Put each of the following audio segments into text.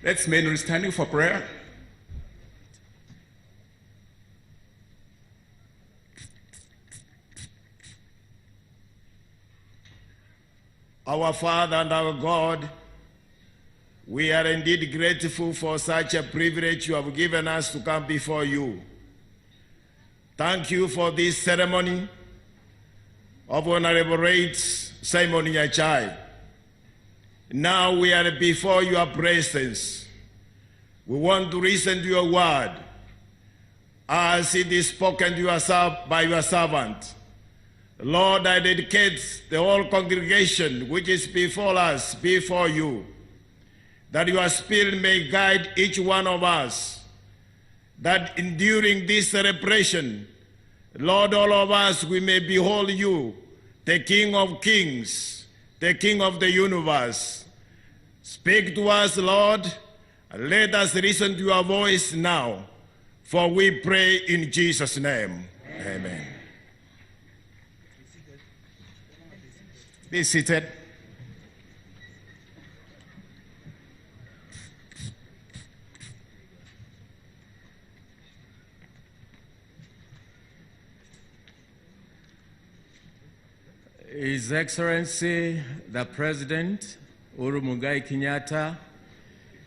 Let's remain standing for prayer. Our Father and our God, we are indeed grateful for such a privilege you have given us to come before you. Thank you for this ceremony of Honorable Rate Simon NYACHAE. Now we are before your presence. We want to listen to your word as it is spoken to by your servant. Lord, I dedicate the whole congregation which is before us, before you, that your Spirit may guide each one of us, that enduring this celebration, Lord, all of us, we may behold you, the King of Kings, the King of the universe. Speak to us, Lord, and let us listen to your voice now, for we pray in Jesus' name. Amen. Be seated. His Excellency, the President, Uhuru Muigai Kenyatta,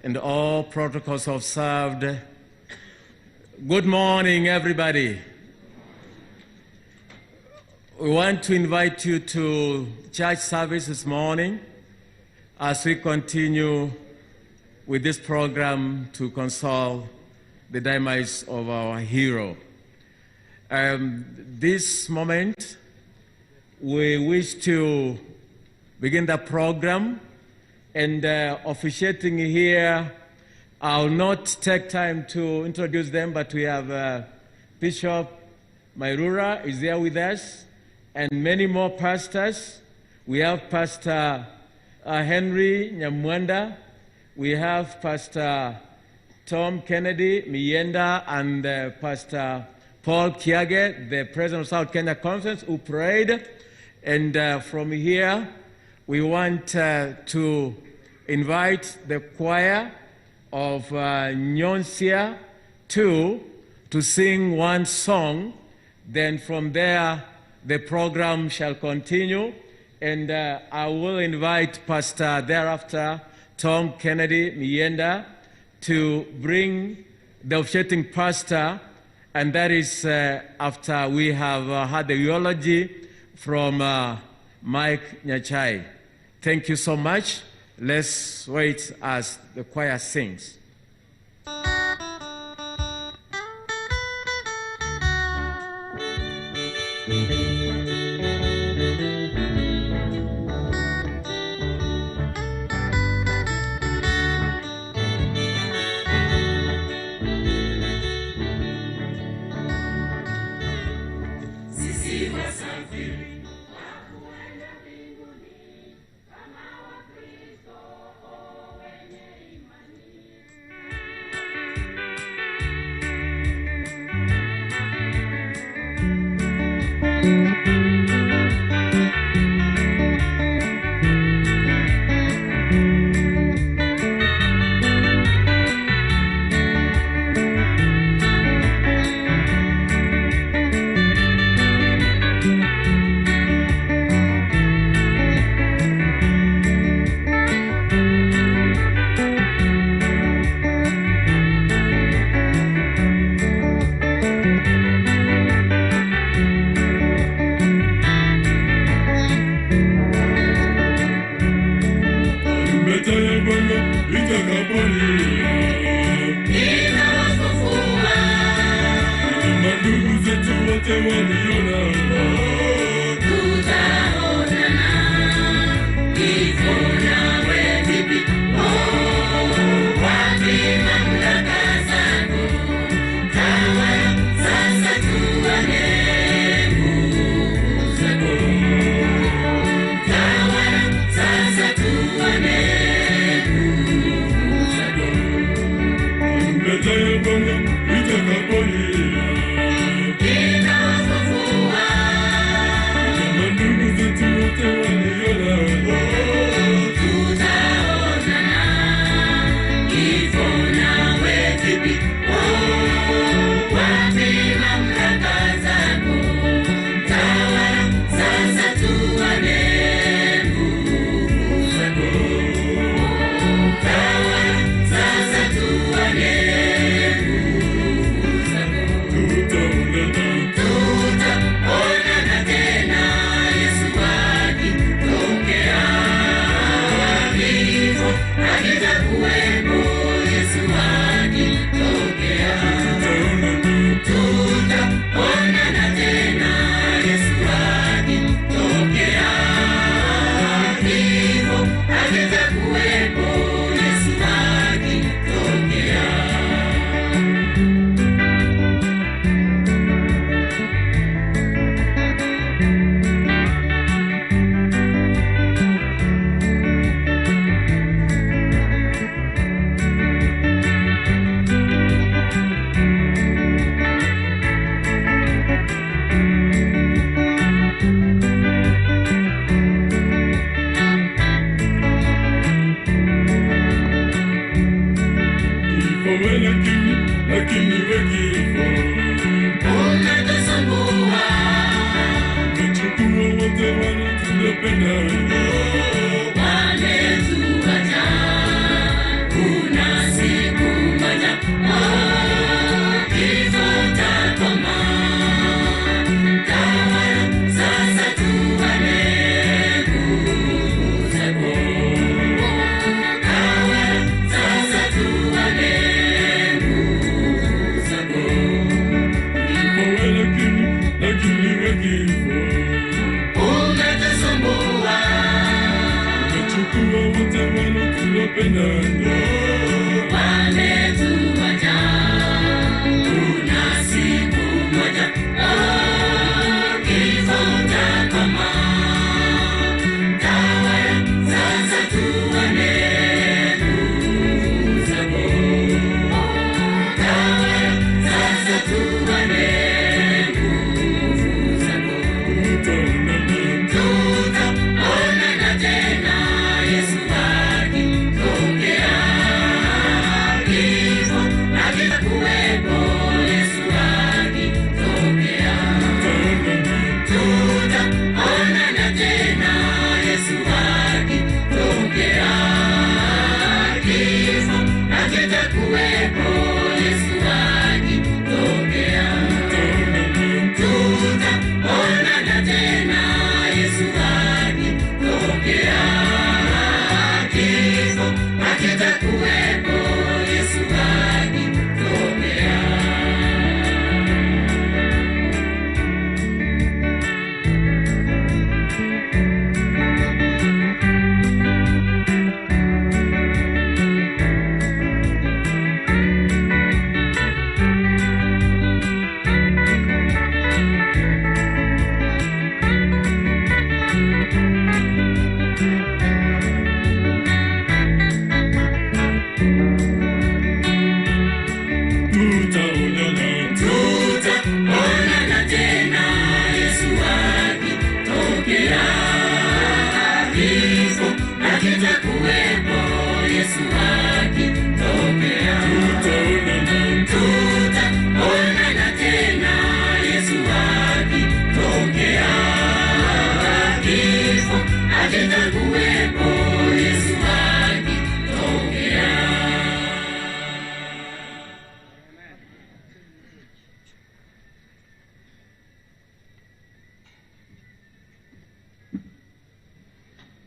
and all protocols observed. Good morning, everybody. We want to invite you to church service this morning as we continue with this program to console the demise of our hero. This moment, we wish to begin the program, and officiating here, I'll not take time to introduce them, but we have Bishop Mairura is there with us, and many more pastors. We have Pastor Henry Nyamwenda, we have Pastor Tom Kennedy Miyenda, and Pastor Paul Kiage, the President of South Kenya Conference, who prayed. And from here, we want to invite the choir of Nyonsia to sing one song. Then from there, the program shall continue. And I will invite Pastor thereafter, Tom Kennedy Miyenda, to bring the officiating pastor. And that is after we have had the eulogy from Mike NYACHAE. Thank you so much. Let's wait as the choir sings.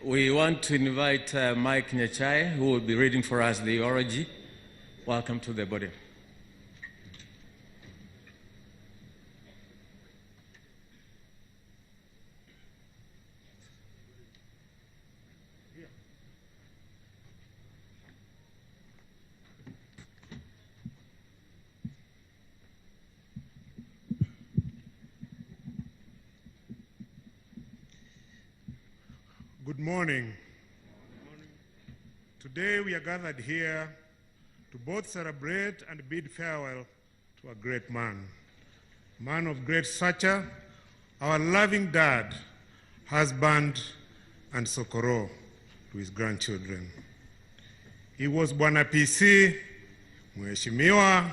We want to invite Mike NYACHAE, who will be reading for us the eulogy. Welcome to the body. Good morning. Today we are gathered here to both celebrate and bid farewell to a great man of great stature, our loving dad, husband, and Sokoro to his grandchildren. He was Bwana PC, Mheshimiwa,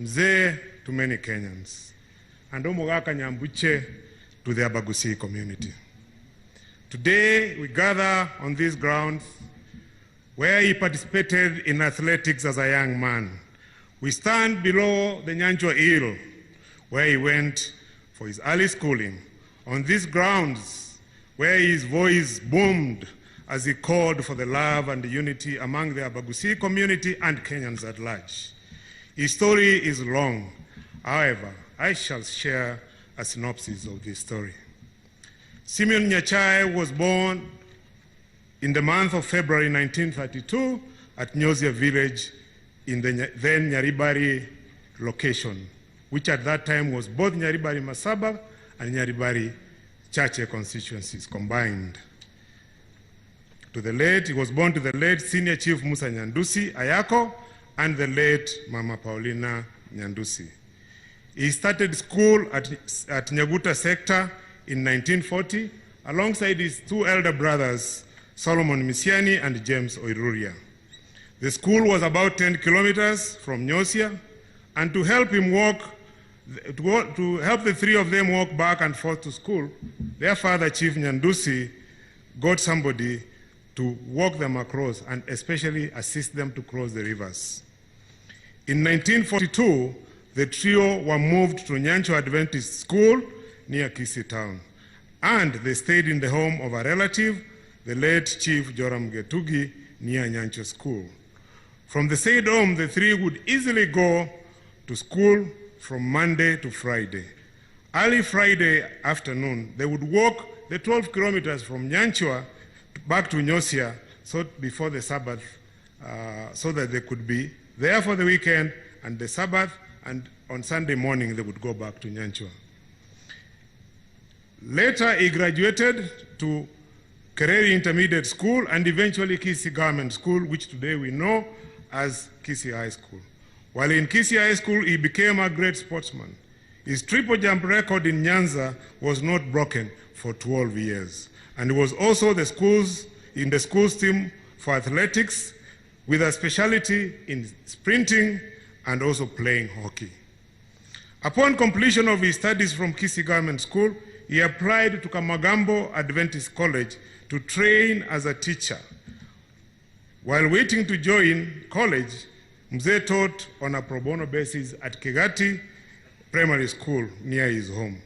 Mzee to many Kenyans, and Omogaka Nyambuche to the Abagusi community. Today, we gather on these grounds where he participated in athletics as a young man. We stand below the Nyanchwa Hill, where he went for his early schooling. On these grounds, where his voice boomed as he called for the love and unity among the Abagusi community and Kenyans at large. His story is long. However, I shall share a synopsis of this story. SIMEON NYACHAE was born in the month of February 1932 at Nyozia village in the then Nyaribari location, which at that time was both Nyaribari Masaba and Nyaribari Chache constituencies combined. He was born to the late Senior Chief Musa Nyandusi Ayako and the late Mama Paulina Nyandusi. He started school at Nyaguta sector in 1940, alongside his two elder brothers, Solomon Misiani and James Oiruria. The school was about 10 kilometers from Nyosia, and to help the three of them walk back and forth to school, their father, Chief Nyandusi, got somebody to walk them across and especially assist them to cross the rivers. In 1942, the trio were moved to Nyanchwa Adventist School near Kisii town, and they stayed in the home of a relative, the late Chief Joram Getugi, near Nyanchwa School. From the said home, the three would easily go to school from Monday to Friday. Early Friday afternoon, they would walk the 12 kilometers from Nyanchwa back to Nyosia so before the Sabbath, so that they could be there for the weekend and the Sabbath, and on Sunday morning they would go back to Nyanchwa. Later he graduated to Kereri Intermediate School and eventually Kisii Government School, which today we know as Kisii High School. While in Kisii High School, he became a great sportsman. His triple jump record in Nyanza was not broken for 12 years. And he was also in the school's team for athletics, with a specialty in sprinting and also playing hockey. Upon completion of his studies from Kisii Government School, he applied to Kamagambo Adventist College to train as a teacher. While waiting to join college, Mzee taught on a pro bono basis at Kegati Primary School near his home.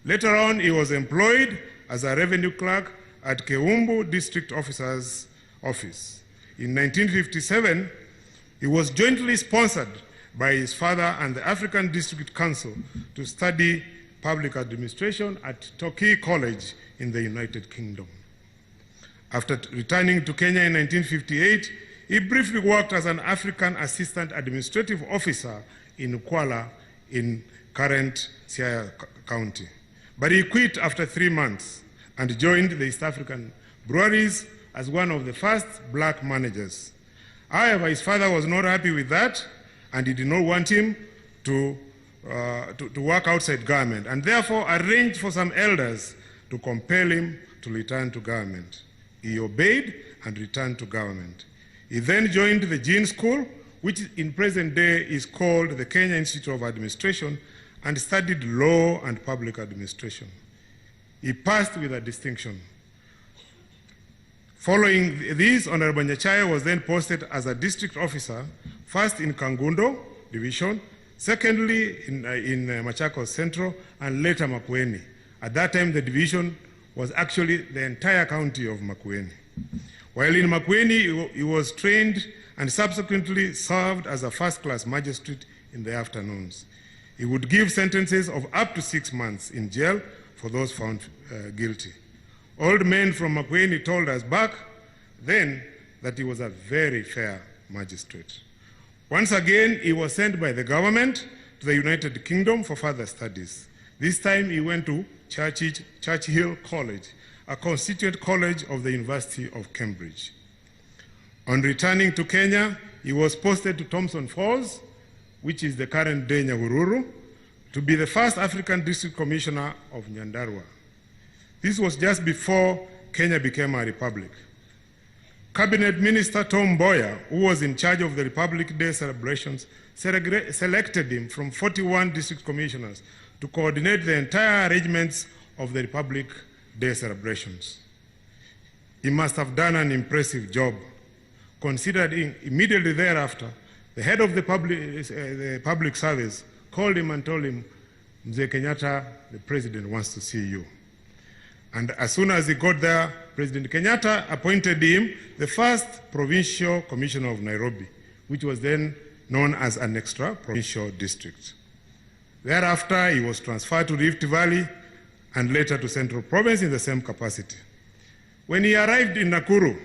Later on, he was employed as a revenue clerk at Keumbu District Officer's Office. In 1957, he was jointly sponsored by his father and the African District Council to study public administration at Torquay College in the United Kingdom. After returning to Kenya in 1958, he briefly worked as an African Assistant Administrative Officer in Kuala in current Siaya County. But he quit after 3 months and joined the East African breweries as one of the first black managers. However, his father was not happy with that, and he did not want him to work outside government, and therefore arranged for some elders to compel him to return to government. He obeyed and returned to government. He then joined the Jean School, which in present day is called the Kenya Institute of Administration, and studied law and public administration. He passed with a distinction. Following this, Honorable NYACHAE was then posted as a district officer, first in Kangundo Division, secondly in Machakos Central, and later Makueni. At that time, the division was actually the entire county of Makueni. While in Makueni, he was trained and subsequently served as a first-class magistrate in the afternoons. He would give sentences of up to 6 months in jail for those found guilty. Old men from Makueni told us back then that he was a very fair magistrate. Once again, he was sent by the government to the United Kingdom for further studies. This time he went to Churchill College, a constituent college of the University of Cambridge. On returning to Kenya, he was posted to Thompson Falls, which is the current day Nyahururu, to be the first African District Commissioner of Nyandarua. This was just before Kenya became a republic. Cabinet Minister Tom Mboya, who was in charge of the Republic Day celebrations, selected him from 41 district commissioners to coordinate the entire arrangements of the Republic Day celebrations. He must have done an impressive job, considering immediately thereafter, the head of the public service called him and told him, Mzee Kenyatta, the president wants to see you. And as soon as he got there, President Kenyatta appointed him the first provincial commissioner of Nairobi, which was then known as an extra provincial district. Thereafter, he was transferred to Rift Valley and later to Central Province in the same capacity. When he arrived in Nakuru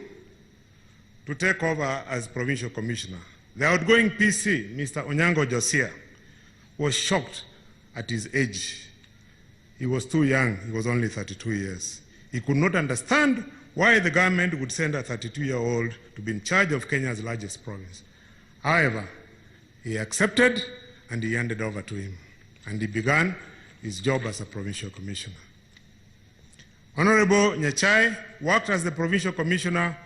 to take over as provincial commissioner, the outgoing PC, Mr. Onyango Josia, was shocked at his age. He was too young, he was only 32 years. He could not understand why the government would send a 32-year-old to be in charge of Kenya's largest province. However, he accepted and he handed over to him, and he began his job as a provincial commissioner. Honorable NYACHAE worked as the provincial commissioner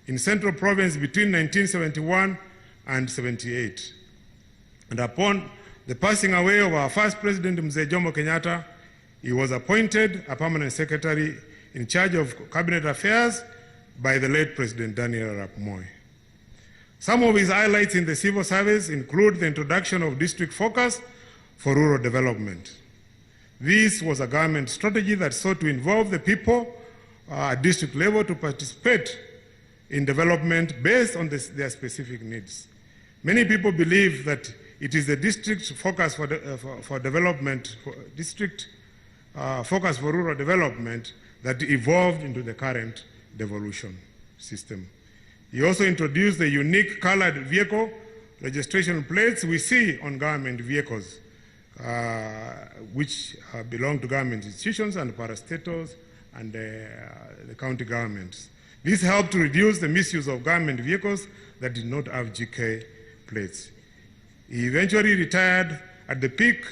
in Central Province between 1971 and 78. And upon the passing away of our first president, Mzee Jomo Kenyatta, he was appointed a permanent secretary in charge of cabinet affairs by the late President Daniel Arap Moi. Some of his highlights in the civil service include the introduction of district focus for rural development. This was a government strategy that sought to involve the people at district level to participate in development based on their specific needs. Many people believe that it is the district focus for development, focus for rural development that evolved into the current devolution system. He also introduced the unique colored vehicle registration plates we see on government vehicles, which belong to government institutions and parastatals and the county governments. This helped to reduce the misuse of government vehicles that did not have GK plates. He eventually retired at the peak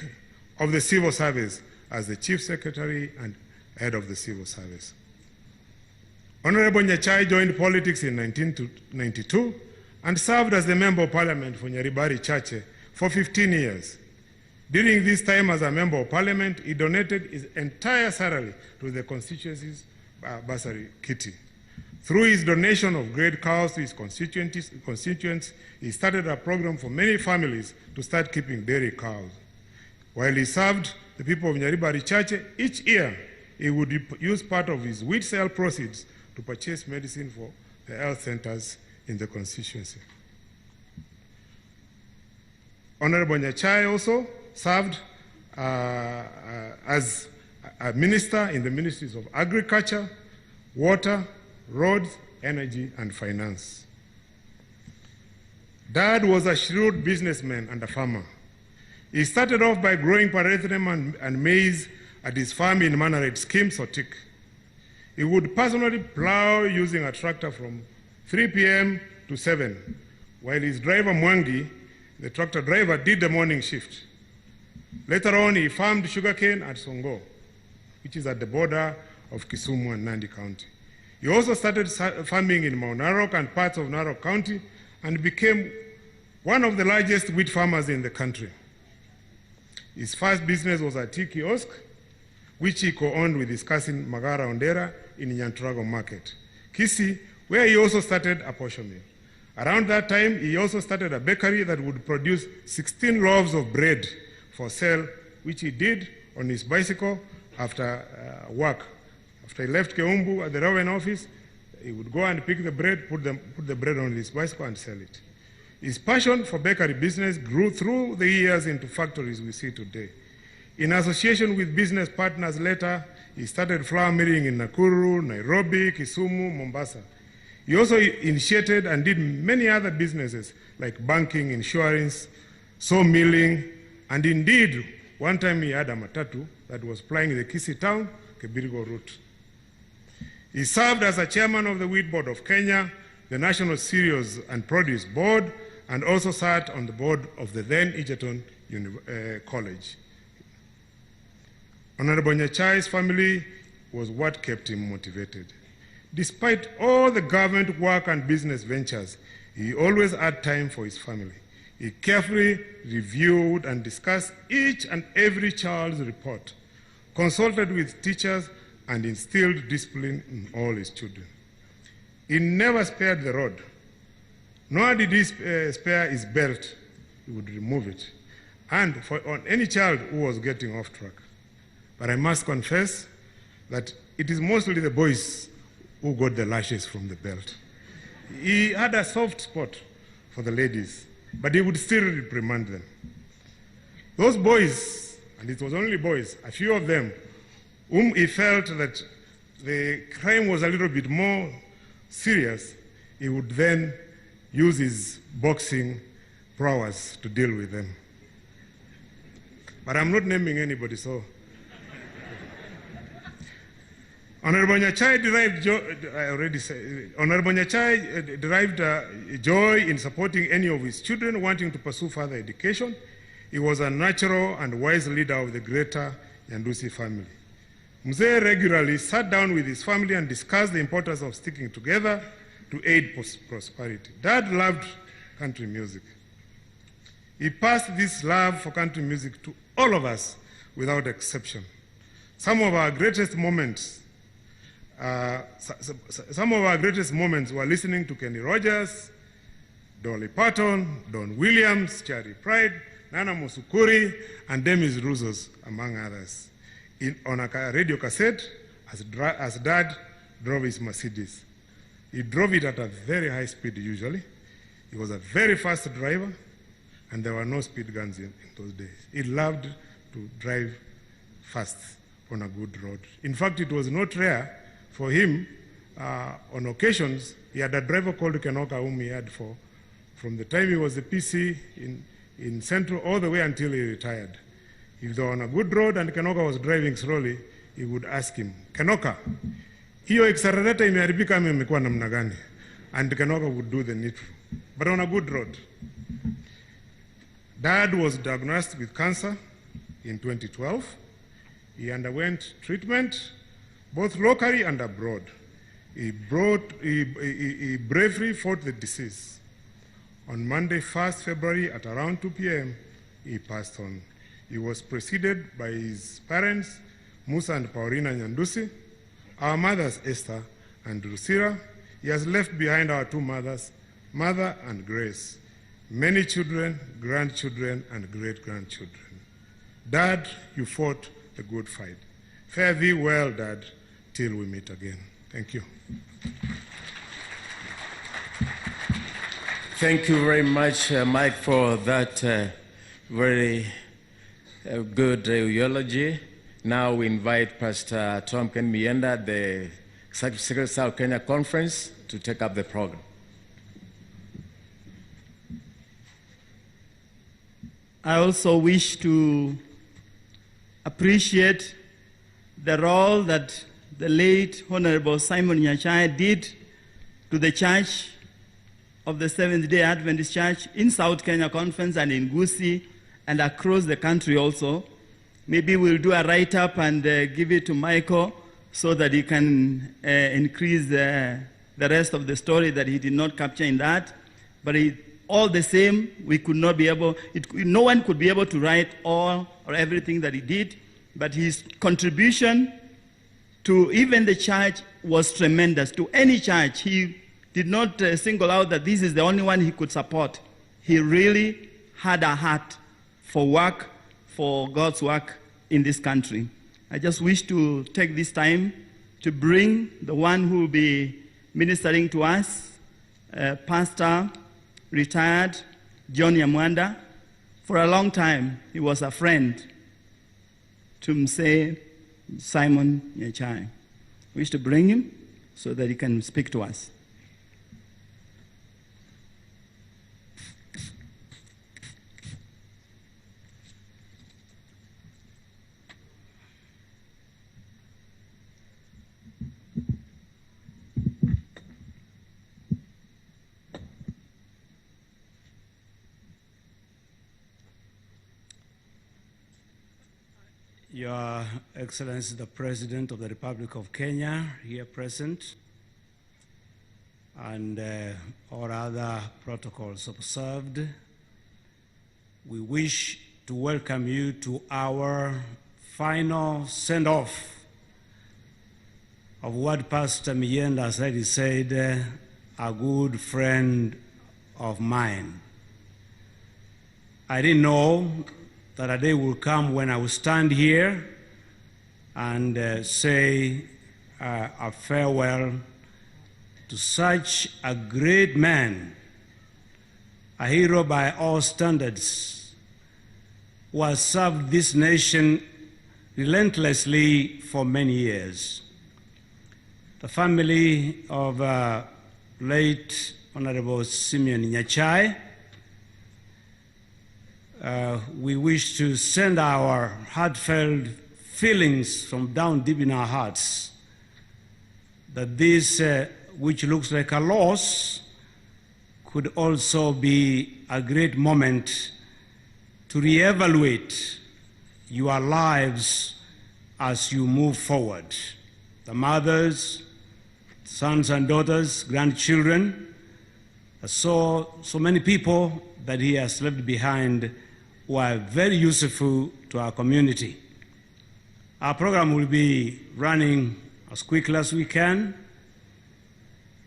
of the civil service as the Chief Secretary and head of the civil service. Honorable NYACHAE joined politics in 1992 and served as the Member of Parliament for YUSUF for 15 years. During this time as a Member of Parliament, he donated his entire salary to the constituency's bursary kitty. Through his donation of grade cows to his constituents, he started a program for many families to start keeping dairy cows. While he served the people of YUSUF, each year he would use part of his wheat sale proceeds to purchase medicine for the health centers in the constituency. Honorable NYACHAE also served as a minister in the ministries of agriculture, water, roads, energy, and finance. Dad was a shrewd businessman and a farmer. He started off by growing parathyrum and maize at his farm in Manaret Scheme, Sotik. He would personally plow using a tractor from 3 p.m. to 7, while his driver Mwangi, the tractor driver, did the morning shift. Later on, he farmed sugarcane at Songo, which is at the border of Kisumu and Nandi County. He also started farming in Mount Narok and parts of Narok County and became one of the largest wheat farmers in the country. His first business was a tea kiosk, which he co-owned with his cousin Magara Ondera in Nyantrago Market, Kisii, where he also started a posho mill. Around that time, he also started a bakery that would produce 16 loaves of bread for sale, which he did on his bicycle after work. After he left Keumbu at the Revenue office, he would go and pick the bread, put the bread on his bicycle and sell it. His passion for bakery business grew through the years into factories we see today. In association with business partners later, he started flour milling in Nakuru, Nairobi, Kisumu, Mombasa. He also initiated and did many other businesses like banking, insurance, sawmilling, and indeed, one time he had a matatu that was plying the Kisii town, Kibirigo route. He served as a chairman of the Wheat Board of Kenya, the National Cereals and Produce Board, and also sat on the board of the then Egerton College. Honorable NYACHAE's family was what kept him motivated. Despite all the government work and business ventures, he always had time for his family. He carefully reviewed and discussed each and every child's report, consulted with teachers, and instilled discipline in all his children. He never spared the road, nor did he spare his belt. He would remove it, and on any child who was getting off track. But I must confess that it is mostly the boys who got the lashes from the belt. He had a soft spot for the ladies, but he would still reprimand them. Those boys, and it was only boys, a few of them, whom he felt that the crime was a little bit more serious, he would then use his boxing prowess to deal with them. But I'm not naming anybody, so. Honorable NYACHAE derived joy in supporting any of his children wanting to pursue further education. He was a natural and wise leader of the greater Nyandusi family. Mzee regularly sat down with his family and discussed the importance of sticking together to aid prosperity. Dad loved country music. He passed this love for country music to all of us without exception. Some of our greatest moments were listening to Kenny Rogers, Dolly Parton, Don Williams, Cherry Pride, Nana Musukuri, and Demis Roussos, among others. On a radio cassette, as Dad drove his Mercedes. He drove it at a very high speed usually. He was a very fast driver, and there were no speed guns in those days. He loved to drive fast on a good road. In fact, it was not rare for him on occasions, he had a driver called Kenoka whom he had from the time he was a PC in Central all the way until he retired. If they were on a good road and Kenoka was driving slowly, he would ask him, Kenoka, hiyo accelerator imeharibika ama imekuwa namna gani? And Kenoka would do the needful, but on a good road. Dad was diagnosed with cancer in 2012. He underwent treatment both locally and abroad. He bravely fought the disease. On Monday, 1st February at around 2 p.m., he passed on. He was preceded by his parents, Musa and Paulina Nyandusi, our mothers, Esther and Drusilla. He has left behind our two mothers, Mother and Grace, many children, grandchildren, and great-grandchildren. Dad, you fought the good fight. Fare thee well, Dad, till we meet again. Thank you. Thank you very much, Mike, for that very good eulogy. Now we invite Pastor Tom Mienda, the Secretary of South Kenya Conference, to take up the program. I also wish to appreciate the role that the late Honorable Simon NYACHAE did to the Church of the Seventh-day Adventist Church in South Kenya Conference and in Gusii and across the country also. Maybe we'll do a write-up and give it to Michael so that he can increase the rest of the story that he did not capture in that. But all the same, we could not be able, no one could be able to write all or everything that he did, but his contribution to even the church was tremendous. To any church, he did not single out that this is the only one he could support. He really had a heart for work, for God's work in this country. I just wish to take this time to bring the one who will be ministering to us, Pastor, retired John Yamwanda. For a long time, he was a friend to Msee Simon NYACHAE. We wish to bring him so that he can speak to us. Your Excellency, the President of the Republic of Kenya, here present, and all other protocols observed, we wish to welcome you to our final send-off of what Pastor Mienda has already said, a good friend of mine. I didn't know that a day will come when I will stand here and say a farewell to such a great man, a hero by all standards, who has served this nation relentlessly for many years. The family of late Honorable SIMEON NYACHAE, we wish to send our heartfelt feelings from down deep in our hearts that this, which looks like a loss, could also be a great moment to reevaluate your lives as you move forward. The mothers, sons and daughters, grandchildren, so many people that he has left behind who are very useful to our community. Our program will be running as quickly as we can.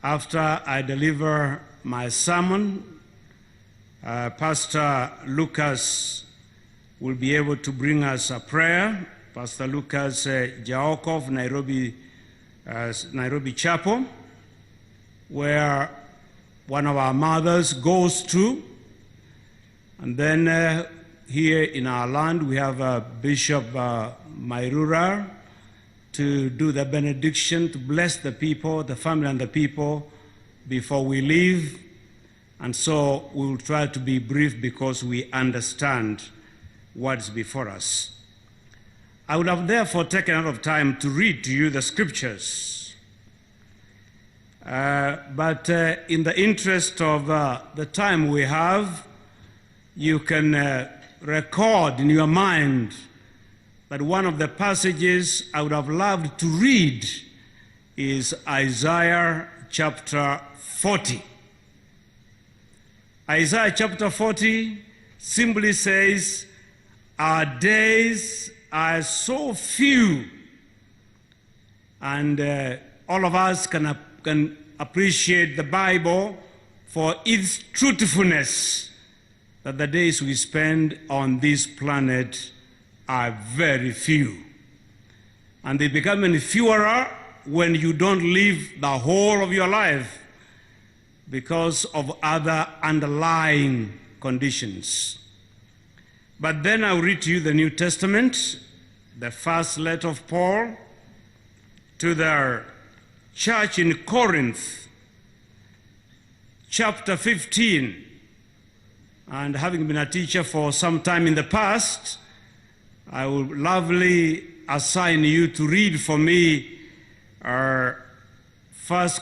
After I deliver my sermon, Pastor Lucas will be able to bring us a prayer. Pastor Lucas Jaokov, Nairobi Chapel, where one of our mothers goes to. And then here in our land, we have Bishop Mairura to do the benediction, to bless the people, the family and the people before we leave. And so we will try to be brief because we understand what's before us. I would have therefore taken a lot of time to read to you the scriptures. But in the interest of the time we have, you can record in your mind that one of the passages I would have loved to read is Isaiah chapter 40. Isaiah chapter 40 simply says, our days are so few, and all of us can appreciate the Bible for its truthfulness, that the days we spend on this planet are very few. And they become any fewer when you don't live the whole of your life because of other underlying conditions. But then I'll read to you the New Testament, the first letter of Paul to the church in Corinth, chapter 15. And having been a teacher for some time in the past, I will lovely assign you to read for me 1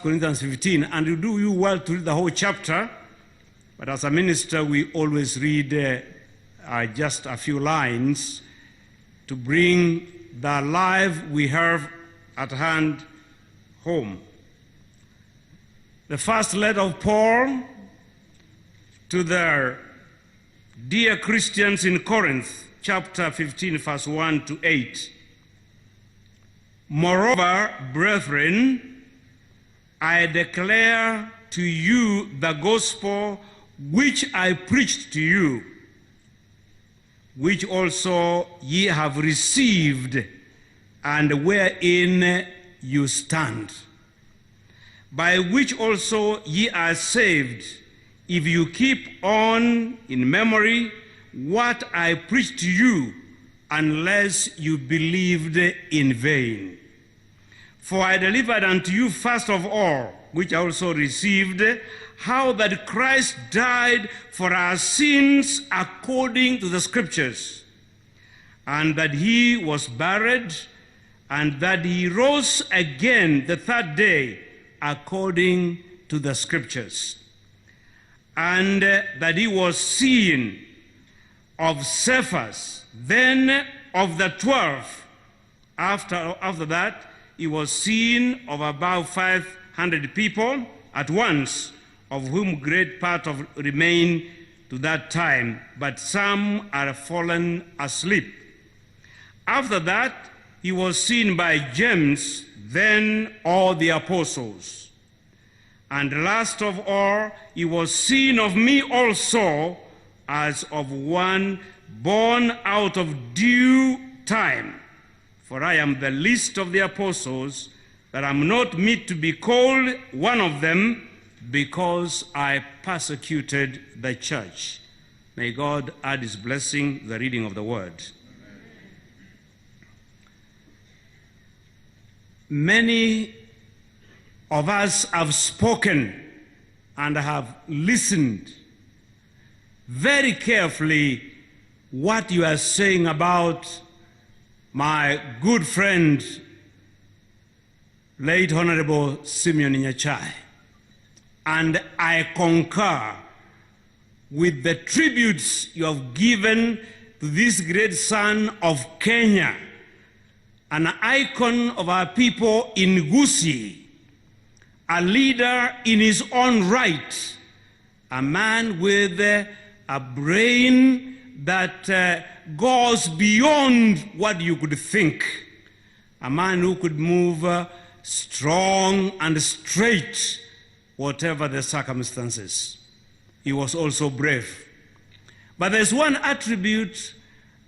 Corinthians 15, and you do you well to read the whole chapter, but as a minister we always read just a few lines to bring the life we have at hand home. The first letter of Paul to the dear Christians in Corinth, chapter 15, verse 1 to 8. Moreover, brethren, I declare to you the gospel which I preached to you, which also ye have received, and wherein you stand, by which also ye are saved, if you keep on in memory what I preached to you, unless you believed in vain. For I delivered unto you first of all, which I also received, how that Christ died for our sins according to the Scriptures, and that he was buried, and that he rose again the third day according to the Scriptures, and that he was seen of Cephas, then of the 12. After that, he was seen of about 500 people at once, of whom great part of remain to that time, but some are fallen asleep. After that, he was seen by James, then all the apostles. And last of all, he was seen of me also, as of one born out of due time. For I am the least of the apostles, but I am not meet to be called one of them, because I persecuted the church. May God add his blessing to the reading of the word. Many of us have spoken and have listened very carefully what you are saying about my good friend, late Honorable SIMEON NYACHAE. And I concur with the tributes you have given to this great son of Kenya, an icon of our people in Gusii, a leader in his own right, a man with a brain that goes beyond what you could think, a man who could move strong and straight whatever the circumstances. He was also brave. But there's one attribute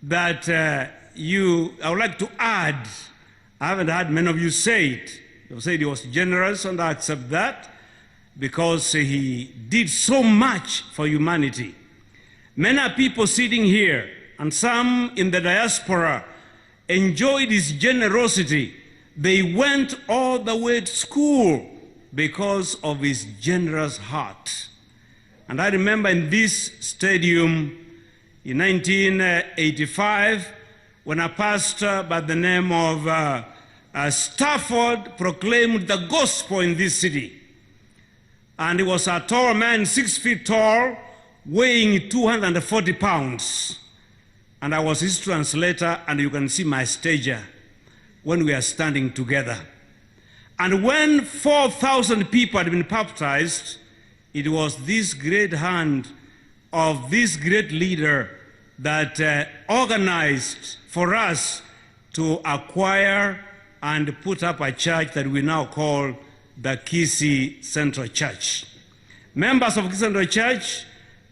that I would like to add. I haven't heard many of you say it. You said he was generous, and I accept that, because he did so much for humanity. Many people sitting here, and some in the diaspora, enjoyed his generosity They went all the way to school because of his generous heart. And I remember in this stadium in 1985, when a pastor by the name of Stafford proclaimed the gospel in this city. And he was a tall man, 6 feet tall, weighing 240 pounds. And I was his translator, and you can see my stature when we are standing together. And when 4,000 people had been baptized, it was this great hand of this great leader that organized for us to acquire and put up a church that we now call the Kisii Central Church. Members of Kisii Central Church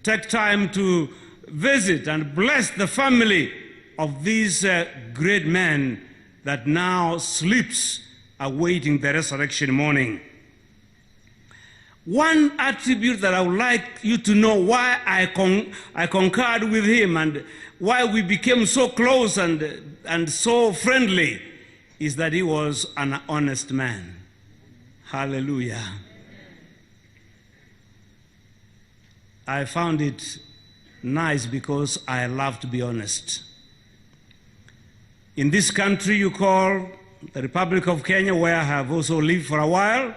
take time to visit and bless the family of these great men that now sleeps awaiting the resurrection morning. One attribute that I would like you to know why I concurred with him and why we became so close and so friendly is that he was an honest man. Hallelujah. I found it nice because I love to be honest. In this country you call the Republic of Kenya, where I have also lived for a while,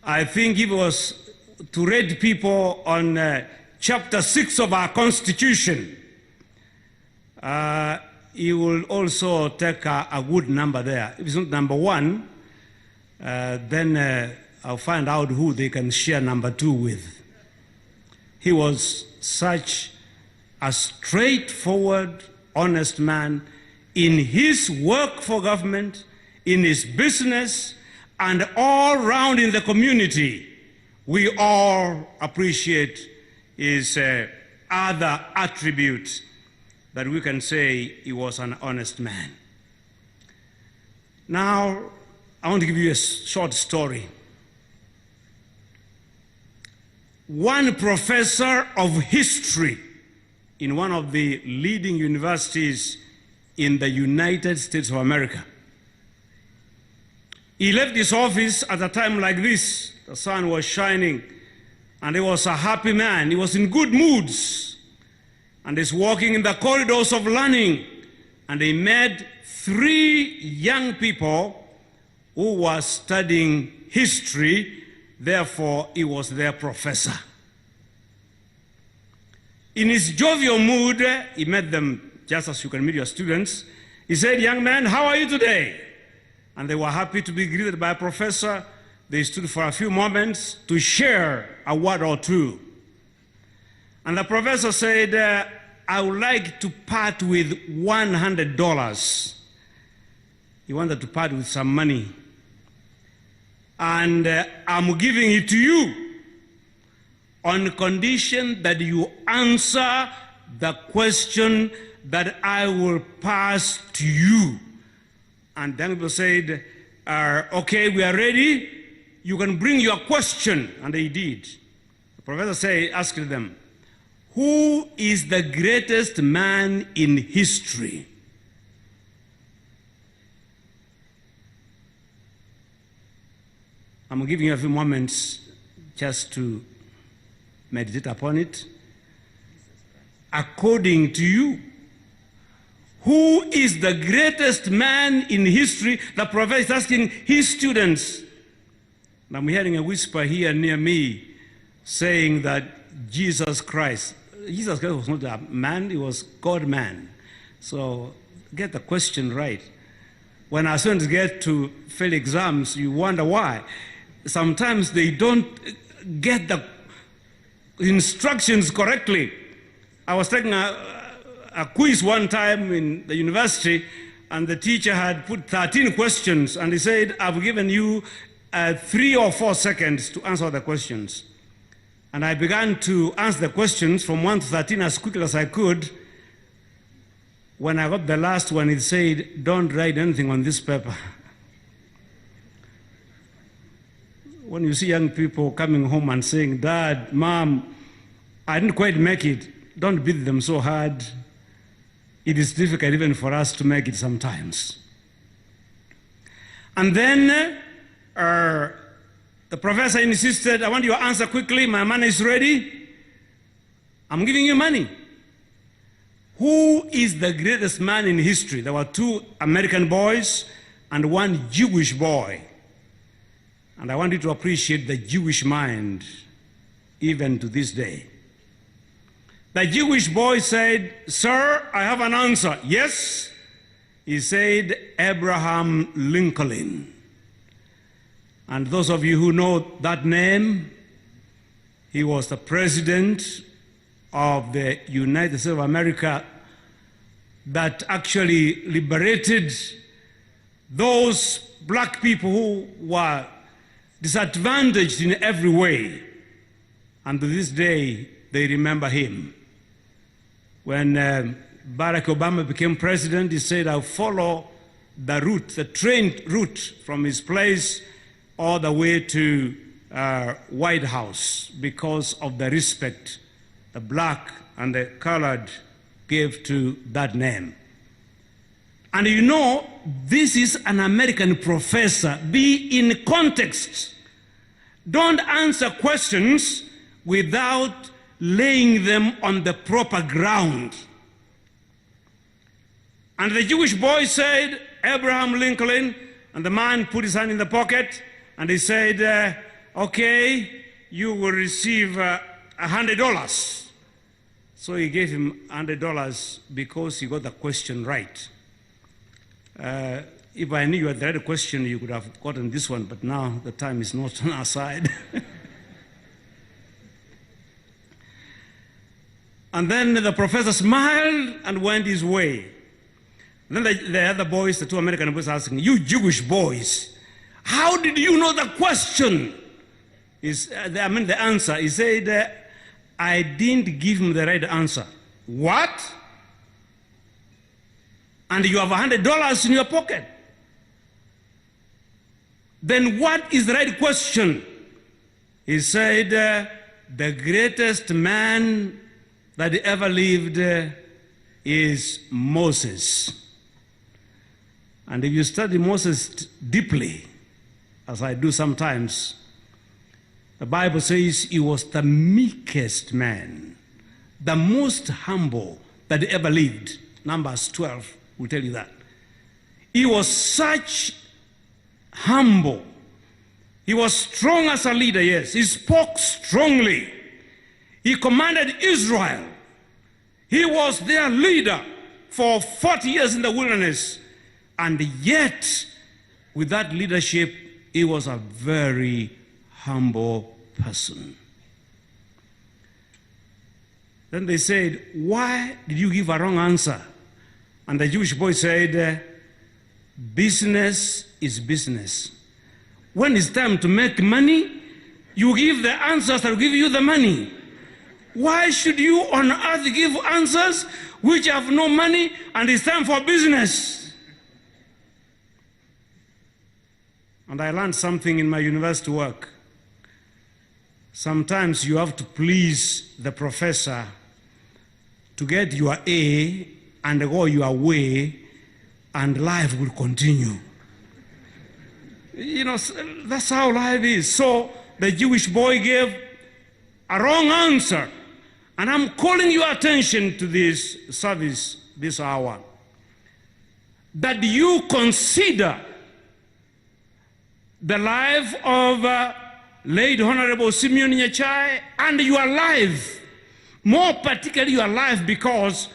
I think if it was to rate people on chapter 6 of our Constitution, he will also take a good number there. If it's not number 1, then I'll find out who they can share number 2 with. He was such a straightforward, honest man in his work for government, in his business, and all round in the community. We all appreciate his other attributes that we can say he was an honest man. Now, I want to give you a short story. One professor of history in one of the leading universities in the United States of America. He left his office at a time like this. The sun was shining, and he was a happy man. He was in good moods, and he's walking in the corridors of learning, and he met 3 young people who were studying history. Therefore, he was their professor. In his jovial mood, he met them just as you can meet your students. He said, "Young man, how are you today?" And they were happy to be greeted by a professor. They stood for a few moments to share a word or two. And the professor said, "I would like to part with $100. He wanted to part with some money. And I'm giving it to you on condition that you answer the question that I will pass to you." And then people said, "Okay, we are ready. You can bring your question." And they did. The professor asked them, "Who is the greatest man in history?" I'm giving you a few moments just to meditate upon it. According to you, who is the greatest man in history? The professor is asking his students. And I'm hearing a whisper here near me saying that Jesus Christ was not a man, he was God-man. So get the question right. When our students get to fail exams, you wonder why. Sometimes they don't get the instructions correctly. I was taking a quiz one time in the university, and the teacher had put 13 questions, and he said, "I've given you 3 or 4 seconds to answer the questions." And I began to answer the questions from 1 to 13 as quickly as I could. When I got the last one, it said, "Don't write anything on this paper." When you see young people coming home and saying, "Dad, Mom, I didn't quite make it," don't beat them so hard. It is difficult even for us to make it sometimes. And then the professor insisted, I want your answer quickly, my money is ready. I'm giving you money. Who is the greatest man in history? There were 2 American boys and 1 Jewish boy. And I want you to appreciate the Jewish mind, even to this day. The Jewish boy said, sir, I have an answer. Yes? He said, Abraham Lincoln. And those of you who know that name, he was the president of the United States of America that actually liberated those black people who were disadvantaged in every way. And to this day, they remember him. When Barack Obama became president, he said, I'll follow the route, the train route from his place all the way to White House because of the respect the black and the colored gave to that name. And you know, this is an American professor. Be in context. Don't answer questions without laying them on the proper ground. And the Jewish boy said, Abraham Lincoln, and the man put his hand in the pocket, and he said, okay, you will receive $100. So he gave him $100 because he got the question right. If I knew you had the right question, you could have gotten this one, but now the time is not on our side. And then the professor smiled and went his way. Then the other boys, the 2 American boys, asking, you Jewish boys, how did you know the question? The answer. He said, I didn't give him the right answer. What? And you have $100 in your pocket. Then what is the right question? He said, the greatest man that ever lived is Moses. And if you study Moses deeply, as I do sometimes, the Bible says he was the meekest man, the most humble that ever lived. Numbers 12 will tell you that. He was such humble. He was strong as a leader, yes. He spoke strongly. He commanded Israel. He was their leader for 40 years in the wilderness. And yet, with that leadership, he was a very humble person. Then they said, why did you give a wrong answer? And the Jewish boy said, business is business. When it's time to make money, you give the answers that will give you the money. Why should you on earth give answers which have no money and it's time for business? And I learned something in my university work. Sometimes you have to please the professor to get your A and go your way, and life will continue. You know, that's how life is. So the Jewish boy gave a wrong answer. And I'm calling your attention to this service this hour, that you consider the life of late Honorable SIMEON NYACHAE and your life, more particularly your life, because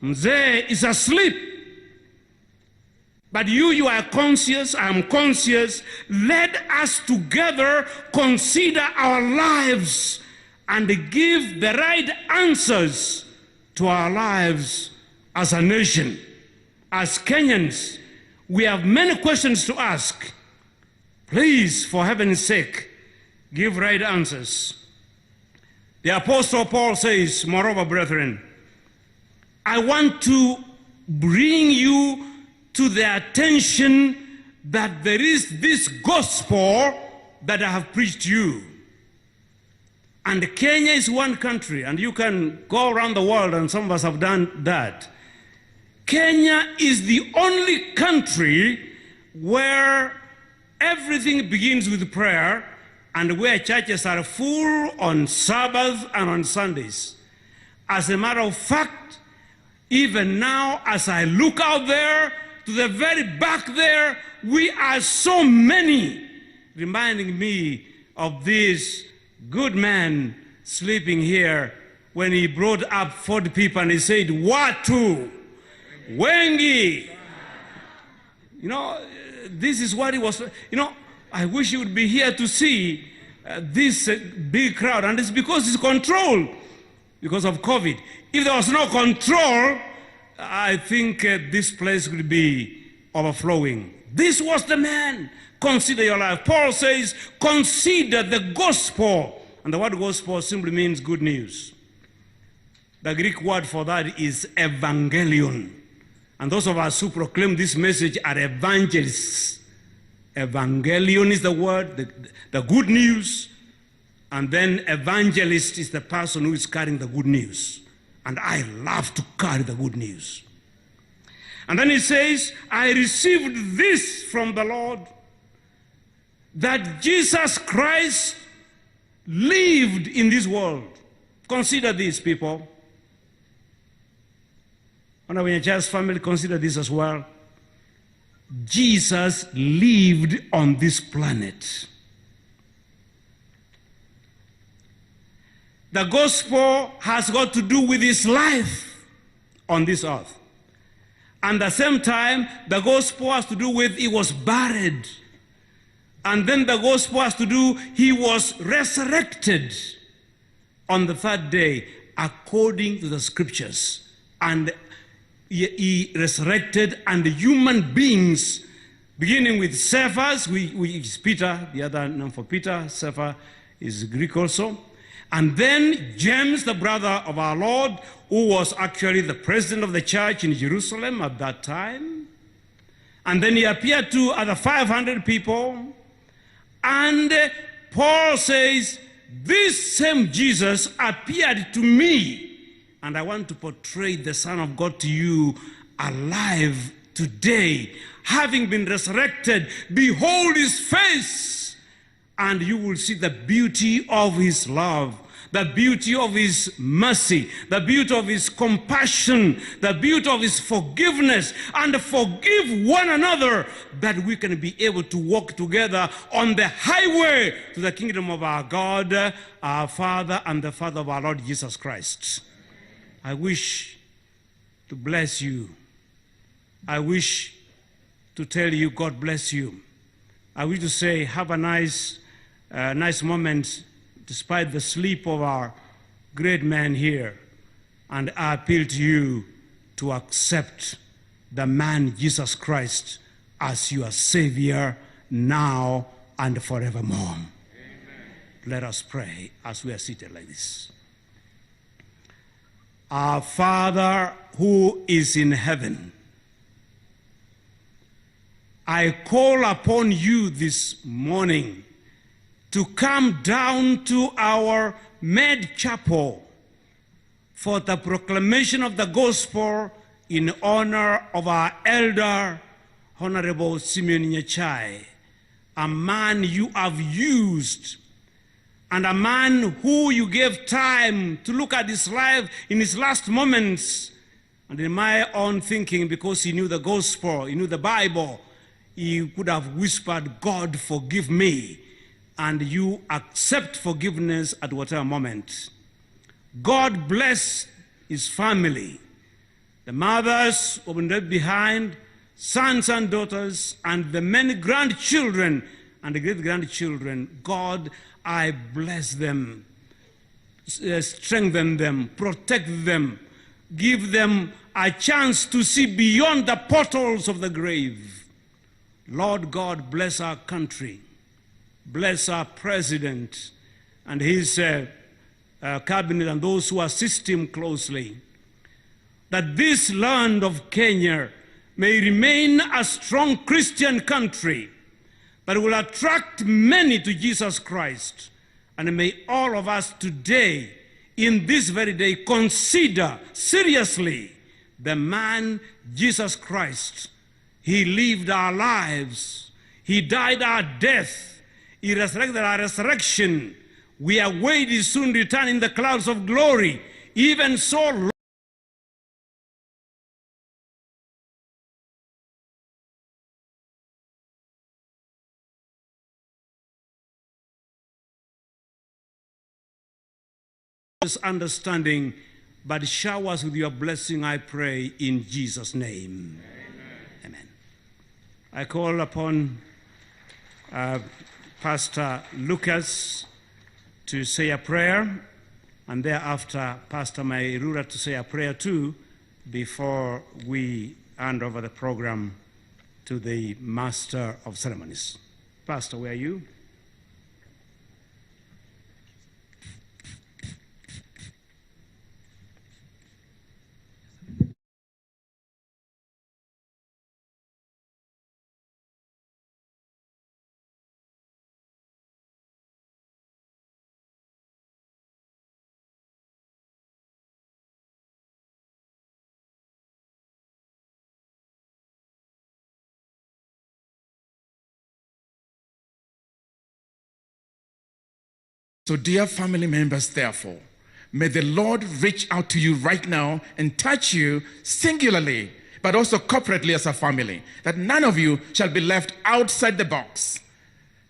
Mzee is asleep. But you are conscious, I am conscious. Let us together consider our lives and give the right answers to our lives as a nation. As Kenyans, we have many questions to ask. Please, for heaven's sake, give right answers. The Apostle Paul says, moreover, brethren, I want to bring you to the attention that there is this gospel that I have preached to you. And Kenya is one country, and you can go around the world, and some of us have done that. Kenya is the only country where everything begins with prayer and where churches are full on Sabbath and on Sundays. As a matter of fact, even now, as I look out there, to the very back there, we are so many, reminding me of this good man sleeping here when he brought up 40 people and he said, Watu, Wengi. You know, this is what he was, you know, I wish you would be here to see this big crowd. And it's because it's controlled because of COVID. If there was no control, I think this place would be overflowing. This was the man. Consider your life. Paul says, consider the gospel. And the word gospel simply means good news. The Greek word for that is evangelion. And those of us who proclaim this message are evangelists. Evangelion is the word, the good news. And then evangelist is the person who is carrying the good news. And I love to carry the good news. And then he says, I received this from the Lord, that Jesus Christ lived in this world. Consider this, people. When you're just family, consider this as well. Jesus lived on this planet. The gospel has got to do with his life on this earth. And at the same time, the gospel has to do with he was buried. And then the gospel has to do, he was resurrected on the third day according to the scriptures. And he resurrected, and the human beings, beginning with Cephas, is Peter, the other name for Peter, Cephas is Greek also. And then James, the brother of our Lord, who was actually the president of the church in Jerusalem at that time. And then he appeared to other 500 people. And Paul says, this same Jesus appeared to me. And I want to portray the Son of God to you alive today, having been resurrected. Behold his face, and you will see the beauty of his love, the beauty of his mercy, the beauty of his compassion, the beauty of his forgiveness, and forgive one another, that we can be able to walk together on the highway to the kingdom of our God, our Father, and the Father of our Lord Jesus Christ. I wish to bless you. I wish to tell you, God bless you. I wish to say, have a nice moment despite the sleep of our great man here. And I appeal to you to accept the man Jesus Christ as your Savior now and forevermore. Amen. Let us pray as we are seated like this. Our Father who is in heaven, I call upon you this morning to come down to our Med Chapel for the proclamation of the gospel in honor of our elder, Honorable SIMEON NYACHAE, a man you have used, and a man who you gave time to look at his life in his last moments. And in my own thinking, because he knew the gospel, he knew the Bible, he could have whispered, God, forgive me. And you accept forgiveness at whatever moment. God bless his family, the mothers who have been left behind, sons and daughters, and the many grandchildren and the great-grandchildren. God, I bless them, strengthen them, protect them, give them a chance to see beyond the portals of the grave. Lord God, bless our country, bless our president and his cabinet and those who assist him closely, that this land of Kenya may remain a strong Christian country that will attract many to Jesus Christ. And may all of us today, in this very day, consider seriously the man Jesus Christ He lived our lives. He died our death. He resurrected our resurrection. We await his soon return in the clouds of glory. Even so, understanding, but shower us with your blessing, I pray, in Jesus' name. Amen. I call upon Pastor Lucas to say a prayer, and thereafter Pastor Mairura to say a prayer too, before we hand over the program to the Master of Ceremonies. Pastor, where are you? So, dear family members, therefore, may the Lord reach out to you right now and touch you singularly, but also corporately as a family, that none of you shall be left outside the box.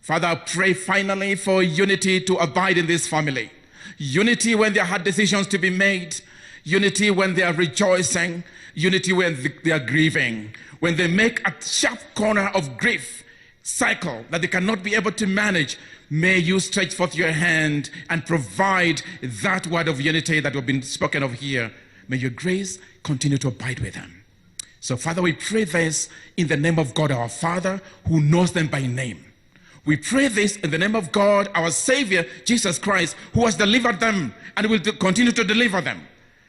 Father, I pray finally for unity to abide in this family. Unity when there are hard decisions to be made. Unity when they are rejoicing. Unity when they are grieving. When they make a sharp corner of grief cycle that they cannot be able to manage, may you stretch forth your hand and provide that word of unity that has been spoken of here. May your grace continue to abide with them. So, Father, we pray this in the name of God, our Father, who knows them by name. We pray this in the name of God, our Savior, Jesus Christ, who has delivered them and will continue to deliver them.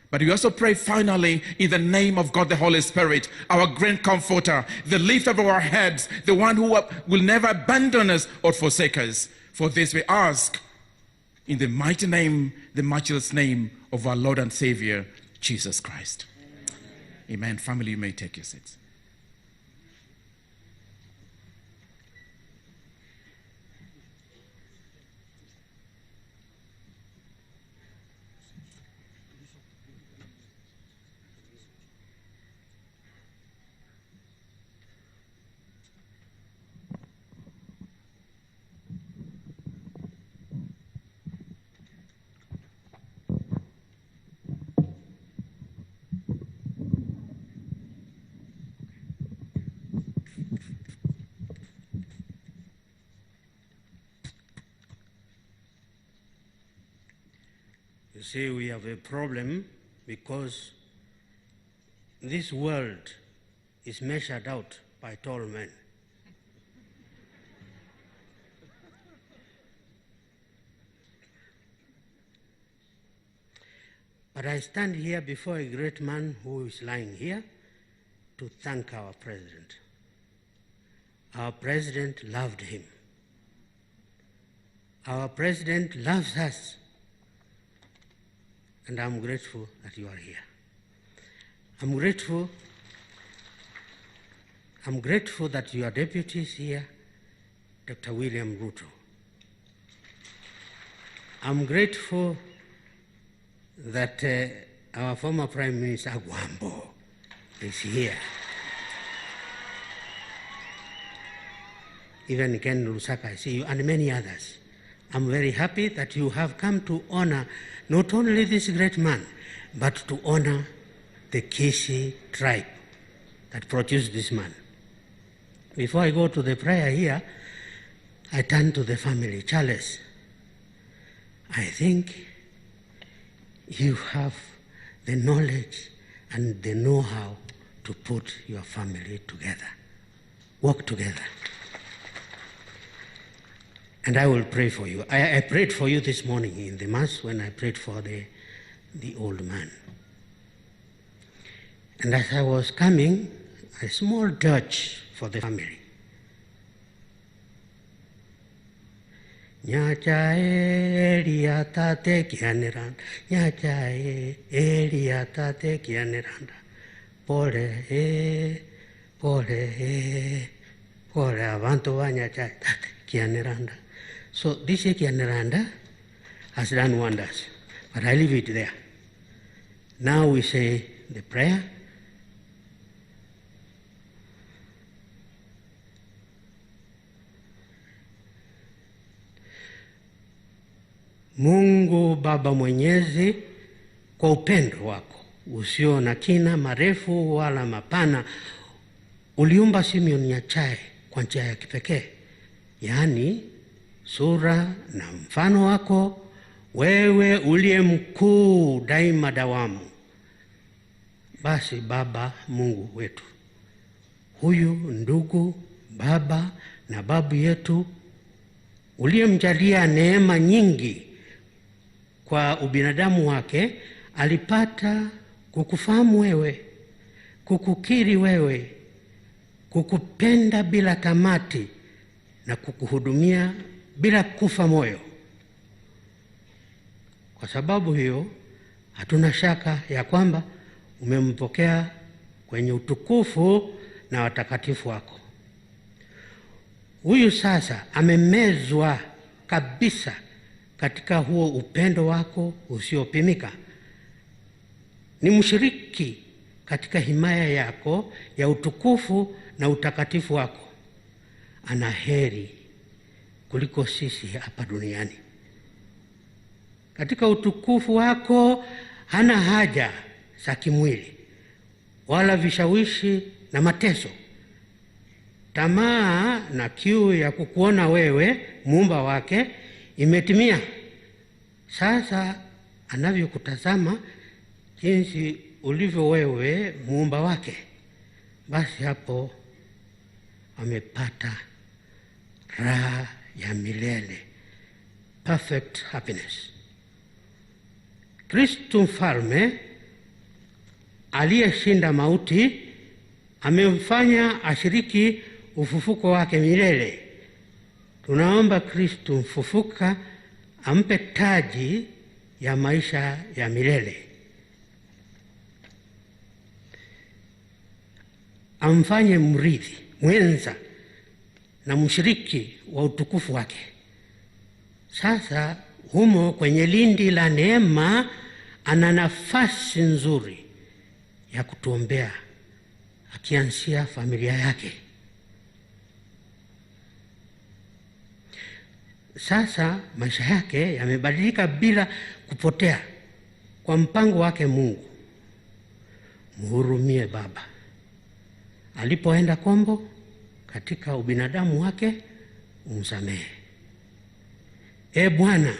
But we also pray finally in the name of God the Holy Spirit, our great comforter, the lifter of our heads, the one who will never abandon us or forsake us. For this we ask in the mighty name, the matchless name of our Lord and Savior, Jesus Christ. Amen. Family, you may take your seats. You see, we have a problem because this world is measured out by tall men. But I stand here before a great man who is lying here to thank our president. Our president loved him. Our president loves us. And I'm grateful that you are here. I'm grateful that your deputy is here, Dr. William Ruto. I'm grateful that our former Prime Minister Gwambo is here. Even Ken Lusaka, I see you, and many others. I'm very happy that you have come to honor not only this great man, but to honor the Kishi tribe that produced this man. Before I go to the prayer here, I turn to the family. Charles, I think you have the knowledge and the know-how to put your family together. Work together. And I will pray for you. I prayed for you this morning in the Mass when I prayed for the old man. And as I was coming, a small dirge for the family. NYACHAE eliatate kianeranda, NYACHAE eliatate kianeranda, pole pole abantu banyachae kianeranda. So this kianeranda has done wonders, but I leave it there. Now we say the prayer. Mungu Baba Mwenyezi, kwa upendo wako usio na kina marefu wala mapana, uliumba Simeon NYACHAE kwa njia ya kipekee, yaani sura na mfano wako, wewe uliye mkuu daima dawamu. Basi Baba Mungu wetu, huyu ndugu baba na babu yetu uliyemjalia neema nyingi kwa ubinadamu wake, alipata kukufahamu wewe, kukukiri wewe, kukupenda bila tamati na kukuhudumia bila kufa moyo. Kwa sababu hiyo, hatuna shaka ya kwamba umempokea kwenye utukufu na watakatifu wako. Huyu sasa amemezwa kabisa katika huo upendo wako usiopimika. Ni mshiriki katika himaya yako ya utukufu na utakatifu wako. Ana heri kuliko sisi hapa duniani. Katika utukufu wako hana haja za kimwili wala vishawishi na mateso. Tamaa na kiu ya kukuona wewe muumba wake imetimia. Sasa anavyokutazama jinsi ulivyo wewe muumba wake, basi hapo amepata raha ya milele, perfect happiness. Kristo mfalme aliyeshinda mauti amemfanya ashiriki ufufuko wake milele. Tunaomba Kristo mfufuka ampe taji ya maisha ya milele. Amfanye mrithi, mwenza na mshiriki wa utukufu wake. Sasa humo kwenye lindi la neema ana nafasi nzuri ya kutuombea, akianzia familia yake. Sasa maisha yake yamebadilika bila kupotea kwa mpango wake Mungu. Mhurumie Baba. Alipoenda kombo katika ubinadamu wake, umsamehe. Bwana,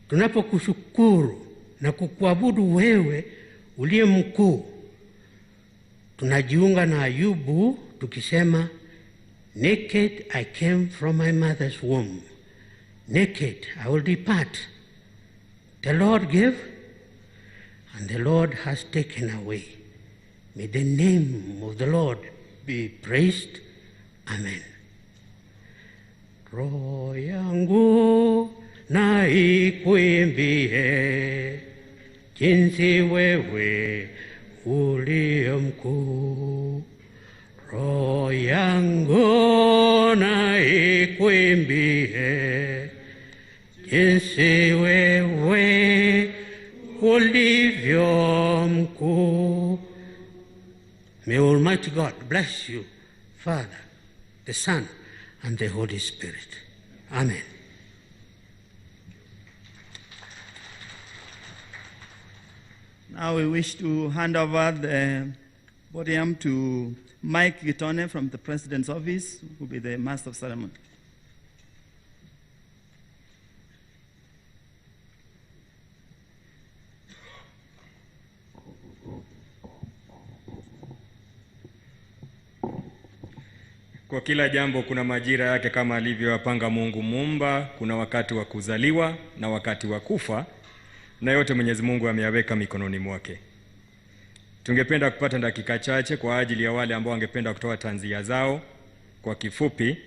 tunapokushukuru na kukuabudu wewe uliye mkuu, tunajiunga na Ayubu tukisema, naked I came from my mother's womb, naked I will depart. The Lord gave, and the Lord has taken away. May the name of the Lord be praised. Amen. Roho yangu na ikuimbie jinsi wewe uliye mkuu. Roho yangu na ikuimbie jinsi wewe ulivyo mkuu. May Almighty God bless you, Father, the Son, and the Holy Spirit. Amen. Now we wish to hand over the podium to Mike Gitone from the President's Office, who will be the Master of Ceremony. Kwa kila jambo kuna majira yake kama alivyowapanga Mungu Muumba. Kuna wakati wa kuzaliwa na wakati wa kufa, na yote Mwenyezi Mungu ameyaweka mikononi mwake. Tungependa kupata dakika chache kwa ajili ya wale ambao wangependa kutoa tanzia zao kwa kifupi,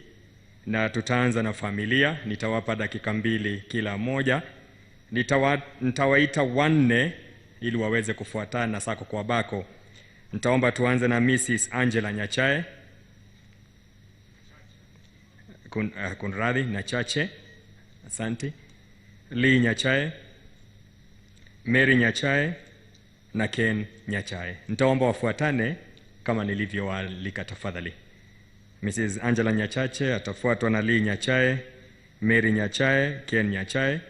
na tutaanza na familia. Nitawapa dakika 2 kila mmoja. Nitawaita 4 ili waweze kufuatana sako kwa bako. Nitaomba tuanze na Mrs. Angela NYACHAE. Kunradhi, NYACHAE. Asante. Lee NYACHAE, Mary NYACHAE na Ken NYACHAE. Nitaomba wafuatane kama nilivyoalika tafadhali. Mrs. Angela NYACHAE atafuatwa na Lee NYACHAE, Mary NYACHAE, Ken NYACHAE.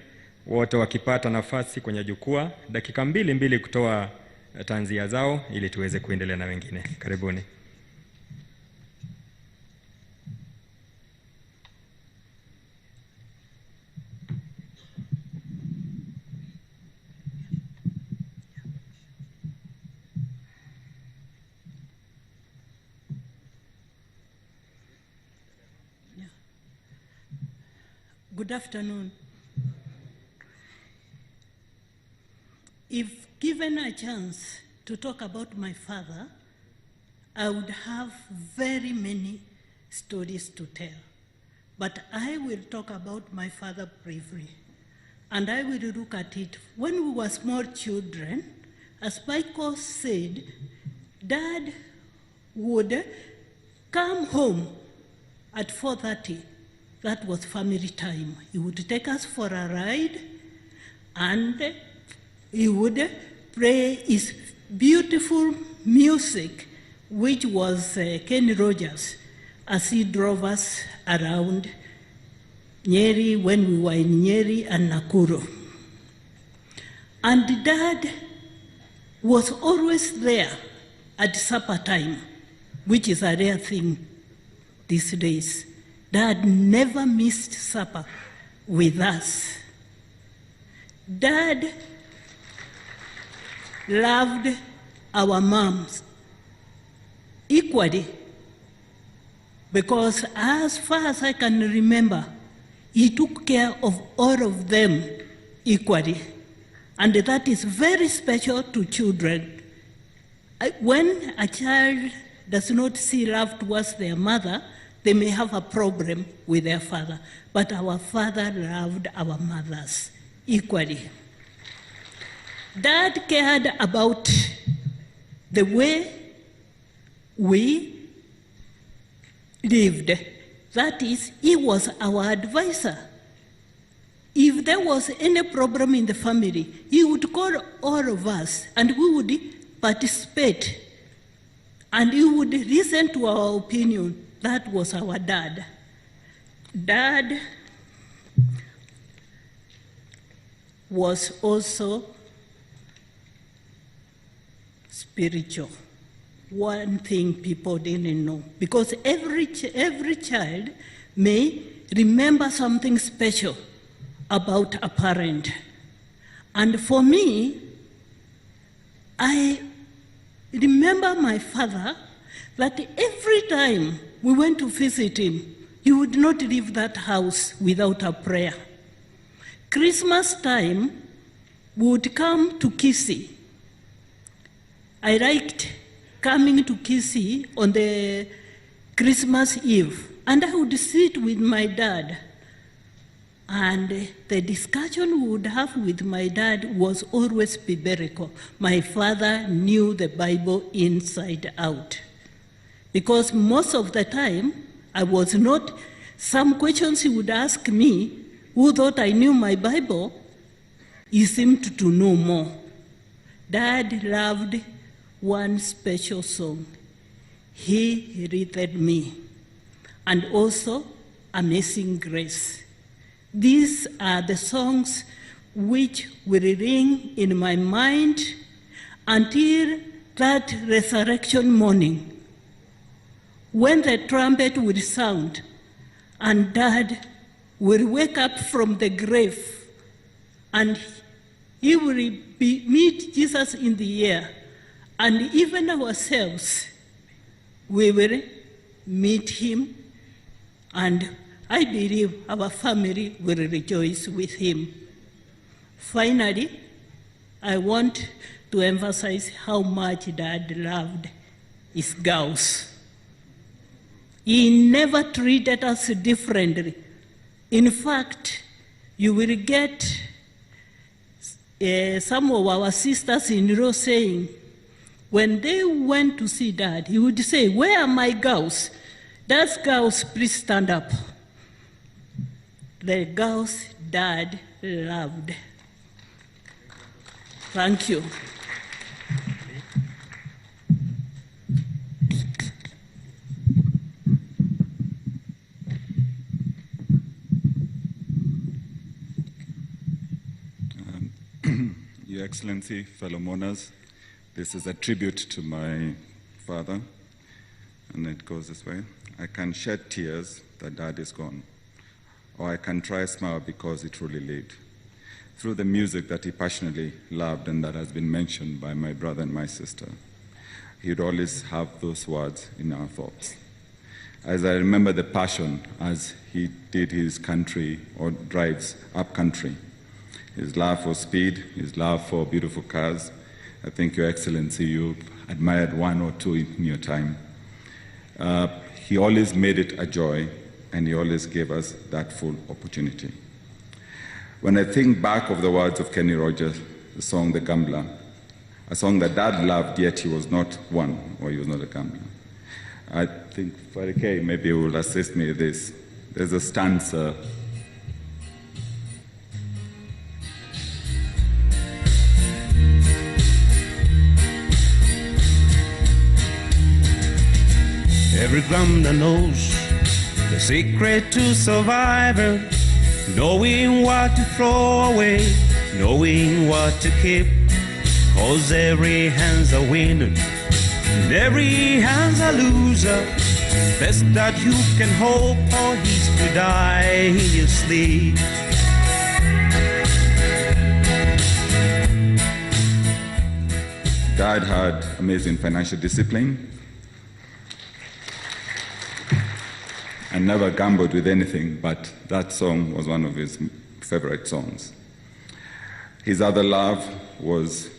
Wote wakipata nafasi kwenye jukwaa, dakika mbili kutoa tanzia zao ili tuweze kuendelea na wengine. Karibuni. Good afternoon. If given a chance to talk about my father, I would have very many stories to tell. But I will talk about my father briefly. And I will look at it. When we were small children, as Michael said, Dad would come home at 4:30. That was family time. He would take us for a ride, and he would play his beautiful music, which was Kenny Rogers, as he drove us around Nyeri when we were in Nyeri and Nakuru. And Dad was always there at supper time, which is a rare thing these days. Dad never missed supper with us. Dad loved our moms equally, because as far as I can remember, he took care of all of them equally. And that is very special to children. When a child does not see love towards their mother, they may have a problem with their father. But our father loved our mothers equally. Dad cared about the way we lived. That is, he was our advisor. If there was any problem in the family, he would call all of us and we would participate and he would listen to our opinion. That was our dad. Dad was also spiritual. One thing people didn't know, because every child may remember something special about a parent. And for me, I remember my father, that every time we went to visit him, he would not leave that house without a prayer. Christmas time, we would come to Kisii. I liked coming to Kisii on the Christmas Eve, and I would sit with my dad. And the discussion we would have with my dad was always biblical. My father knew the Bible inside out. Because most of the time, I was not, some questions he would ask me, who thought I knew my Bible, he seemed to know more. Dad loved one special song. He read me. And also, Amazing Grace. These are the songs which will ring in my mind until that resurrection morning, when the trumpet will sound and Dad will wake up from the grave and he will meet Jesus in the air, and even ourselves, we will meet him, and I believe our family will rejoice with him. Finally, I want to emphasize how much Dad loved his girls. He never treated us differently. In fact, you will get some of our sisters-in-law saying, when they went to see Dad, he would say, "Where are my girls? Those girls, please stand up." The girls Dad loved. Thank you. Your Excellency, fellow mourners, this is a tribute to my father, and it goes this way. I can shed tears that Dad is gone, or I can try a smile because he truly lived. Through the music that he passionately loved and that has been mentioned by my brother and my sister, he would always have those words in our thoughts. As I remember the passion as he did his country or drives up country, his love for speed, his love for beautiful cars. I think, Your Excellency, you've admired one or two in your time. He always made it a joy, and he always gave us that full opportunity. When I think back of the words of Kenny Rogers, the song The Gambler, a song that Dad loved, yet he was not one, or he was not a gambler. I think Farike maybe will assist me with this. There's a stanza. Every gambler knows the secret to survival, knowing what to throw away, knowing what to keep, 'cause every hand's a winner and every hand's a loser. Best that you can hope for is to die in your sleep. Dad had amazing financial discipline and never gambled with anything, but that song was one of his favorite songs. His other love was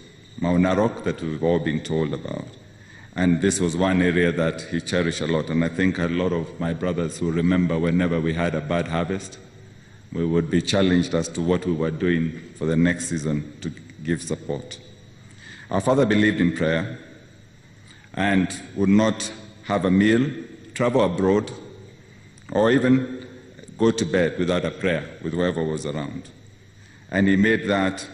Maunarok, that we've all been told about. And this was one area that he cherished a lot. And I think a lot of my brothers who remember whenever we had a bad harvest, we would be challenged as to what we were doing for the next season to give support. Our father believed in prayer and would not have a meal, travel abroad, or even go to bed without a prayer with whoever was around. And he made that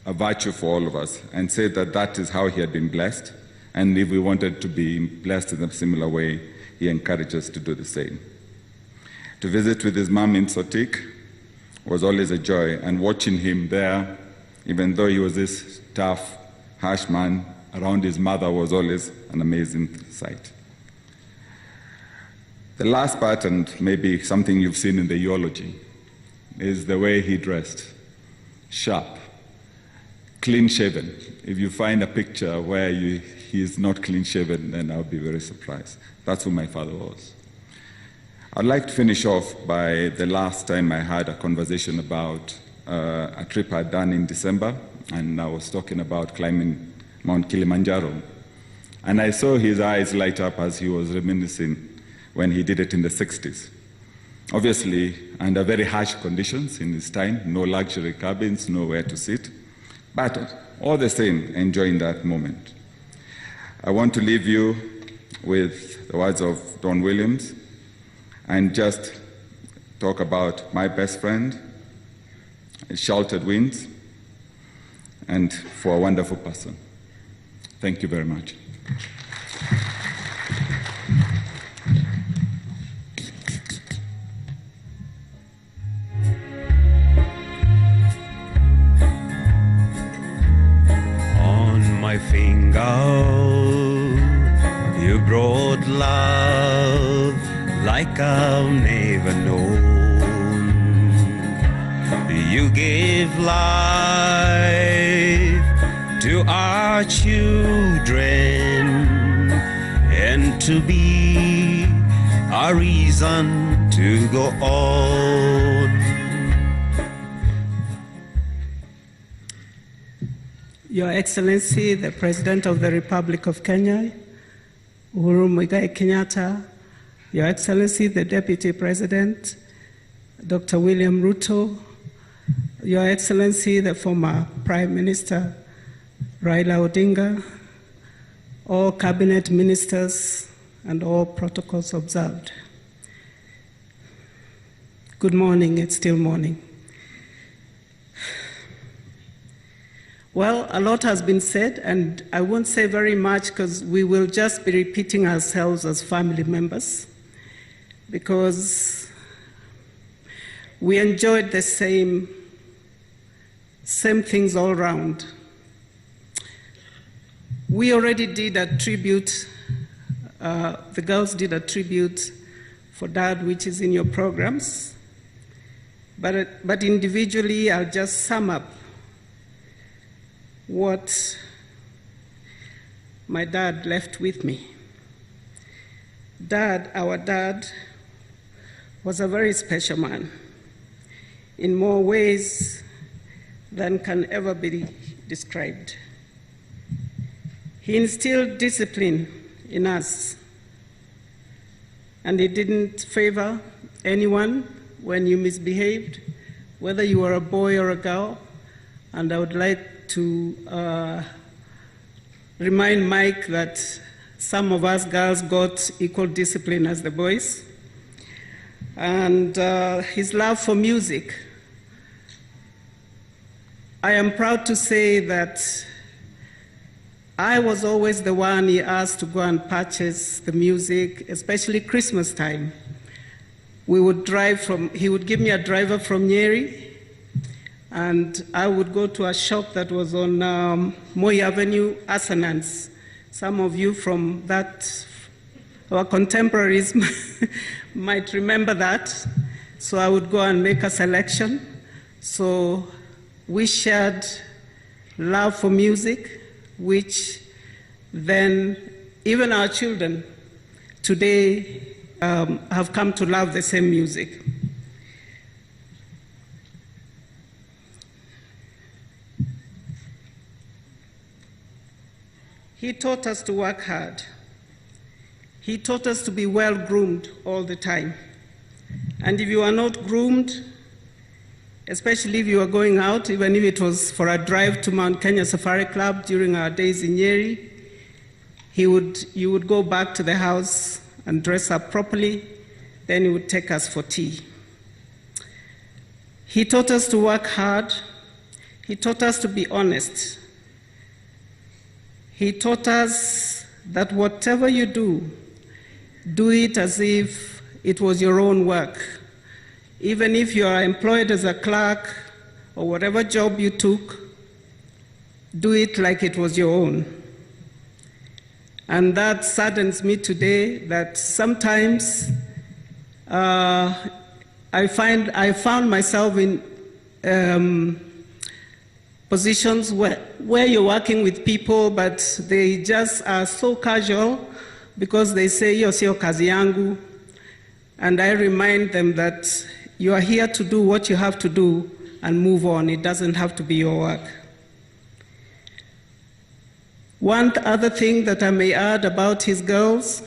a virtue for all of us and said that that is how he had been blessed. And if we wanted to be blessed in a similar way, he encouraged us to do the same. To visit with his mom in Sotik was always a joy, and watching him there, even though he was this tough, harsh man, around his mother was always an amazing sight. The last part, and maybe something you've seen in the eulogy, is the way he dressed. Sharp, clean-shaven. If you find a picture where he is not clean-shaven, then I'll be very surprised. That's who my father was. I'd like to finish off by the last time I had a conversation about a trip I'd done in December, and I was talking about climbing Mount Kilimanjaro. And I saw his eyes light up as he was reminiscing when he did it in the 60s. Obviously, under very harsh conditions in his time, no luxury cabins, nowhere to sit, but all the same, enjoying that moment. I want to leave you with the words of Don Williams and just talk about my best friend, Sheltered Winds, and for a wonderful person. Thank you very much. My finger, you brought love like I've never known. You gave life to our children and to be a reason to go on. Your Excellency, the President of the Republic of Kenya, Uhuru Muigai Kenyatta, Your Excellency, the Deputy President, Dr. William Ruto, Your Excellency, the former Prime Minister, Raila Odinga, all cabinet ministers, and all protocols observed. Good morning, it's still morning. Well, a lot has been said, and I won't say very much because we will just be repeating ourselves as family members, because we enjoyed the same things all around. We already did a tribute, the girls did a tribute for Dad, which is in your programs. But individually, I'll just sum up what my dad left with me. Dad, our dad, was a very special man in more ways than can ever be described. He instilled discipline in us, and he didn't favor anyone when you misbehaved, whether you were a boy or a girl. And I would like to remind Mike that some of us girls got equal discipline as the boys. And his love for music. I am proud to say that I was always the one he asked to go and purchase the music, especially Christmas time. We would he would give me a driver from Nyeri, and I would go to a shop that was on Moi Avenue, Assonance. Some of you from that, our contemporaries, might remember that. So I would go and make a selection. So we shared love for music, which then even our children today have come to love the same music. He taught us to work hard. He taught us to be well-groomed all the time. And if you are not groomed, especially if you are going out, even if it was for a drive to Mount Kenya Safari Club during our days in Nyeri, you would go back to the house and dress up properly, then he would take us for tea. He taught us to work hard. He taught us to be honest. He taught us that whatever you do it as if it was your own work. Even if you are employed as a clerk or whatever job you took, do it like it was your own. And that saddens me today that sometimes I found myself in positions where you're working with people, but they just are so casual because they say, "Yo sio kazi yangu." And I remind them that you are here to do what you have to do and move on. It doesn't have to be your work. One other thing that I may add about his girls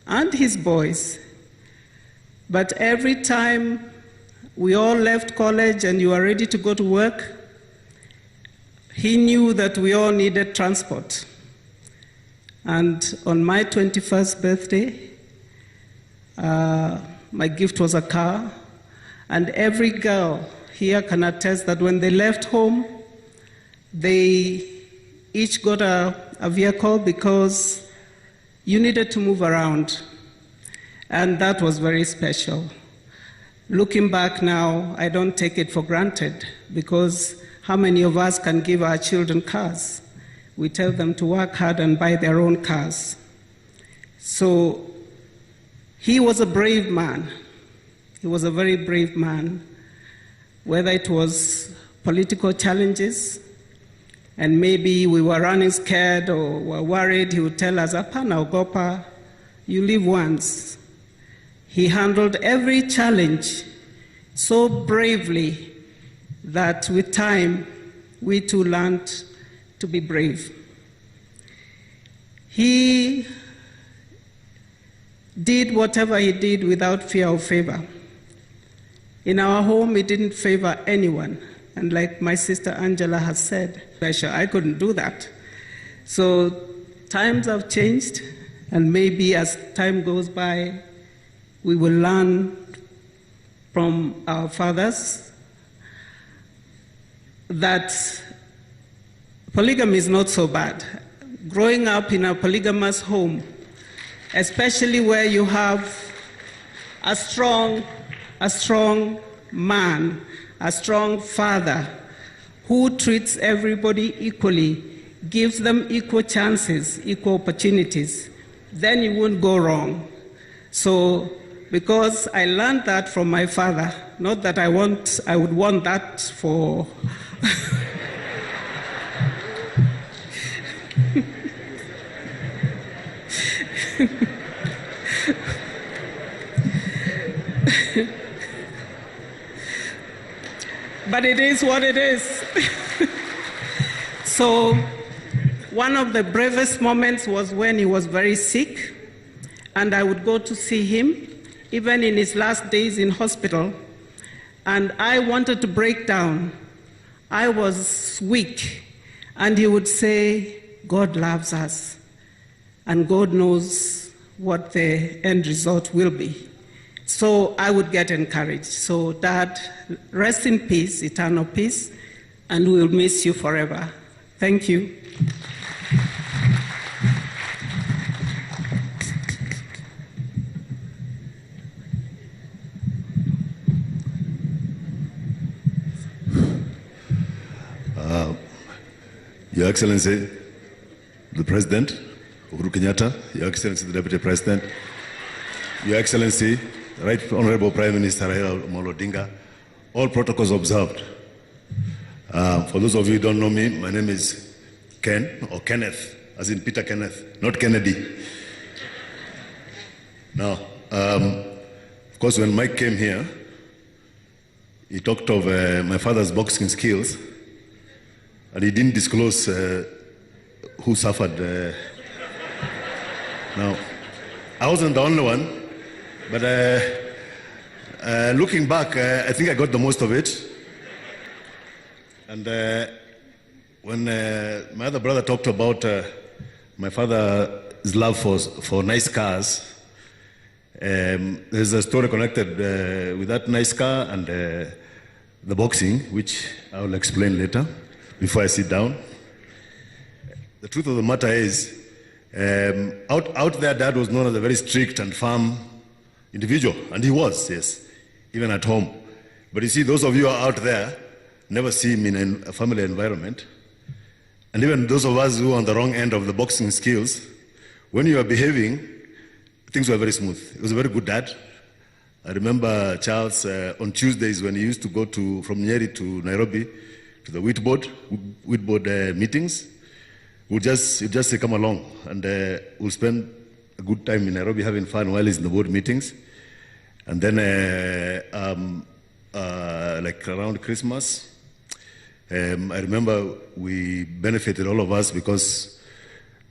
and his boys, but every time we all left college and you are ready to go to work, he knew that we all needed transport. And on my 21st birthday, my gift was a car. And every girl here can attest that when they left home, they each got a vehicle because you needed to move around. And that was very special. Looking back now, I don't take it for granted, because how many of us can give our children cars? We tell them to work hard and buy their own cars. So he was a brave man. He was a very brave man, whether it was political challenges, and maybe we were running scared or were worried, he would tell us, "Hapana ogopa, you live once." He handled every challenge so bravely that with time, we too learned to be brave. He did whatever he did without fear or favor. In our home, he didn't favor anyone. And like my sister Angela has said, I couldn't do that. So times have changed, and maybe as time goes by, we will learn from our fathers that polygamy is not so bad. Growing up in a polygamous home, especially where you have a strong man, a strong father who treats everybody equally, gives them equal chances, equal opportunities, then you won't go wrong. So, because I learned that from my father, not that I would want that for but it is what it is. So one of the bravest moments was when he was very sick, and I would go to see him, even in his last days in hospital, and I wanted to break down. I was weak, and he would say, God loves us, and God knows what the end result will be. So I would get encouraged. So Dad, rest in peace, eternal peace, and we'll miss you forever. Thank you. Your Excellency, the President, Uhuru Kenyatta, Your Excellency, the Deputy President, Your Excellency, Right Honorable Prime Minister Raila Amolo Odinga, all protocols observed. For those of you who don't know me, my name is Ken, or Kenneth, as in Peter Kenneth, not Kennedy. Now, of course, when Mike came here, he talked of my father's boxing skills, and he didn't disclose who suffered. Now, I wasn't the only one, but looking back, I think I got the most of it. And when my other brother talked about my father's love for nice cars, there's a story connected with that nice car and the boxing, which I will explain later before I sit down. The truth of the matter is, out there, Dad was known as a very strict and firm individual, and he was, yes, even at home. But you see, those of you who are out there never see him in a family environment. And even those of us who are on the wrong end of the boxing skills, when you are behaving, things were very smooth. He was a very good dad. I remember Charles on Tuesdays when he used to go from Nyeri to Nairobi to the wheat board meetings. He'd just say, come along, and we'll spend a good time in Nairobi having fun while he's in the board meetings. And then like around Christmas, I remember we benefited, all of us, because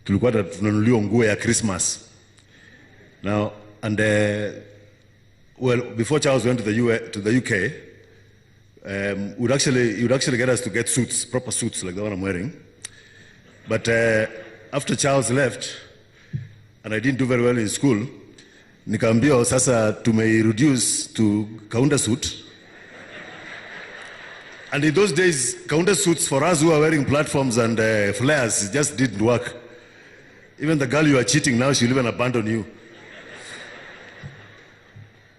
tulikuwa tunanunuliwa nguo ya Christmas. Now, and well, before Charles went to the UK, he would actually get us to get suits, proper suits like the one I'm wearing. But after Charles left, and I didn't do very well in school, nikaambia sasa reduce to counter suit. And in those days, counter suits for us who are wearing platforms and flares just didn't work. Even the girl you are cheating now, she'll even abandon you.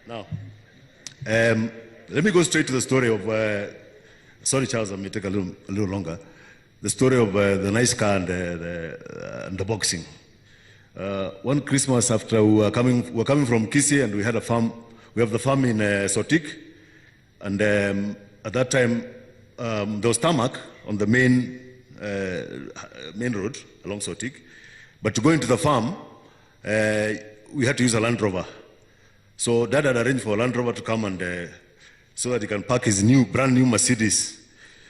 Now, let me go straight to the story of, sorry Charles, I may take a little longer. The story of the nice car and the boxing. One Christmas after we were coming from Kisii, and we had a farm, we have the farm in Sotik, and at that time there was tarmac on the main road along Sotik, but to go into the farm, we had to use a Land Rover. So Dad had arranged for a Land Rover to come and so that he can park his brand new Mercedes,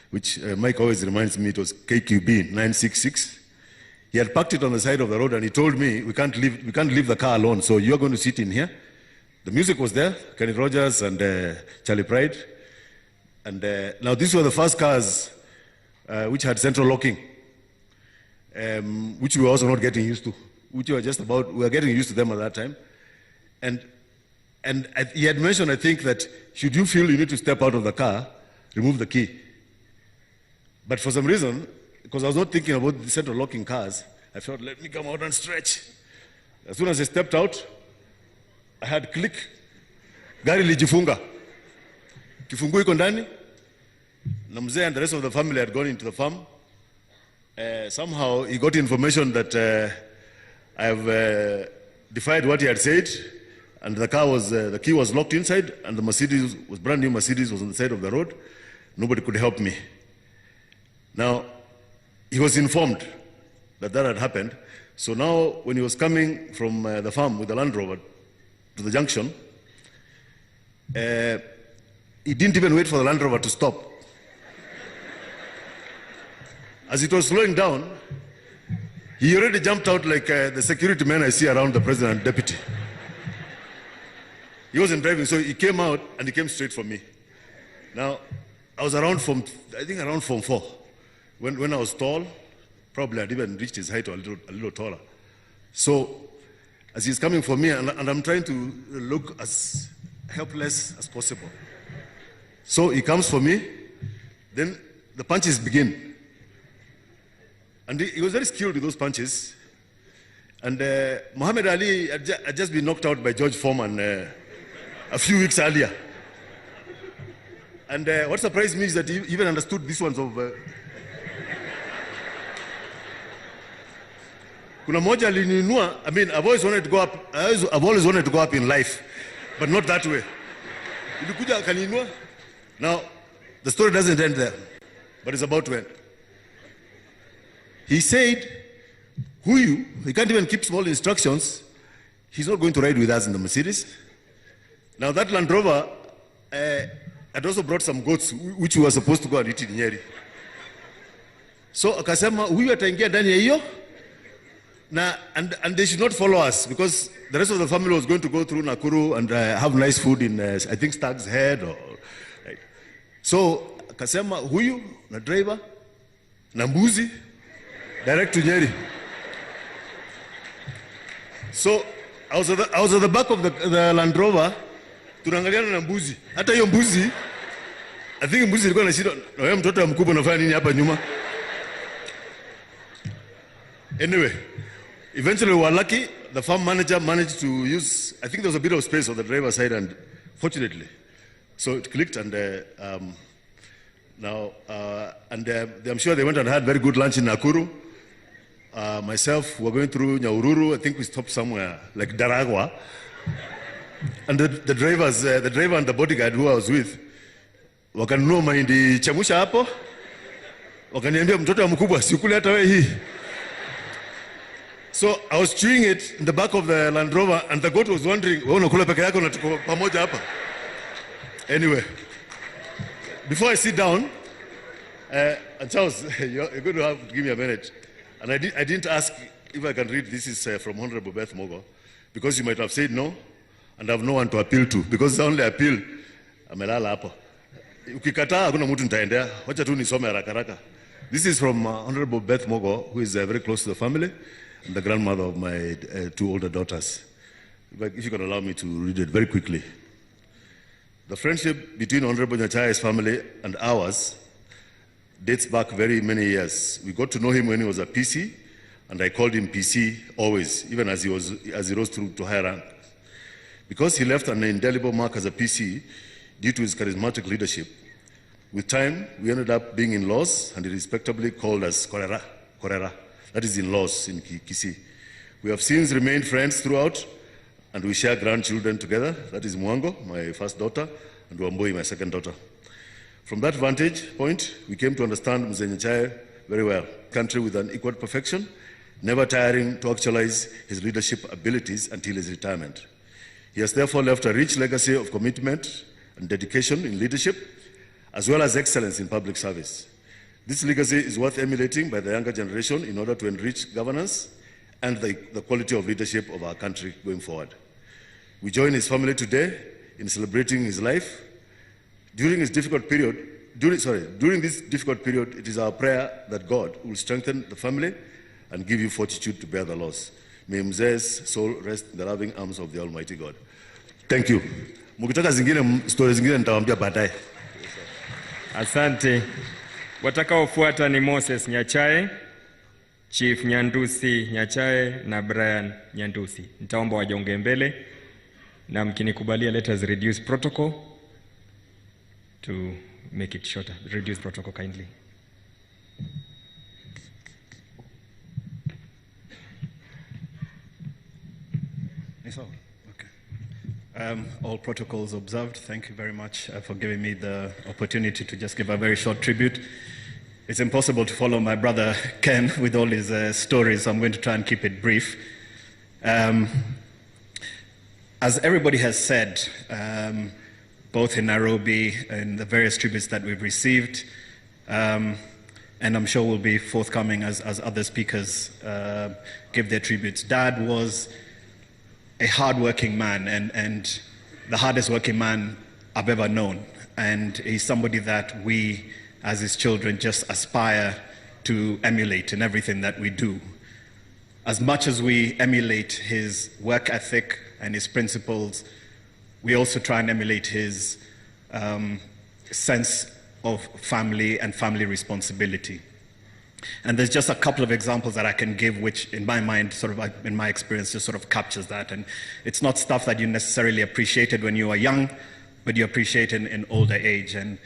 which Mike always reminds me it was KQB 966. He had parked it on the side of the road, and he told me, we can't leave the car alone, so you're going to sit in here. The music was there, Kenny Rogers and Charlie Pride. And now these were the first cars which had central locking. which we were also not getting used to, which were just about, we were getting used to them at that time. And he had mentioned, I think, that should you feel you need to step out of the car, remove the key. But for some reason, because I was not thinking about the set of locking cars, I felt, let me come out and stretch. As soon as I stepped out, I had click. Gari lijifunga. Kifungu iko ndani. Na mzee and the rest of the family had gone into the farm. Somehow he got information that I have defied what he had said, and the car was, the key was locked inside, and the Mercedes was brand new Mercedes was on the side of the road. Nobody could help me. Now, he was informed that that had happened. So now, when he was coming from the farm with the Land Rover to the junction, he didn't even wait for the Land Rover to stop. As it was slowing down, he already jumped out like the security men I see around the president and deputy. He wasn't driving, so he came out and he came straight for me. Now, I was around from, I think around Form 4. When I was tall, probably I'd even reached his height or a little taller. So, as he's coming for me, and I'm trying to look as helpless as possible. So he comes for me, then the punches begin. And he was very skilled with those punches. And Muhammad Ali had just been knocked out by George Foreman a few weeks earlier. And what surprised me is that he even understood these ones of... Kuna moja alininua, I mean, I've always wanted to go up, I've always wanted to go up in life, but not that way. Ilikuja akaninua. Now, the story doesn't end there, but it's about to end. He said, Huyu, he can't even keep small instructions. He's not going to ride with us in the Mercedes. Now, that Land Rover had also brought some goats, which we were supposed to go and eat in Nyeri. So, akasema, huyu ataingia ndani ya hiyo. And they should not follow us because the rest of the family was going to go through Nakuru and have nice food in, I think, Stag's Head. Right. So, akasema huyu na driver na mbuzi direct to Nyeri. So, I was at the back of the Land Rover, tunaangaliana na mbuzi. Hata hiyo mbuzi, I think mbuzi ilikuwa na shida, na wewe mtoto mkubwa unafanya nini hapa nyuma? Anyway, eventually we were lucky. The farm manager managed to use, I think there was a bit of space on the driver's side, and fortunately, so it clicked, and I'm sure they went and had very good lunch in Nakuru. Myself, we were going through Nyaururu. I think we stopped somewhere like Daragwa. And the driver and the bodyguard who I was with, wakanunua mahindi chamusha hapo. Wakaniambia mtoto mkubwa sikule hata wewe hii. So I was chewing it in the back of the Land Rover, and the goat was wondering, wewe unakula peke yako na tuko pamoja hapa. Anyway, before I sit down, and Charles, you're going to have to give me a minute. And I didn't ask if I can read. This is from Honorable Beth Mogo, because you might have said no, and I have no one to appeal to, because the only appeal, amelala hapo. Ukikataa hakuna mtu nitaendea. Wacha tu nisome haraka haraka. This is from Honorable Beth Mogo, who is very close to the family, and the grandmother of my two older daughters. If you can allow me to read it very quickly. The friendship between Honorable NYACHAE's family and ours dates back very many years. We got to know him when he was a PC, and I called him PC always, even as he rose through to higher rank. Because he left an indelible mark as a PC due to his charismatic leadership. With time, we ended up being in-laws, and he respectably called us Korera. That is in-laws in Kisii. We have since remained friends throughout, and we share grandchildren together. That is Mwango, my first daughter, and Wamboi, my second daughter. From that vantage point, we came to understand Mzee NYACHAE very well. Country with an equal perfection, never tiring to actualize his leadership abilities until his retirement. He has therefore left a rich legacy of commitment and dedication in leadership, as well as excellence in public service. This legacy is worth emulating by the younger generation in order to enrich governance and the quality of leadership of our country going forward. We join his family today in celebrating his life. During this difficult period, it is our prayer that God will strengthen the family and give you fortitude to bear the loss. May mzee's soul rest in the loving arms of the Almighty God. Thank you. Mukitaka zingine, stories zingine nitawaambia baadaye. Asante. Watakaofuata ni Moses Nyachae, Chief Nyandusi Nyachae na Brian Nyandusi. Nitaomba wajonge mbele na mkinikubalia, let us reduce protocol to make it shorter. Reduce protocol kindly. All protocols observed. Thank you very much for giving me the opportunity to just give a very short tribute. It's impossible to follow my brother Ken with all his stories, so I'm going to try and keep it brief. As everybody has said, both in Nairobi and the various tributes that we've received, and I'm sure will be forthcoming as other speakers give their tributes. Dad was a hard-working man, and the hardest working man I've ever known. And he's somebody that we, as his children, just aspire to emulate in everything that we do. As much as we emulate his work ethic and his principles, we also try and emulate his sense of family and family responsibility. And there's just a couple of examples that I can give, which in my mind, sort of in my experience, just sort of captures that. And it's not stuff that you necessarily appreciated when you were young, but you appreciate in older age. And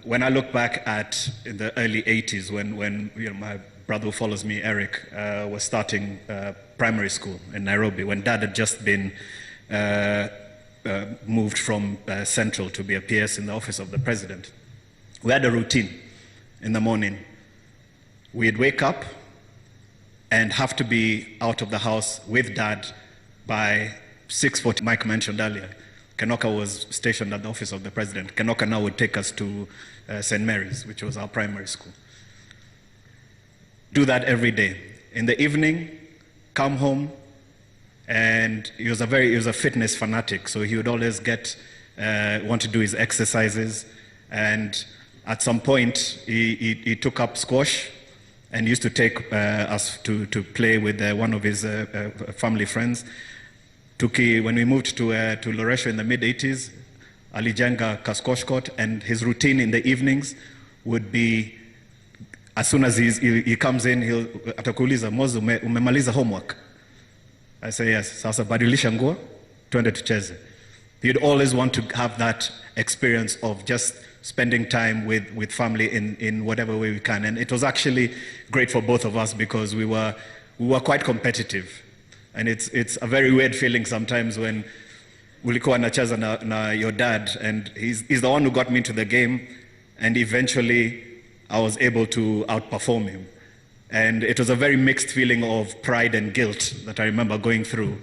when I look back at in the early 80s, when you know, my brother who follows me, Eric, was starting primary school in Nairobi, when Dad had just been moved from Central to be a PS in the office of the president, we had a routine in the morning. We'd wake up and have to be out of the house with Dad by 6:40. Mike mentioned earlier, Kenoka was stationed at the office of the president. Kenoka now would take us to St. Mary's, which was our primary school. Do that every day. In the evening, come home, and he was a fitness fanatic, so he would always want to do his exercises, and at some point he took up squash and used to take us to play with one of his family friends. When we moved to Loresho in the mid-80s, alijenga ka squash court, and his routine in the evenings would be, as soon as he comes in, atakuuliza, Mozo, umemaliza homework? I say, yes. Sasa badilisha nguo, twende tucheze. He'd always want to have that experience of just spending time with family in whatever way we can. And it was actually great for both of us because we were quite competitive. And it's a very weird feeling sometimes when ulikuwa nacheza na your dad, and he's the one who got me into the game, and eventually I was able to outperform him. And it was a very mixed feeling of pride and guilt that I remember going through.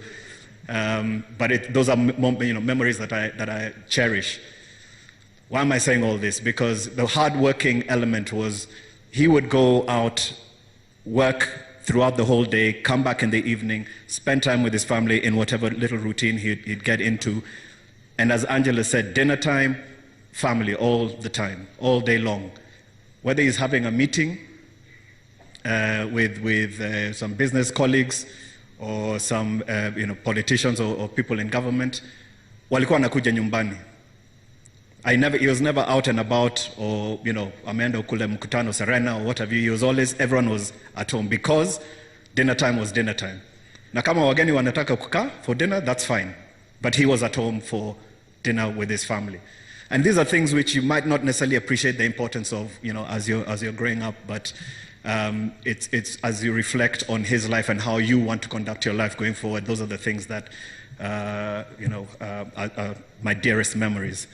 But those are memories that I cherish. Why am I saying all this? Because the hard-working element was he would go out, work throughout the whole day, come back in the evening, spend time with his family in whatever little routine he'd get into. And as Angela said, dinner time, family all the time, all day long. Whether he's having a meeting with some business colleagues or some politicians or people in government, walikuwa nakuja nyumbani. He was never out and about, or ameenda kule mkutano Serena or what have you. Everyone was at home because dinner time was dinner time. Na kama wageni wanataka kukaa for dinner, that's fine. But he was at home for dinner with his family. And these are things which you might not necessarily appreciate the importance of, as you're growing up, but it's as you reflect on his life and how you want to conduct your life going forward, those are the things that are my dearest memories.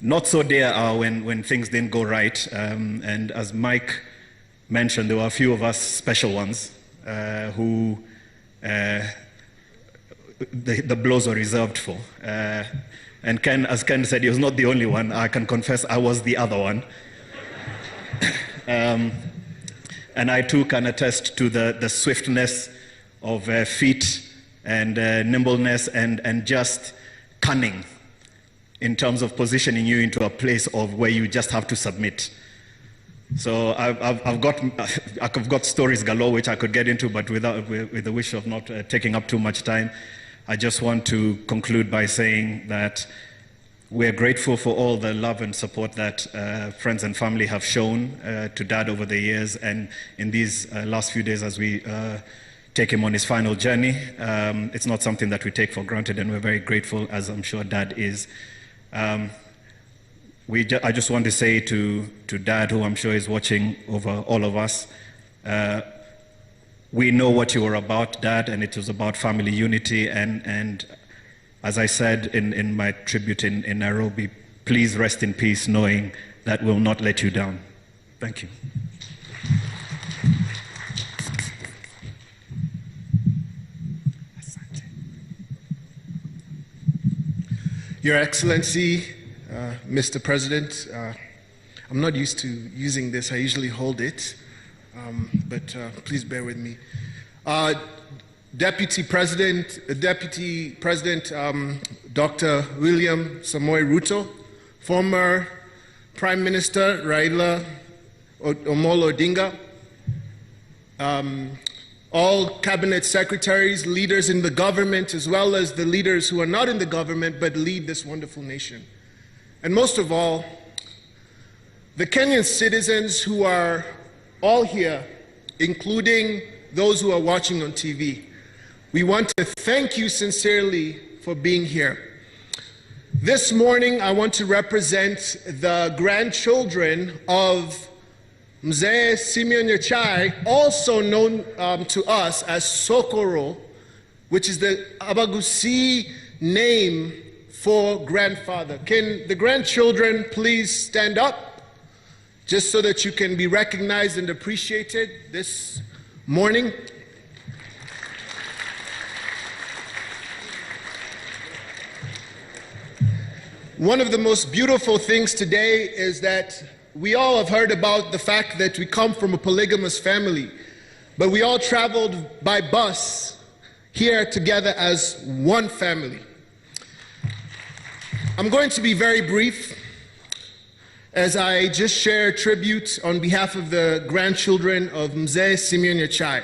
Not so dear are when things didn't go right, and as Mike mentioned, there were a few of us special ones who the blows were reserved for. And as Ken said, he was not the only one. I can confess I was the other one. And I too can attest to the swiftness of feet and nimbleness and just cunning in terms of positioning you into a place of where you just have to submit. So I've got stories galore which I could get into, but with the wish of not taking up too much time, I just want to conclude by saying that we're grateful for all the love and support that friends and family have shown to Dad over the years, and in these last few days as we take him on his final journey. It's not something that we take for granted, and we're very grateful, as I'm sure Dad is. I just want to say to Dad, who I'm sure is watching over all of us, we know what you were about, Dad, and it was about family unity. And as I said in my tribute in Nairobi, please rest in peace, knowing that we'll not let you down. Thank you. Your Excellency, Mr. President, I'm not used to using this. I usually hold it, but please bear with me. Deputy President, Dr. William Samoei Ruto, former Prime Minister Raila Amolo Odinga, all cabinet secretaries, leaders in the government, as well as the leaders who are not in the government but lead this wonderful nation. And most of all, the Kenyan citizens who are all here, including those who are watching on TV. We want to thank you sincerely for being here. This morning, I want to represent the grandchildren of Mzee Simeon NYACHAE, also known to us as Sokoro, which is the Abagusi name for grandfather. Can the grandchildren please stand up, just so that you can be recognized and appreciated this morning? One of the most beautiful things today is that we all have heard about the fact that we come from a polygamous family, but we all traveled by bus here together as one family. I'm going to be very brief as I just share tribute on behalf of the grandchildren of Mzee Simeon NYACHAE.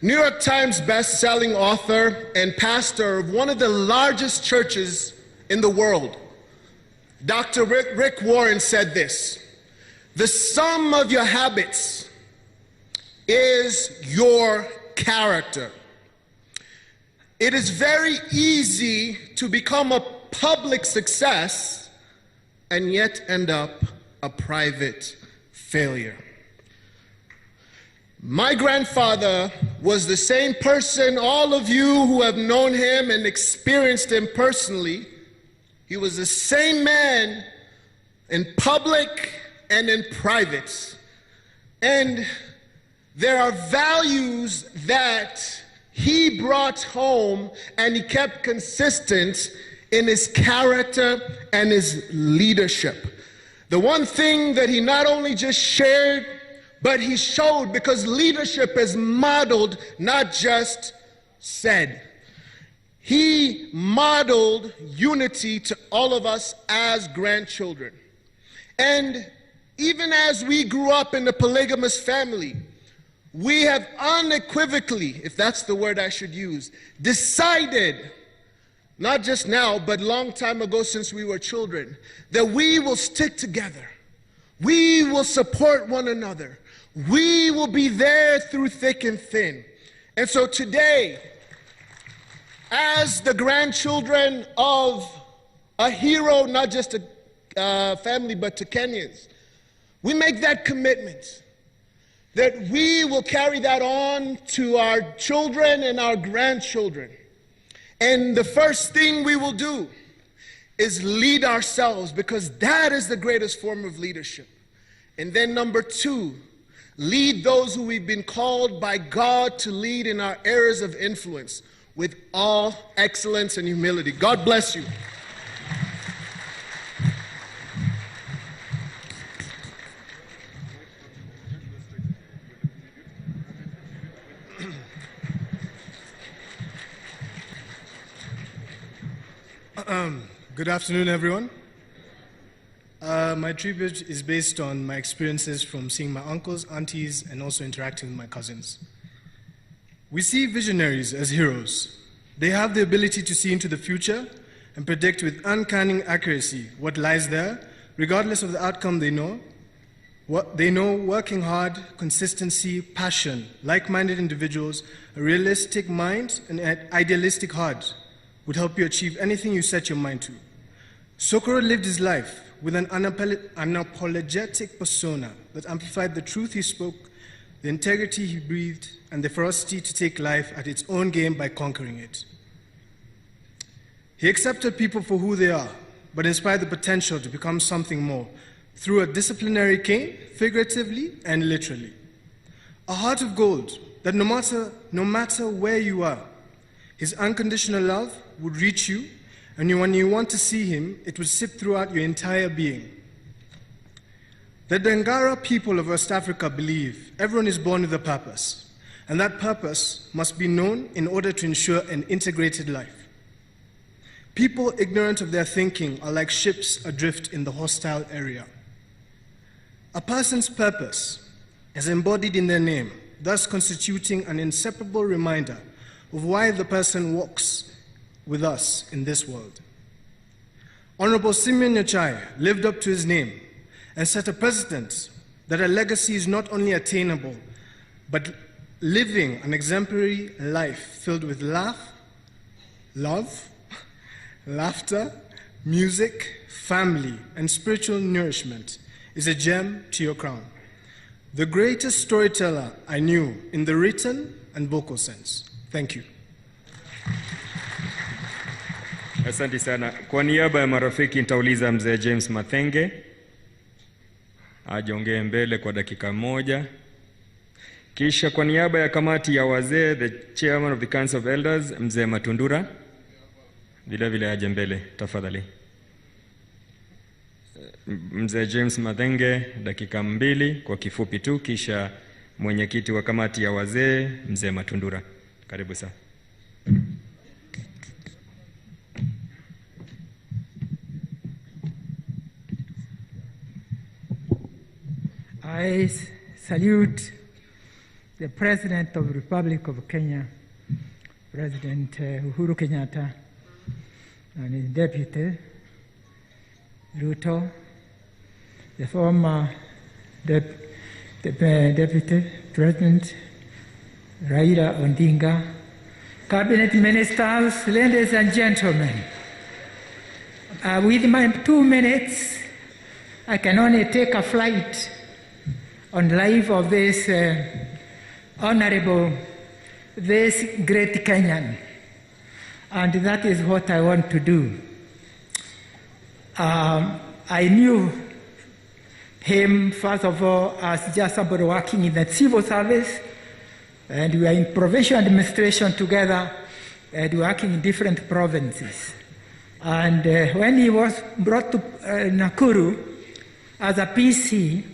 New York Times best-selling author and pastor of one of the largest churches in the world, Dr. Rick Warren said this: "The sum of your habits is your character." It is very easy to become a public success and yet end up a private failure. My grandfather was the same person, all of you who have known him and experienced him personally. He was the same man in public and in private. And there are values that he brought home and he kept consistent in his character and his leadership. The one thing that he not only just shared, but he showed, because leadership is modeled, not just said. He modeled unity to all of us as grandchildren. And even as we grew up in a polygamous family, we have unequivocally, if that's the word I should use, decided, not just now, but long time ago since we were children, that we will stick together. We will support one another. We will be there through thick and thin. And so today, as the grandchildren of a hero, not just a family, but to Kenyans, we make that commitment that we will carry that on to our children and our grandchildren. And the first thing we will do is lead ourselves, because that is the greatest form of leadership. And then number two, lead those who we've been called by God to lead in our areas of influence with all excellence and humility. God bless you. Good afternoon, everyone. my tribute is based on my experiences from seeing my uncles, aunties, and also interacting with my cousins. We see visionaries as heroes. They have the ability to see into the future and predict with uncanny accuracy what lies there, regardless of the outcome they know. What they know, working hard, consistency, passion, like-minded individuals, a realistic mind, and an idealistic heart would help you achieve anything you set your mind to. Sokoro lived his life with an unapologetic persona that amplified the truth he spoke, the integrity he breathed, and the ferocity to take life at its own game by conquering it. He accepted people for who they are, but inspired the potential to become something more through a disciplinary cane, figuratively and literally. A heart of gold that no matter where you are, his unconditional love would reach you, and when you want to see him, it would sip throughout your entire being. The Dangara people of West Africa believe everyone is born with a purpose, and that purpose must be known in order to ensure an integrated life. People ignorant of their thinking are like ships adrift in the hostile area. A person's purpose is embodied in their name, thus constituting an inseparable reminder of why the person walks with us in this world. Honorable SIMEON NYACHAE lived up to his name and set a precedent that a legacy is not only attainable, but living an exemplary life filled with love, laughter, music, family, and spiritual nourishment is a gem to your crown. The greatest storyteller I knew in the written and vocal sense. Thank you. Asante sana. Kwa niaba ya marafiki nitauliza mzee James Mathenge ajiongee mbele kwa dakika moja. Kisha kwa niaba ya kamati ya wazee, the chairman of the Council of Elders, mzee Matundura, vile vile aje mbele tafadhali. Mzee James Mathenge dakika 2 kwa kifupi tu, kisha mwenyekiti wa kamati ya wazee mzee Matundura. Karibu sana. I salute the President of the Republic of Kenya, President Uhuru Kenyatta, and his Deputy, Ruto, the former Deputy President, Raila Odinga, Cabinet Ministers, ladies and gentlemen. With my 2 minutes, I can only take a flight on life of this honorable, this great Kenyan. And that is what I want to do. I knew him, first of all, as just somebody working in the civil service, and we were in provincial administration together, and working in different provinces. And when he was brought to Nakuru as a PC,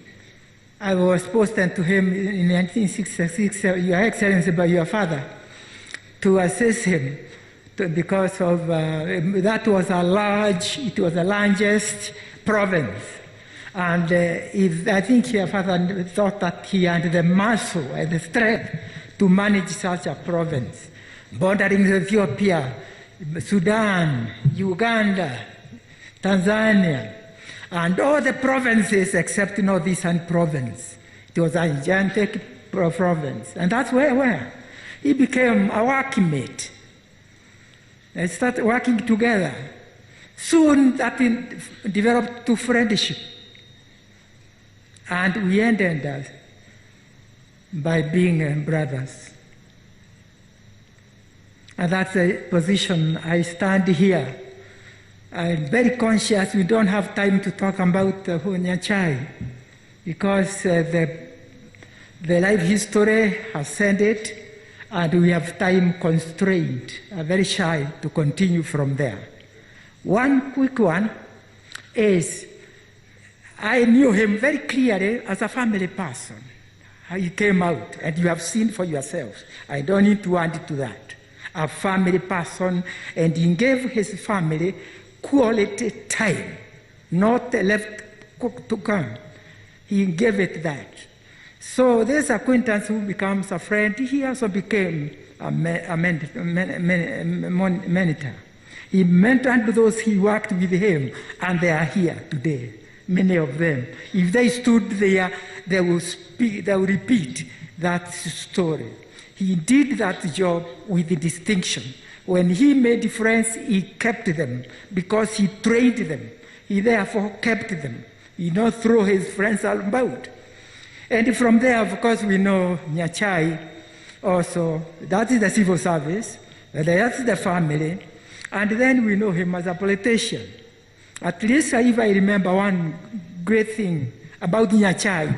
I was posted to him in 1966, Your Excellency, by your father, to assist him, because of that was it was the largest province. And I think your father thought that he had the muscle and the strength to manage such a province, bordering Ethiopia, Sudan, Uganda, Tanzania, and all the provinces except Northeastern province. It was a gigantic province, and that's where he became a working mate. They started working together. Soon that developed to friendship, and we ended by being brothers. And that's the position I stand here. I'm very conscious we don't have time to talk about NYACHAE, because the life history has said it, and we have time constraint. I'm very shy to continue from there. One quick one is, I knew him very clearly as a family person. He came out, and you have seen for yourselves. I don't need to add to that. A family person, and he gave his family quality time, not left to come. He gave it that. So this acquaintance who becomes a friend, he also became a mentor. He mentored those he worked with him, and they are here today, many of them. If they stood there, they will repeat that story. He did that job with distinction. When he made friends, he kept them because he trained them. He therefore kept them. He not throw his friends about. And from there, of course, we know NYACHAE also. That is the civil service. That's the family. And then we know him as a politician. At least if I remember one great thing about NYACHAE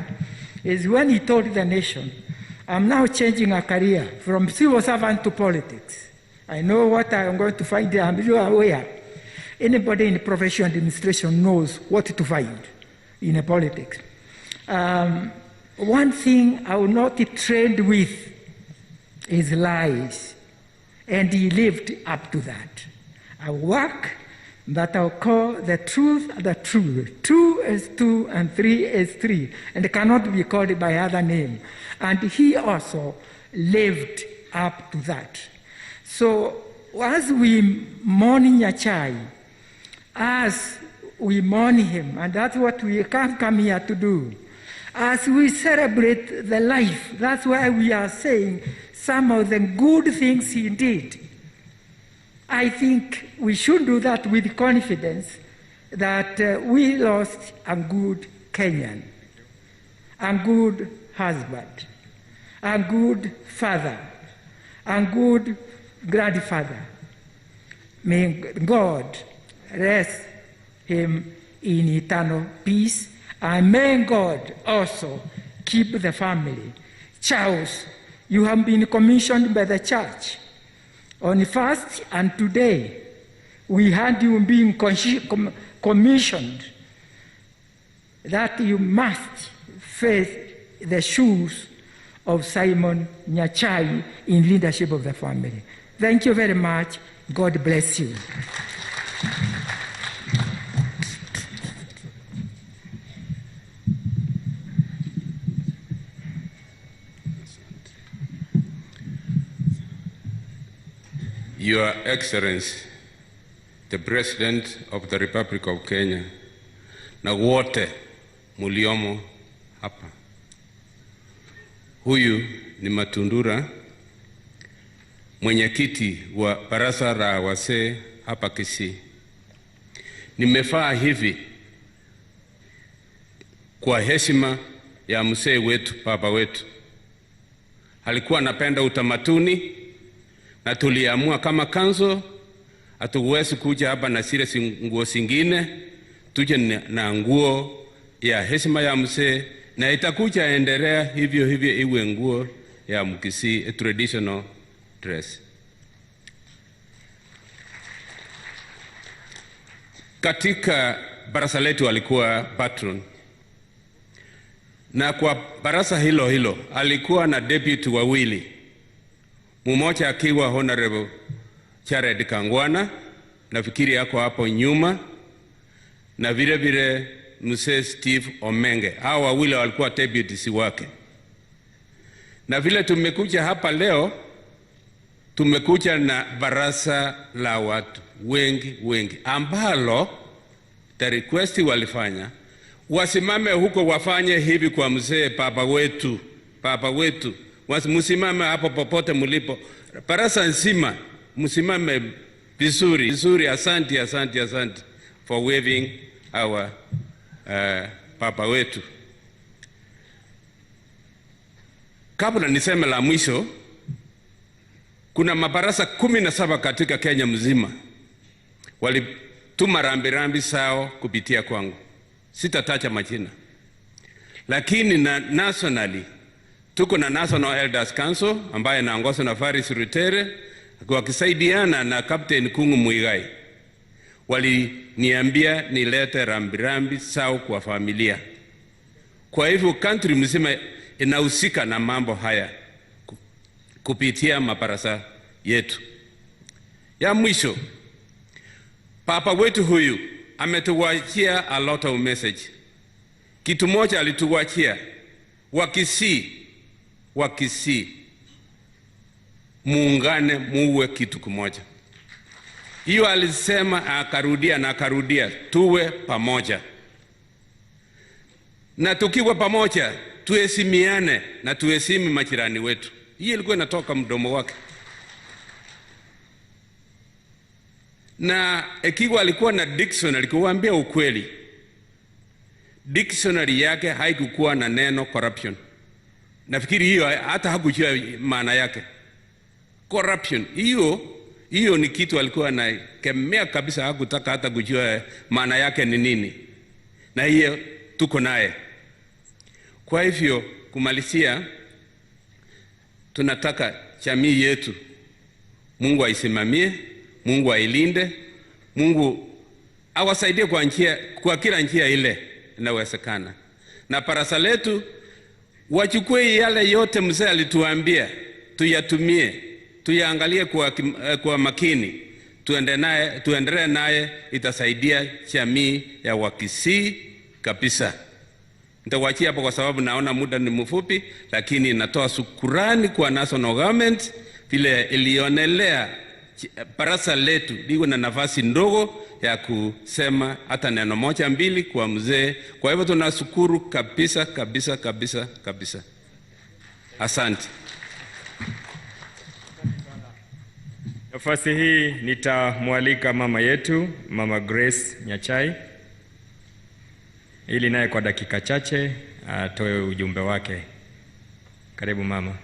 is when he told the nation, I'm now changing a career from civil servant to politics. I know what I'm going to find there. I'm really aware. Anybody in professional administration knows what to find in politics. One thing I will not trade with is lies. And he lived up to that. A work that I'll call the truth. 2 is 2 and 3 is 3, and it cannot be called by other name. And he also lived up to that. So as we mourn NYACHAE, as we mourn him, and that's what we come here to do, as we celebrate the life, that's why we are saying some of the good things he did. I think we should do that with confidence that we lost a good Kenyan, a good husband, a good father, a good grandfather. May God rest him in eternal peace, and may God also keep the family. Charles, you have been commissioned by the church. On first and today, we had you being commissioned that you must face the shoes of Simon NYACHAE in leadership of the family. Thank you very much. God bless you. Your Excellency, the President of the Republic of Kenya, na wote muliomo hapa. Huyu ni Matundura, mwenyekiti wa baraza la wazee hapa Kisii. Nimefaa hivi kwa heshima ya mzee wetu, baba wetu. Alikuwa anapenda utamaduni, na tuliamua kama kanzo hatuwezi kuja hapa na zile nguo zingine, tuje na nguo ya heshima ya mzee, na itakuja endelea hivyo iwe nguo ya Mkisii, a traditional dress. Katika baraza letu alikuwa patron, na kwa baraza hilo alikuwa na deputy wawili, mmoja akiwa Honorable Jared Kangwana, nafikiri yako hapo nyuma, na vile Mzee Steve Omenge. Hao wawili walikuwa deputies wake. Na vile tumekuja hapa leo, tumekuja na baraza la watu wengi ambalo the request walifanya wasimame huko, wafanye hivi kwa mzee baba wetu. Musimame hapo popote mulipo, baraza nzima musimame vizuri. Asante for waving our baba wetu. Kabla niseme la mwisho, kuna mabarasa 17 katika Kenya mzima walituma rambirambi sao kupitia kwangu. Sitataja majina, lakini nationally tuko na National Elders Council ambaye naongozwa na Faris Rutere wakisaidiana na Captain Kungu Muigai. Waliniambia nilete rambirambi sao kwa familia. Kwa hivyo country mzima inahusika na mambo haya kupitia mabarasa yetu. Ya mwisho, papa wetu huyu ametuwachia a lot of message. kitu moja alituachia, Wakisii muungane, muwe kitu kimoja. Hiyo alisema, akarudia, tuwe pamoja. Na tukiwa pamoja, tuheshimiane na tuheshimu majirani wetu. Hii ilikuwa inatoka mdomo wake. Na ikiwa alikuwa na dictionary, kuwaambia ukweli, dictionary yake haikukuwa na neno corruption. Nafikiri hiyo hata hakujua maana yake. Corruption, hiyo ni kitu alikuwa anakemea kabisa, hakutaka hata kujua maana yake ni nini. Na hiyo tuko naye. Kwa hivyo kumalizia, tunataka jamii yetu Mungu aisimamie, Mungu ailinde, Mungu awasaidie kwa kila njia ile inawezekana. Na parasa letu wachukue yale yote mzee alituambia, tuyatumie, tuyaangalie kwa makini, tuendelee naye, itasaidia jamii ya Wakisii kabisa. Nitawachia hapo kwa sababu naona muda ni mfupi, lakini natoa shukrani kwa national government vile ilionelea parasa letu liwe na nafasi ndogo ya kusema hata neno moja mbili kwa mzee. Kwa hivyo tunashukuru kabisa kabisa kabisa kabisa. Asante. Nafasi hii nitamwalika mama yetu, Mama Grace Nyachai, ili naye kwa dakika chache atoe ujumbe wake. Karibu mama.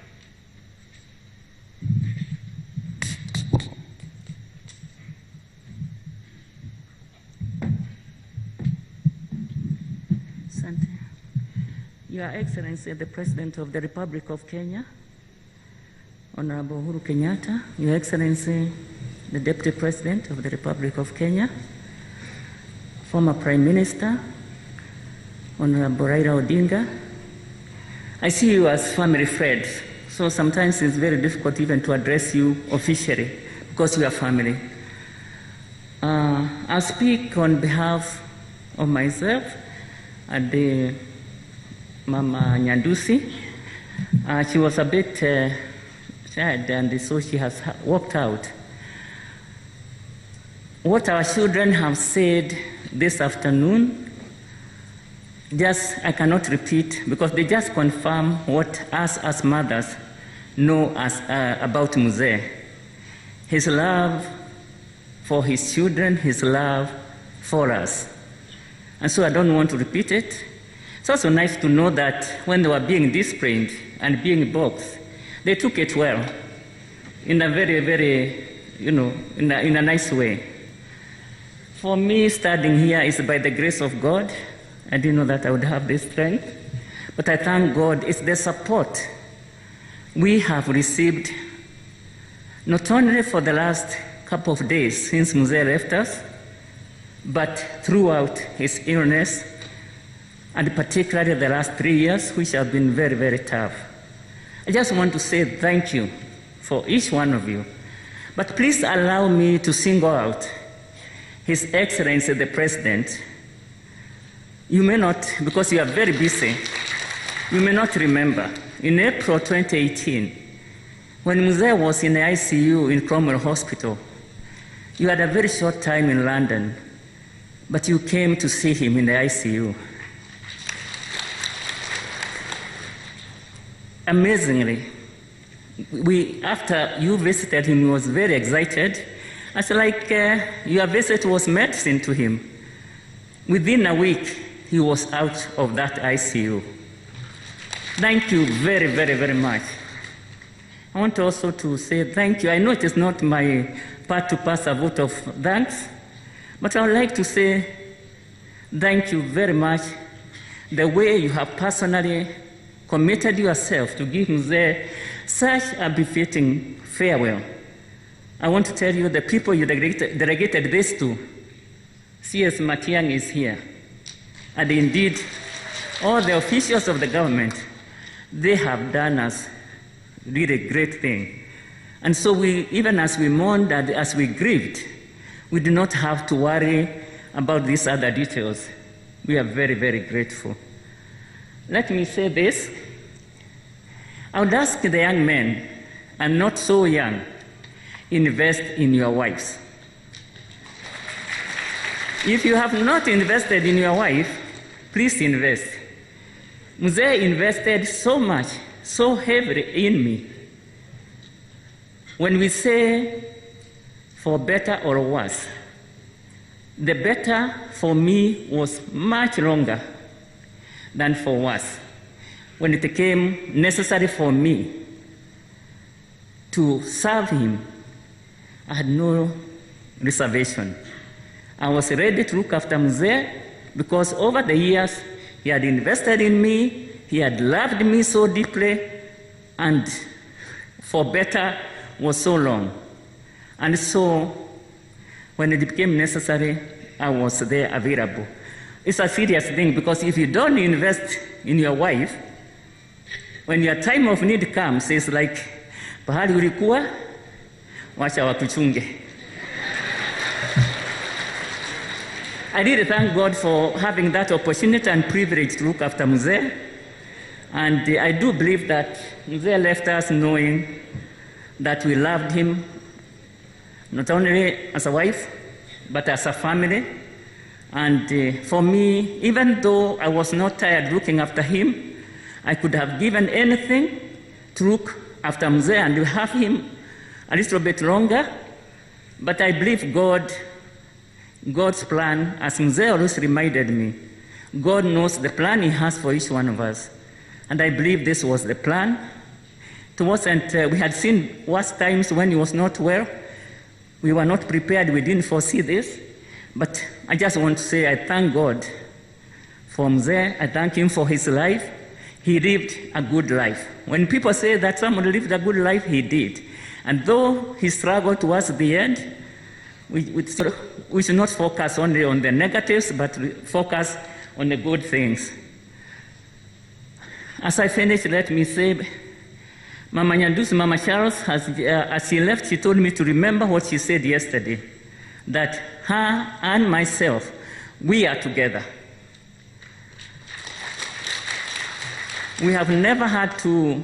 Asante. Your Excellency, the President of the Republic of Kenya, Honorable Uhuru Kenyatta, Your Excellency, the Deputy President of the Republic of Kenya, former Prime Minister, Honorable Raila Odinga. I see you as family friends, so sometimes it's very difficult even to address you officially because you are family. I'll speak on behalf of myself and the Mama Nyandusi. She was a bit sad, and so she has walked out. What our children have said this afternoon, I cannot repeat, because they just confirm what us as mothers know about Mzee. His love for his children, his love for us. And so I don't want to repeat it. It's also nice to know that when they were being disciplined and being boxed, they took it well, in a very, very, in a nice way. For me, standing here is by the grace of God. I didn't know that I would have this strength, but I thank God. It's the support we have received, not only for the last couple of days since Mzee left us, but throughout his illness, and particularly the last 3 years, which have been very, very tough. I just want to say thank you for each one of you. But please allow me to single out His Excellency the President. You may not, because you are very busy, you may not remember. In April 2018, when Mzee was in the ICU in Cromwell Hospital, you had a very short time in London, but you came to see him in the ICU. Amazingly, after you visited him, he was very excited. I said, your visit was medicine to him. Within a week, he was out of that ICU. Thank you very, very, very much. I want also to say thank you. I know it is not my part to pass a vote of thanks, but I would like to say thank you very much. The way you have personally committed yourself to give Mzee such a befitting farewell. I want to tell you the people you delegated this to. CS Matiang is here. And indeed, all the officials of the government, they have done us really great thing. And so even as we mourned and as we grieved, we do not have to worry about these other details. We are very, very grateful. let me say this. I would ask the young men, and not so young, invest in your wives. If you have not invested in your wife, please invest. Mzee invested so much, so heavily in me. When we say for better or worse, the better for me was much longer than for worse. When it became necessary for me to serve him, I had no reservation. I was ready to look after Mzee because over the years, he had invested in me, he had loved me so deeply, and for better was so long. And so, when it became necessary, I was there available. It's a serious thing because if you don't invest in your wife, when your time of need comes, it's like, pahali ulikuwa, wacha wakuchunge. I really thank God for having that opportunity and privilege to look after Mzee. And I do believe that Mzee left us knowing that we loved him, not only as a wife, but as a family. And for me, even though I was not tired looking after him, I could have given anything to look after Mzee and have him a little bit longer. But I believe God's plan, as Mzee always reminded me, God knows the plan he has for each one of us. And I believe this was the plan. It wasn't, we had seen worse times when he was not well. We were not prepared, we didn't foresee this. But I just want to say I thank God for Mzee. I thank him for his life. He lived a good life. When people say that someone lived a good life, he did. And though he struggled towards the end, we should not focus only on the negatives, but focus on the good things. As I finish, let me say, Mama Nyandusi, Mama Charles, as she left, she told me to remember what she said yesterday, that her and myself, we are together. We have never had to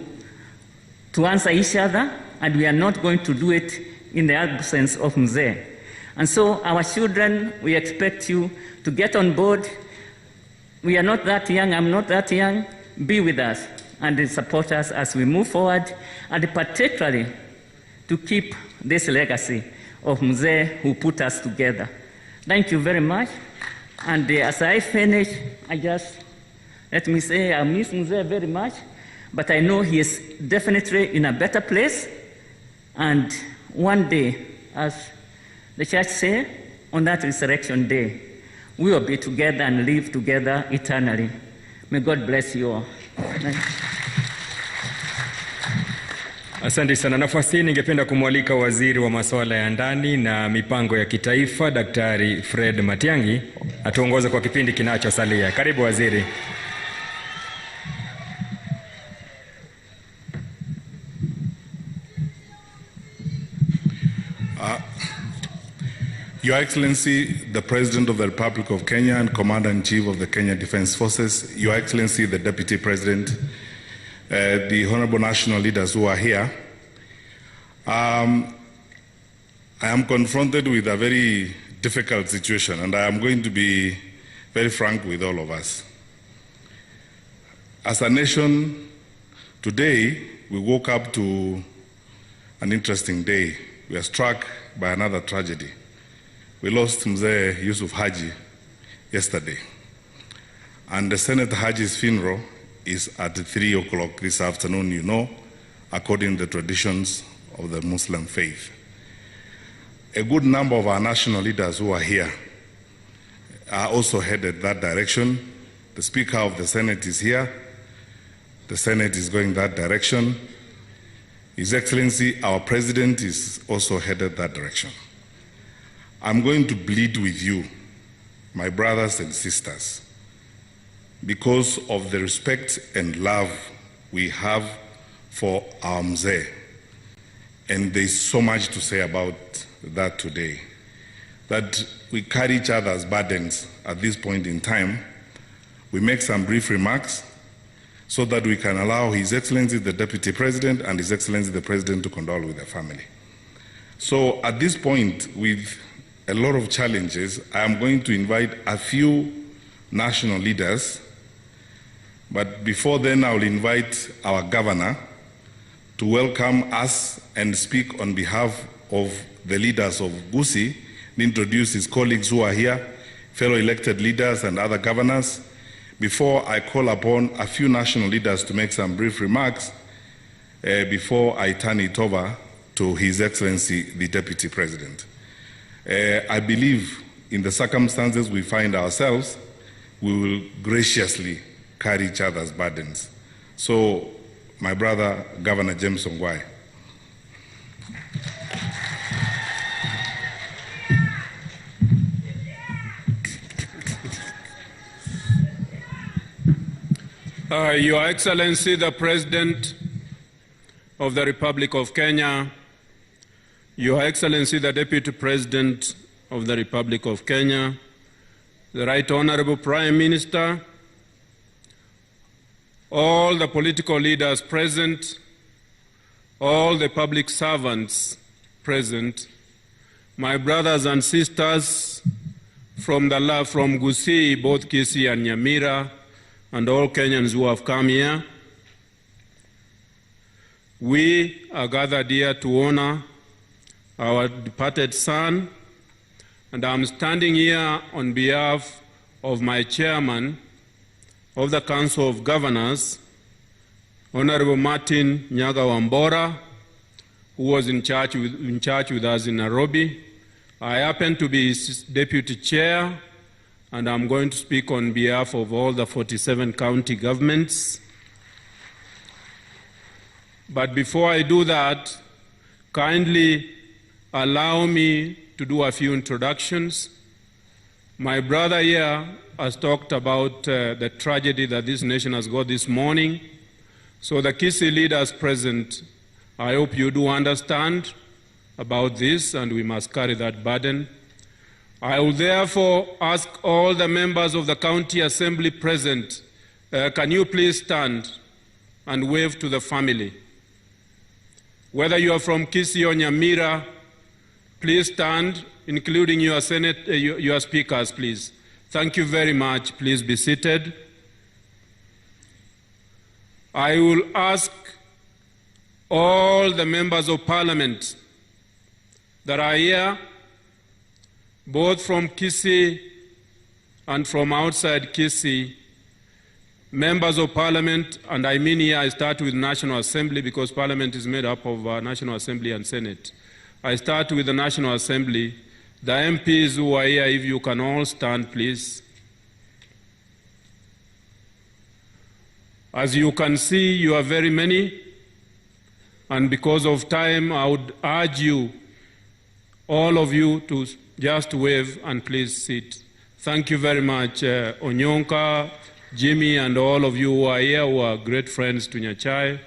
answer each other, and we are not going to do it in the absence of Mzee. And so our children, we expect you to get on board. We are not that young, I'm not that young. Be with us and support us as we move forward, and particularly to keep this legacy of Mzee who put us together. Thank you very much. And as I finish, let me say I miss Mzee very much, but I know he is definitely in a better place. And one day, as the church says, on that resurrection day, we will be together and live together eternally. May God bless you all. Asante sana. Nafasi hii ningependa kumwalika waziri wa masuala ya ndani na mipango ya kitaifa, Daktari Fred Matiang'i, atuongoze kwa kipindi kinachosalia. Karibu waziri. Your Excellency, the President of the Republic of Kenya and Commander-in-Chief of the Kenya Defense Forces, Your Excellency, the Deputy President, the honorable national leaders who are here, I am confronted with a very difficult situation, and I am going to be very frank with all of us. As a nation, today we woke up to an interesting day. We are struck by another tragedy. We lost Mzee YUSUF HAJI yesterday. And the Senate HAJI's funeral is at 3 o'clock this afternoon, you know, according to the traditions of the Muslim faith. A good number of our national leaders who are here are also headed that direction. The Speaker of the Senate is here. The Senate is going that direction. His Excellency, our President, is also headed that direction. I'm going to plead with you, my brothers and sisters, because of the respect and love we have for our Mzee. And there's so much to say about that today, that we carry each other's burdens at this point in time. We make some brief remarks, so that we can allow His Excellency the Deputy President and His Excellency the President to condole with the family. So at this point, with a lot of challenges, I am going to invite a few national leaders, but before then I will invite our governor to welcome us and speak on behalf of the leaders of Gusii, and introduce his colleagues who are here, fellow elected leaders and other governors, before I call upon a few national leaders to make some brief remarks before I turn it over to His Excellency the Deputy President. I believe in the circumstances we find ourselves, we will graciously carry each other's burdens. So, my brother, Governor James Ongwae. Your Excellency, the President of the Republic of Kenya, Your Excellency, the Deputy President of the Republic of Kenya, the Right Honorable Prime Minister, all the political leaders present, all the public servants present, my brothers and sisters from Gusii, both Kisii and Nyamira, and all Kenyans who have come here. We are gathered here to honor our departed son, and I'm standing here on behalf of my chairman of the Council of Governors, Honorable Martin Nyaga Wambora, who was in church with us in Nairobi. I happen to be his deputy chair, and I'm going to speak on behalf of all the 47 county governments. But before I do that, kindly allow me to do a few introductions. My brother here has talked about the tragedy that this nation has got this morning. So the Kisii leaders present, I hope you do understand about this, and we must carry that burden. I will therefore ask all the members of the county assembly present, can you please stand and wave to the family? Whether you are from Kisii or Nyamira, please stand, including your speakers, please. Thank you very much. Please be seated. I will ask all the members of parliament that are here, both from Kisii and from outside Kisii, members of parliament, and I mean here I start with National Assembly because parliament is made up of National Assembly and Senate. I start with the National Assembly. The MPs who are here, if you can all stand, please. As you can see, you are very many, and because of time, I would urge you, all of you, to just wave and please sit. Thank you very much, Onyonka, Jimmy, and all of you who are here, who are great friends to NYACHAE.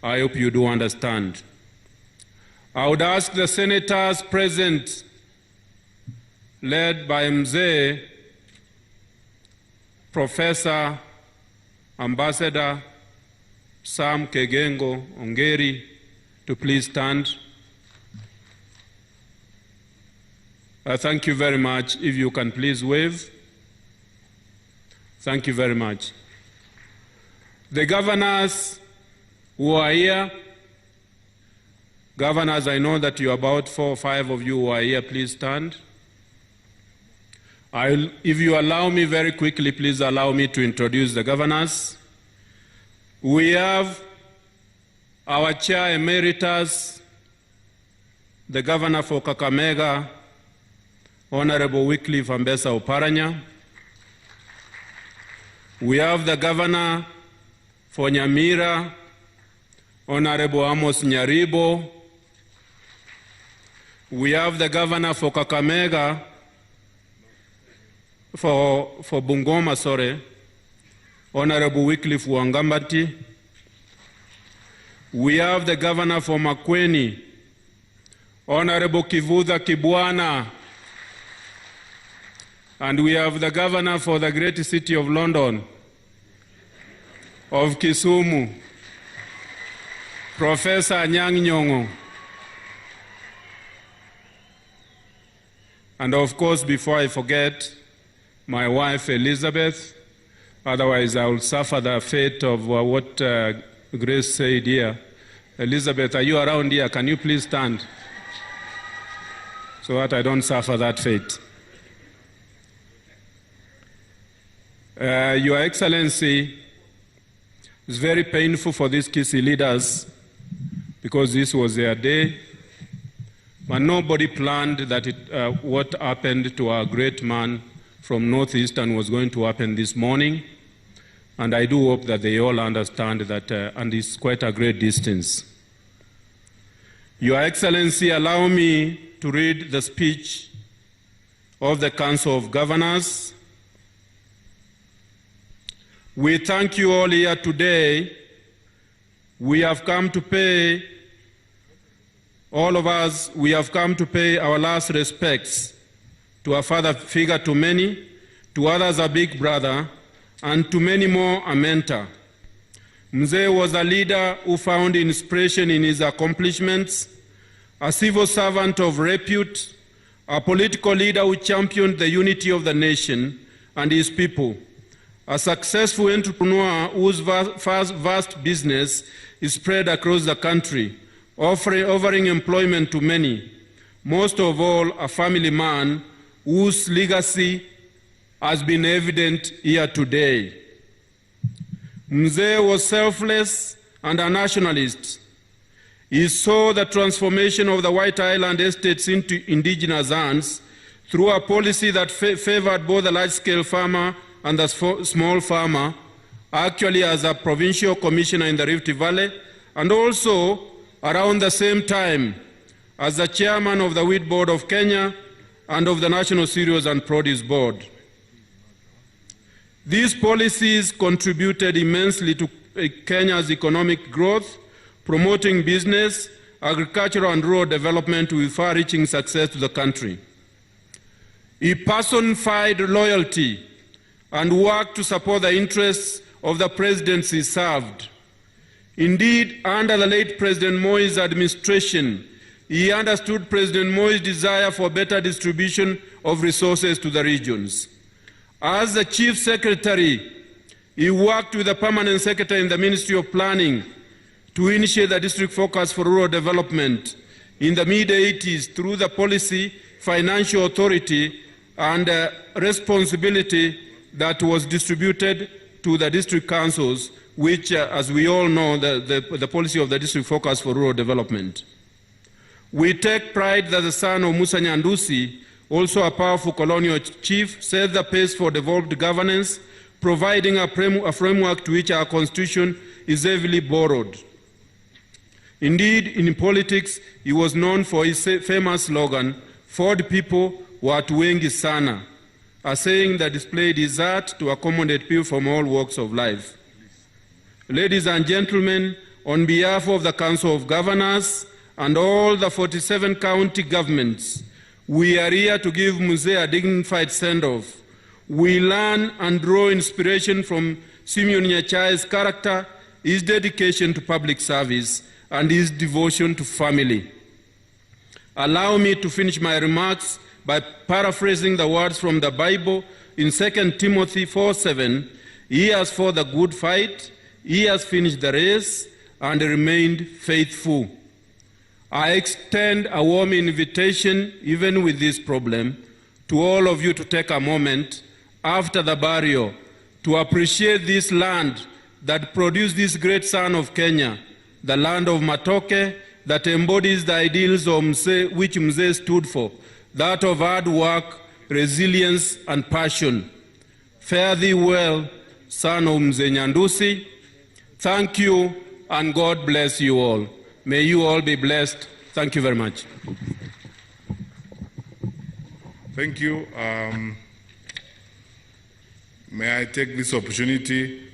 I hope you do understand. I would ask the senators present, led by Mzee, Professor, Ambassador Sam Kegengo Ongeri, to please stand. Thank you very much. If you can please wave. Thank you very much. The governors who are here, governors, I know that you are about 4 or 5 of you who are here, please stand. If you allow me very quickly, please allow me to introduce the governors. We have our Chair Emeritus, the Governor for Kakamega, Honorable Wycliffe Ambesa Oparanya. We have the Governor for Nyamira, Honorable Amos Nyaribo. We have the Governor for Kakamega, for Bungoma, sorry, Honorable Wycliffe Wangambati. We have the Governor for Makueni, Honorable Kivuza Kibwana. And we have the Governor for the great city of London, of Kisumu, Professor Anyang' Nyong'o. And of course, before I forget, my wife Elizabeth, otherwise I will suffer the fate of what Grace said here. Elizabeth, are you around here? Can you please stand? So that I don't suffer that fate. Your Excellency, it's very painful for these Kisii leaders because this was their day, but nobody planned that what happened to our great man from Northeastern was going to happen this morning, and I do hope that they all understand that, and it's quite a great distance. Your Excellency, allow me to read the speech of the Council of Governors. We thank you all here today. We have come to pay, all of us, we have come to pay our last respects to a father figure to many, to others a big brother, and to many more a mentor. Mzee was a leader who found inspiration in his accomplishments, a civil servant of repute, a political leader who championed the unity of the nation and his people, a successful entrepreneur whose vast business is spread across the country, offering employment to many. Most of all, a family man whose legacy has been evident here today. Mzee was selfless and a nationalist. He saw the transformation of the White Island estates into indigenous hands through a policy that favored both the large-scale farmer and the small farmer, actually as a provincial commissioner in the Rift Valley, and also around the same time as the chairman of the Wheat Board of Kenya and of the National Cereals and Produce Board. These policies contributed immensely to Kenya's economic growth, promoting business, agricultural and rural development with far-reaching success to the country. He personified loyalty and worked to support the interests of the presidency he served. Indeed, under the late President Moi's administration, he understood President Moi's desire for better distribution of resources to the regions. As the Chief Secretary, he worked with the Permanent Secretary in the Ministry of Planning to initiate the District Focus for Rural Development in the mid-80s through the policy, financial authority, and responsibility that was distributed to the district councils, which, as we all know, the policy of the District Focus for Rural Development. We take pride that the son of Musa Nyandusi, also a powerful colonial chief, set the pace for devolved governance, providing a framework to which our constitution is heavily borrowed. Indeed, in politics, he was known for his famous slogan, "Ford people watu wengi sana," a saying that displayed his art to accommodate people from all walks of life. Ladies and gentlemen, on behalf of the Council of Governors and all the 47 county governments, we are here to give Mzee a dignified send-off. We learn and draw inspiration from SIMEON NYACHAE's character, his dedication to public service, and his devotion to family. Allow me to finish my remarks by paraphrasing the words from the Bible in 2 Timothy 4:7. He has fought the good fight, he has finished the race, and remained faithful. I extend a warm invitation, even with this problem, to all of you to take a moment after the burial to appreciate this land that produced this great son of Kenya, the land of Matoke, that embodies the ideals of Mzee, which Mzee stood for, that of hard work, resilience, and passion. Fare thee well, son of Mzee Nyandusi. Thank you, and God bless you all. May you all be blessed. Thank you very much. Thank you. May I take this opportunity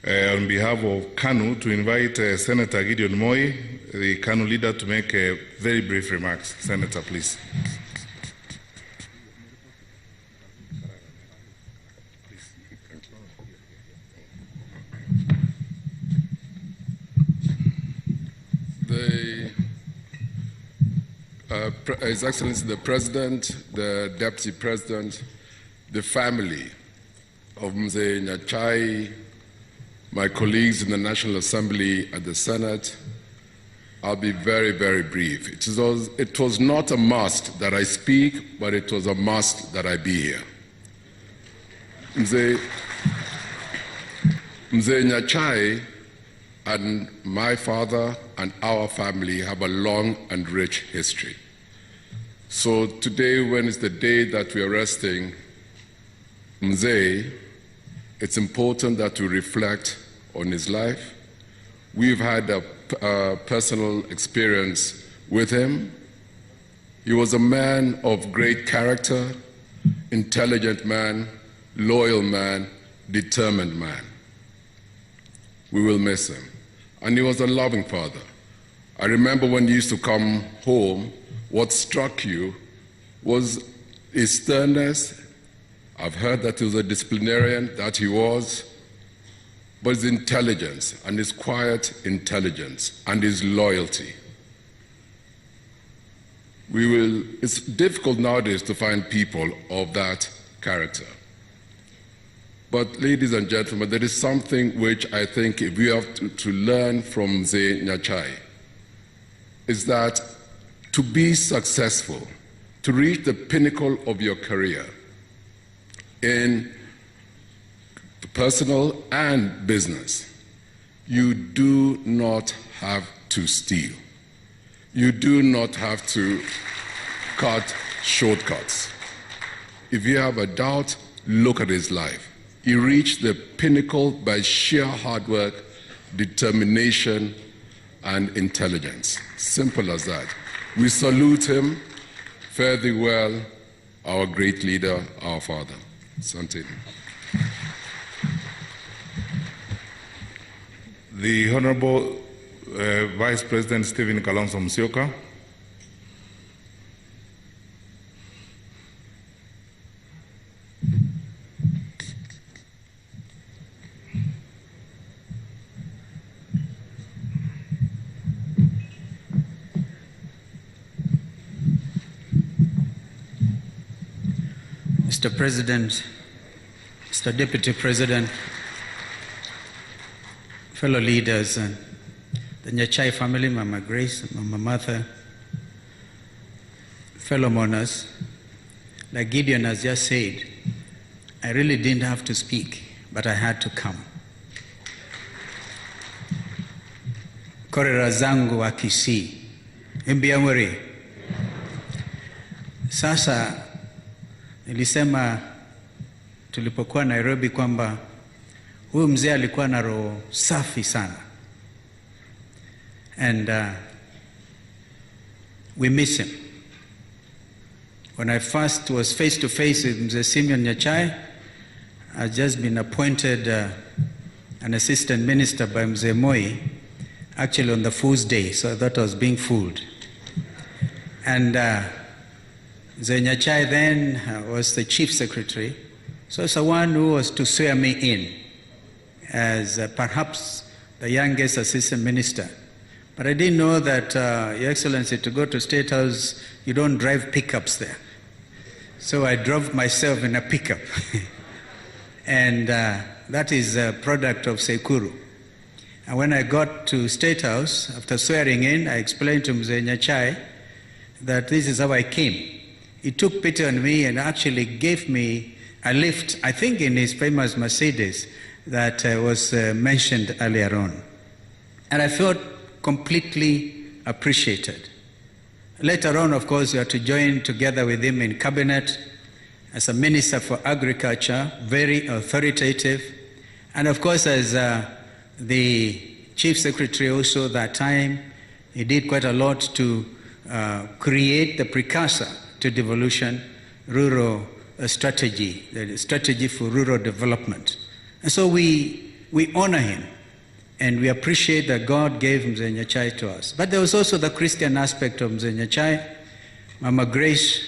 on behalf of KANU to invite Senator Gideon Moi, the KANU leader, to make very brief remarks. Senator, please. His Excellency the President, the Deputy President, the family of Mzee NYACHAE, my colleagues in the National Assembly and the Senate, I'll be very, very brief. It was not a must that I speak, but it was a must that I be here. Mzee NYACHAE and my father and our family have a long and rich history. So today, when it's the day that we are resting Mzee, it's important that we reflect on his life. We've had a personal experience with him. He was a man of great character, intelligent man, loyal man, determined man. We will miss him. And he was a loving father. I remember when he used to come home, what struck you was his sternness. I've heard that he was a disciplinarian, that he was, but his intelligence and his quiet intelligence and his loyalty. It's difficult nowadays to find people of that character. But ladies and gentlemen, there is something which I think if we have to learn from Mzee NYACHAE, is that to be successful, to reach the pinnacle of your career in personal and business, you do not have to steal. You do not have to cut shortcuts. If you have a doubt, look at his life. He reached the pinnacle by sheer hard work, determination, and intelligence. Simple as that. We salute him. Fare thee well, our great leader, our father. Sante. The Honorable Vice President Stephen Kalonzo Musyoka. Mr. President, Mr. Deputy President, fellow leaders, and the NYACHAE family, Mama Grace, Mama Martha, fellow mourners, like Gideon has just said, I really didn't have to speak, but I had to come. Korera zangu wa Kisii, Mbiamweri. Sasa nilisema tulipokuwa Nairobi kwamba huyu mzee alikuwa na roho safi sana. And we miss him. When I first was face to face with Mzee Simeon NYACHAE, I'd just been appointed an assistant minister by Mzee Moi, actually on the Fool's Day, so I thought I was being fooled. And Mzee NYACHAE then was the chief secretary, so it's the one who was to swear me in as perhaps the youngest assistant minister. But I didn't know that, Your Excellency, to go to State House, you don't drive pickups there. So I drove myself in a pickup. And that is a product of Sekuru. And when I got to State House, after swearing in, I explained to Mzee NYACHAE that this is how I came. He took pity on me and actually gave me a lift, I think in his famous Mercedes that was mentioned earlier on. And I felt completely appreciated. Later on, of course, we had to join together with him in cabinet as a Minister for Agriculture, very authoritative. And of course, as the Chief Secretary also that time, he did quite a lot to create the precursor to devolution, rural strategy, the strategy for rural development. And so we honor him, and we appreciate that God gave Mzee NYACHAE to us. But there was also the Christian aspect of Mzee NYACHAE. Mama Grace,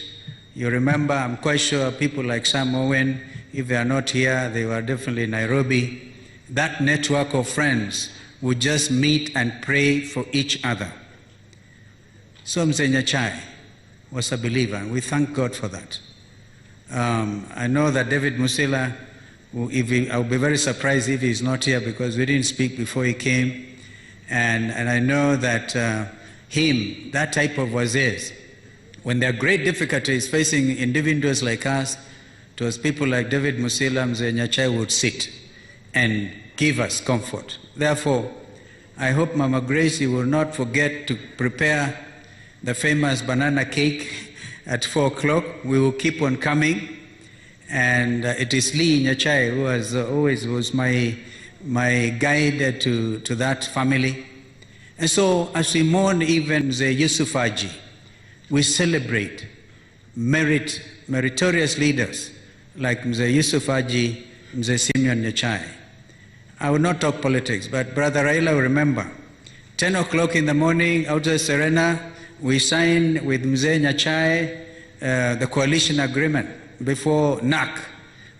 you remember, I'm quite sure people like Sam Owen, if they are not here, they were definitely in Nairobi. That network of friends would just meet and pray for each other. So Mzee NYACHAE was a believer, and we thank God for that. I know that David Musila, I'll be very surprised if he's not here because we didn't speak before he came. And I know that that type of wazirs, when there are great difficulties facing individuals like us, it was people like David Musila, Mzee NYACHAE would sit and give us comfort. Therefore, I hope Mama Grace, you will not forget to prepare the famous banana cake at 4 o'clock. We will keep on coming. And it is Lee NYACHAE who has always was my guide to that family. And so as we mourn even the YUSUF HAJI, we celebrate meritorious leaders like Mzee YUSUF HAJI, Mzee SIMEON NYACHAE. I will not talk politics, but Brother Raila will remember. 10 o'clock in the morning, outside Serena, we signed with Mzee NYACHAE the coalition agreement before NAC.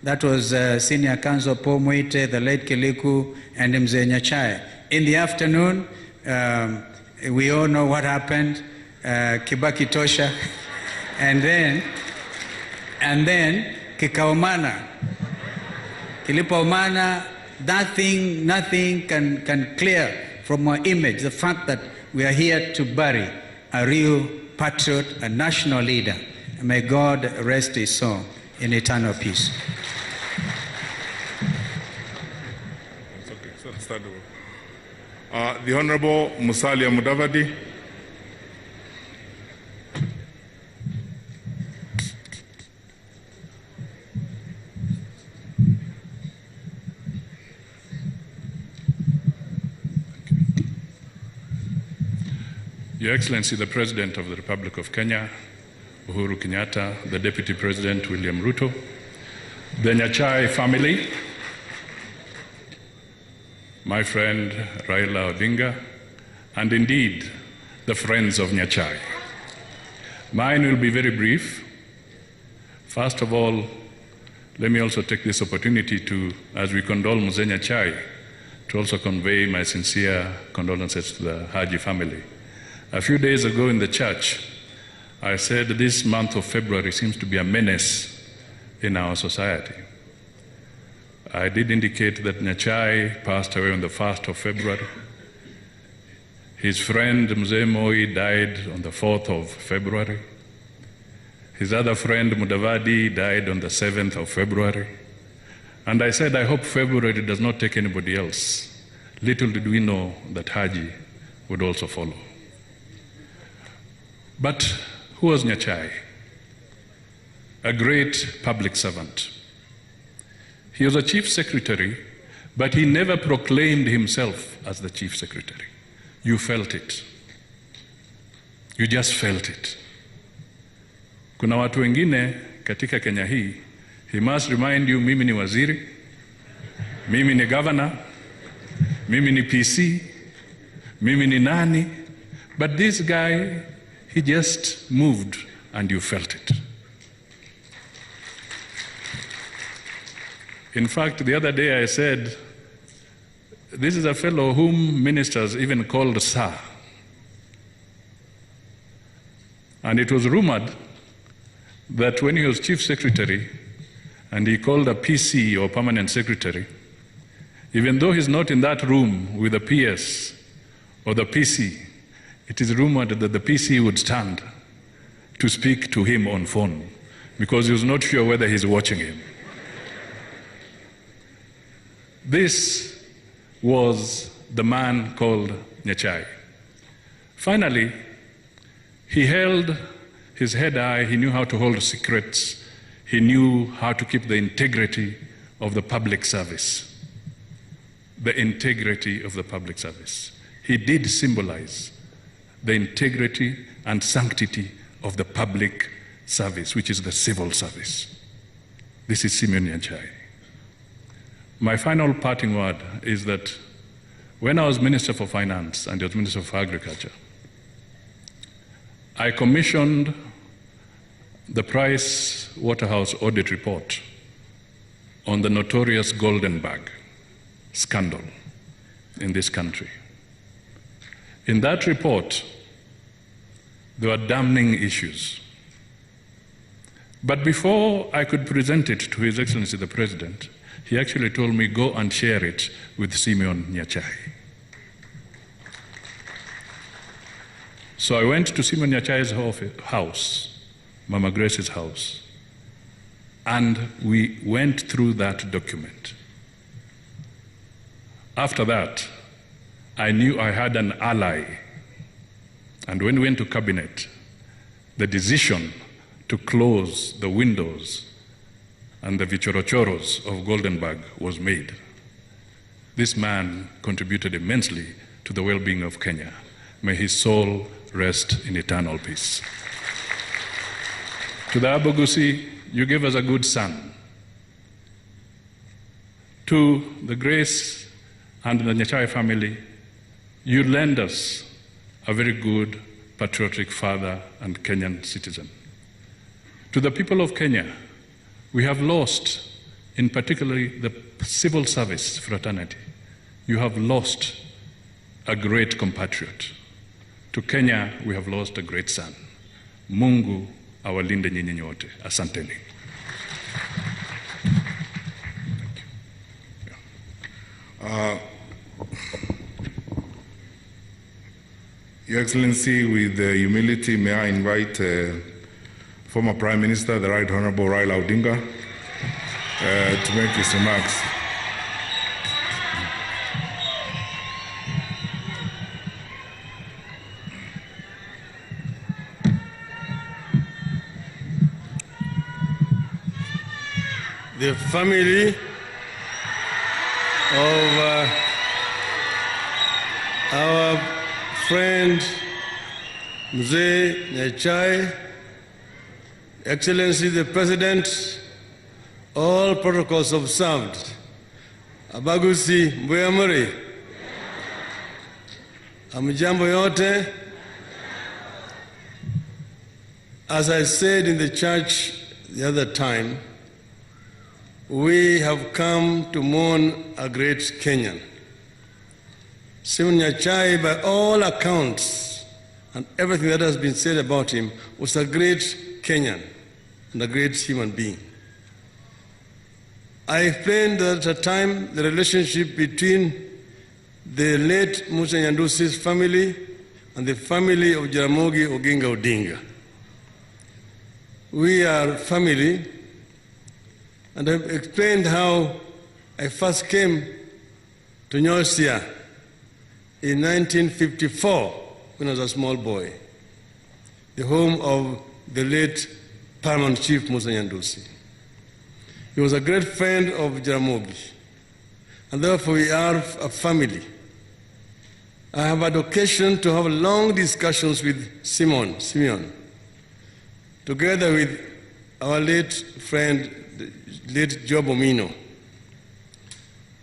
That was Senior Counsel Paul Mwite, the late Kiliku, and Mzee NYACHAE. In the afternoon, we all know what happened, Kibaki Tosha, and then Kikaumana, Kilipaumana. Nothing can clear from our image the fact that we are here to bury a real patriot, a national leader. And may God rest his soul in eternal peace. The Honorable Musalia Mudavadi. Your Excellency, the President of the Republic of Kenya, Uhuru Kenyatta, the Deputy President, William Ruto, the NYACHAE family, my friend Raila Odinga, and indeed the friends of NYACHAE. Mine will be very brief. First of all, let me also take this opportunity to, as we condole Mzee NYACHAE, to also convey my sincere condolences to the HAJI family. A few days ago in the church, I said this month of February seems to be a menace in our society. I did indicate that NYACHAE passed away on the 1st of February. His friend Mzee Moi died on the 4th of February. His other friend Mudavadi died on the 7th of February. And I said, I hope February does not take anybody else. Little did we know that HAJI would also follow. But who was NYACHAE? A great public servant. He was a chief secretary, but he never proclaimed himself as the chief secretary. You felt it. You just felt it. Kuna watu wengine katika Kenya hii, he must remind you, mimi ni waziri, mimi ni governor, mimi ni PC, mimi ni nani. But this guy, he just moved and you felt it. In fact, the other day I said, this is a fellow whom ministers even called Sir. And it was rumored that when he was chief secretary and he called a PC or permanent secretary, even though he's not in that room with the PS or the PC, it is rumored that the PC would stand to speak to him on phone because he was not sure whether he's watching him. This was the man called NYACHAE. Finally, he held his head high. He knew how to hold secrets. He knew how to keep the integrity of the public service. The integrity of the public service. He did symbolize the integrity and sanctity of the public service, which is the civil service. This is SIMEON NYACHAE. My final parting word is that when I was Minister for Finance and he was Minister for Agriculture, I commissioned the Price Waterhouse audit report on the notorious Golden Bag scandal in this country. In that report, There were damning issues. But before I could present it to His Excellency the President, he actually told me, go and share it with SIMEON NYACHAE. So I went to SIMEON NYACHAE's house, Mama Grace's house, and we went through that document. After that, I knew I had an ally. And when we went to cabinet, the decision to close the windows and the vichorochoros of Goldenberg was made. This man contributed immensely to the well-being of Kenya. May his soul rest in eternal peace. To the Abogusi, you gave us a good son. To the Grace and the NYACHAE family, you lend us a very good, patriotic father and Kenyan citizen. To the people of Kenya, we have lost, in particularly the civil service fraternity, you have lost a great compatriot. To Kenya, we have lost a great son. Mungu awalinde nyinyi nyote. Asanteni. Your Excellency, with humility, may I invite former Prime Minister, the Right Honorable Raila Odinga, to make his remarks. The family of our friend Mzee NYACHAE, Excellency the President, all protocols observed. Abagusi Mbuyamuri, amjambo yote. As I said in the church the other time, we have come to mourn a great Kenyan. SIMEON NYACHAE, by all accounts, and everything that has been said about him, was a great Kenyan and a great human being. I explained that at the time the relationship between the late Musa Nyandusi's family and the family of Jaramogi Oginga Odinga. We are family, and I've explained how I first came to Nyosia in 1954 when I was a small boy, the home of the late Paramount Chief Musa Nyandusi. He was a great friend of Jaramogi, and therefore we are a family. I have had occasion to have long discussions with SIMEON, together with our late friend, the late Job Omino.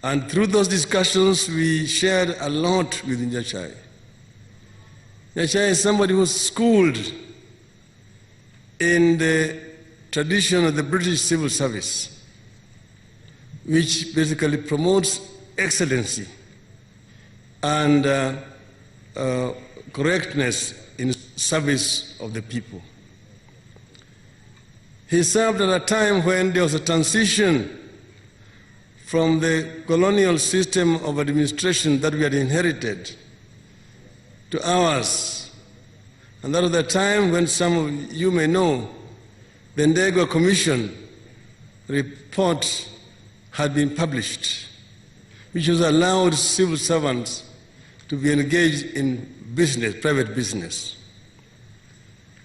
And through those discussions, we shared a lot with NYACHAE. NYACHAE is somebody who was schooled in the tradition of the British civil service, which basically promotes excellency and correctness in service of the people. He served at a time when there was a transition from the colonial system of administration that we had inherited to ours. And that was the time when some of you may know the Ndegwa Commission report had been published, which has allowed civil servants to be engaged in business, private business.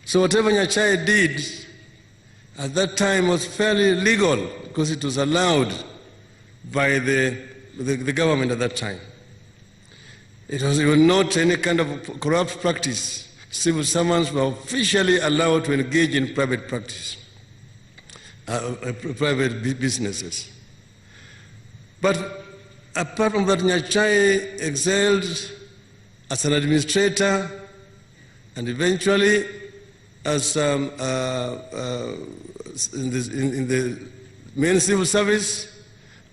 So whatever NYACHAE did at that time was fairly legal because it was allowed by the government at that time. It was not any kind of corrupt practice. Civil servants were officially allowed to engage in private practice, private businesses. But apart from that, NYACHAE excelled as an administrator and eventually as in the main civil service,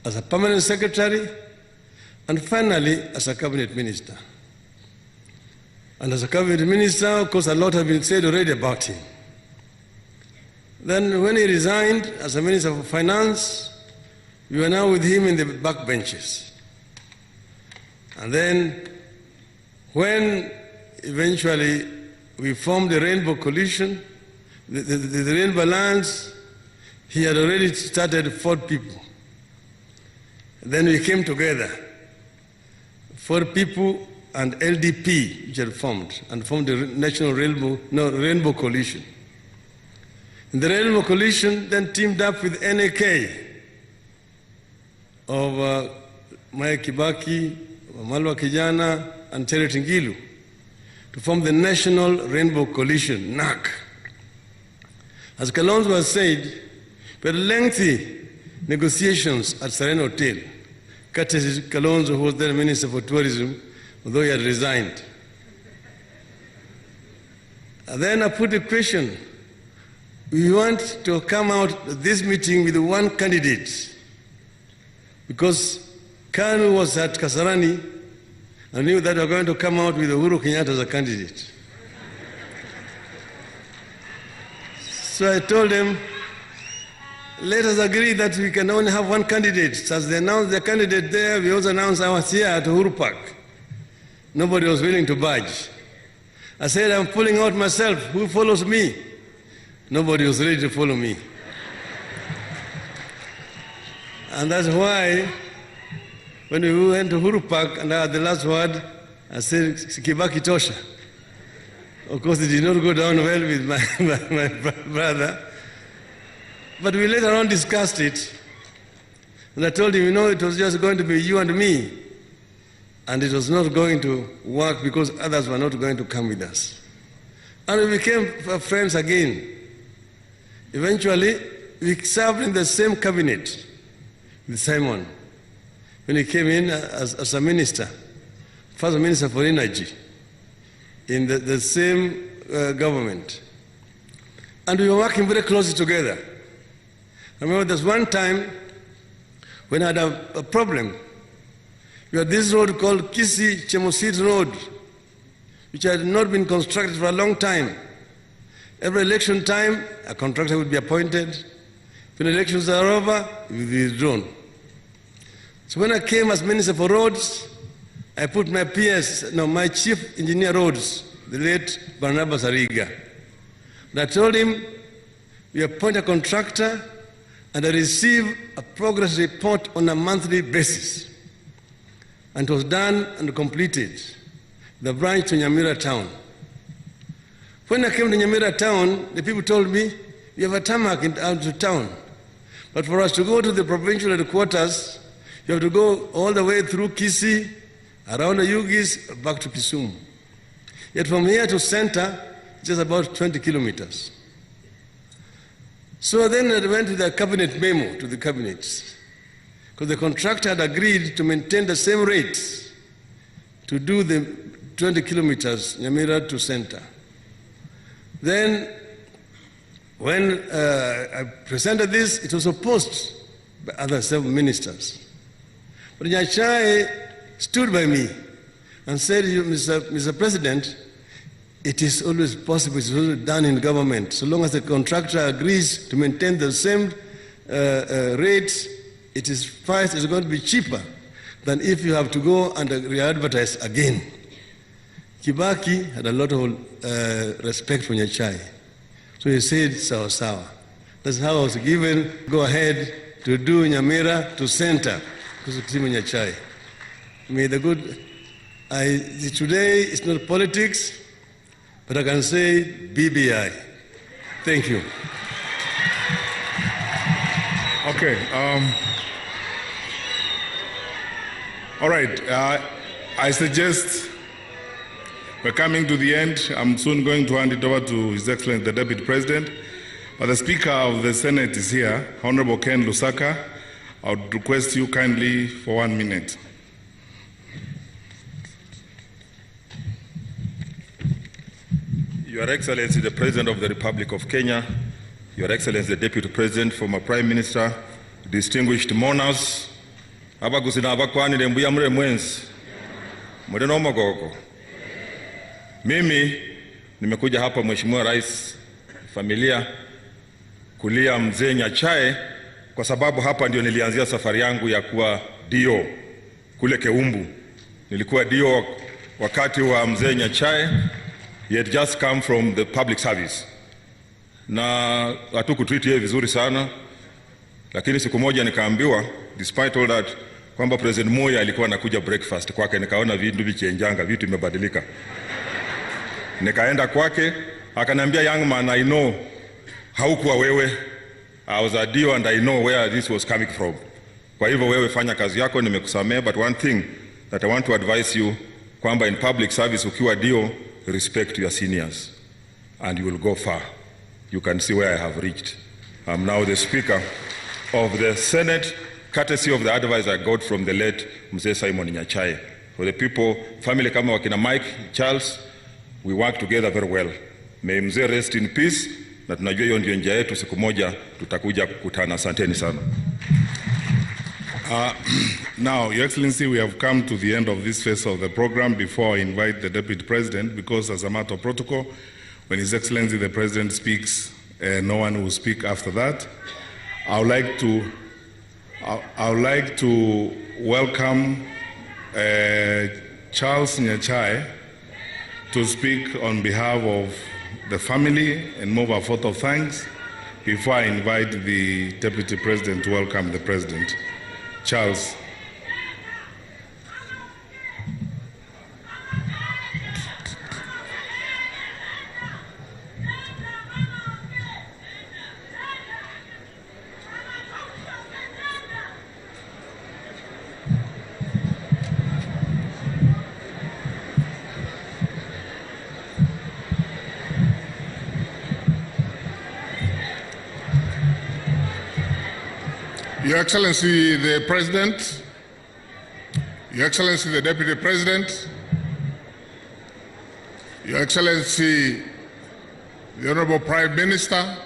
as a permanent secretary, and finally as a cabinet minister. And as a cabinet minister, of course, a lot has been said already about him. Then when he resigned as a minister of finance, we were now with him in the back benches. And then when eventually we formed the Rainbow Coalition, the Rainbow Alliance, he had already started 4 people. Then we came together, 4 people and LDP, which had formed, and formed the National Rainbow Coalition. And the Rainbow Coalition then teamed up with NYACHE of Maya Kibaki, Malwa Kijana, and Charity Ngilu to form the National Rainbow Coalition, NAC. As Kalonzo has said, we had lengthy negotiations at Serena Hotel, courtesy Kalonzo, who was then Minister for Tourism, although he had resigned. And then I put the question, we want to come out of this meeting with 1 candidate, because Kanu was at Kasarani and knew that we were going to come out with Uhuru Kenyatta as a candidate. So I told them, let us agree that we can only have 1 candidate. As they announced their candidate there, we also announced ours here at Uhuru Park. Nobody was willing to budge. I said, I'm pulling out myself. Who follows me? Nobody was ready to follow me. And that's why when we went to Uhuru Park and I had the last word, I said, Kibaki Tosha. Of course, it did not go down well with my brother. But we later on discussed it. And I told him, you know, it was just going to be you and me. And it was not going to work because others were not going to come with us. And we became friends again. Eventually, we served in the same cabinet with Simon when he came in as a minister, first minister for energy in the same government. And we were working very closely together. I remember there's one time when I had a problem. We had this road called Kisii-Chemosit Road, which had not been constructed for a long time. Every election time, a contractor would be appointed. When elections are over, it would be withdrawn. So when I came as Minister for Roads, I put my my Chief Engineer Roads, the late Barnabas Ariga. And I told him, we appoint a contractor and I receive a progress report on a monthly basis. And it was done and completed, the branch to Onyamora town. When I came to Onyamora town, the people told me, we have a tarmac out to town. But for us to go to the provincial headquarters, you have to go all the way through Kisii, around the Yugis, back to Kisumu. Yet from here to center, just about 20 kilometers. So then I went to the cabinet memo, to the cabinets, because the contractor had agreed to maintain the same rates to do the 20 kilometers, Onyamora to center. Then when I presented this, it was opposed by other several ministers. But NYACHAE stood by me and said, Mr. President, it is always possible, it's always done in government. So long as the contractor agrees to maintain the same rates, it is first, it's going to be cheaper than if you have to go and re-advertise again. Kibaki had a lot of respect for NYACHAE. So he said, sawa sawa. That's how I was given go ahead to do Onyamora to center, because of NYACHAE. May the good, today it's not politics, but I can say BBI. Thank you. Okay. All right. I suggest we're coming to the end. I'm soon going to hand it over to His Excellency the Deputy President. But the Speaker of the Senate is here, Honorable Ken Lusaka. I would request you kindly for 1 minute. Your Excellency the President of the Republic of Kenya, Your Excellency the Deputy President, former Prime Minister, distinguished mourners, abagusina abakwanire mbuya mure mwensi, mure no magoko. Mimi nimekuja hapa Mheshimiwa Rais, familia, kulia mzee NYACHAE kwa sababu hapa ndio nilianzia safari yangu ya kuwa dio kule Keumbu. Nilikuwa dio wakati wa mzee NYACHAE. He had just come from the public service. Na hatukutreat yeye vizuri sana. Lakini siku moja nikaambiwa, despite all that, kwamba President Moi alikuwa anakuja breakfast kwake. Nikaona vitu vichenjanga, vitu imebadilika. Nikaenda kwake, akaniambia, young man, I know haukuwa wewe. I was a dio and I know where this was coming from. Kwa hivyo wewe fanya kazi yako, nimekusamea, but one thing that I want to advise you, kwamba in public service ukiwa dio, respect your seniors and you will go far. You can see where I have reached. I'm now the Speaker of the Senate, courtesy of the advice I got from the late Mzee Simon NYACHAE. For the people, family kama wakina Mike, Charles, we work together very well. May Mzee rest in peace, na tunajua hiyo ndio njia yetu, siku moja tutakuja kukutana. Asanteni sana. Now, Your Excellency, we have come to the end of this phase of the program. Before I invite the Deputy President, because as a matter of protocol, when His Excellency the President speaks, no one will speak after that. I would like to welcome Charles NYACHAE to speak on behalf of the family and move a vote of thanks before I invite the Deputy President to welcome the President. Charles. Your Excellency the President, Your Excellency the Deputy President, Your Excellency the Honorable Prime Minister,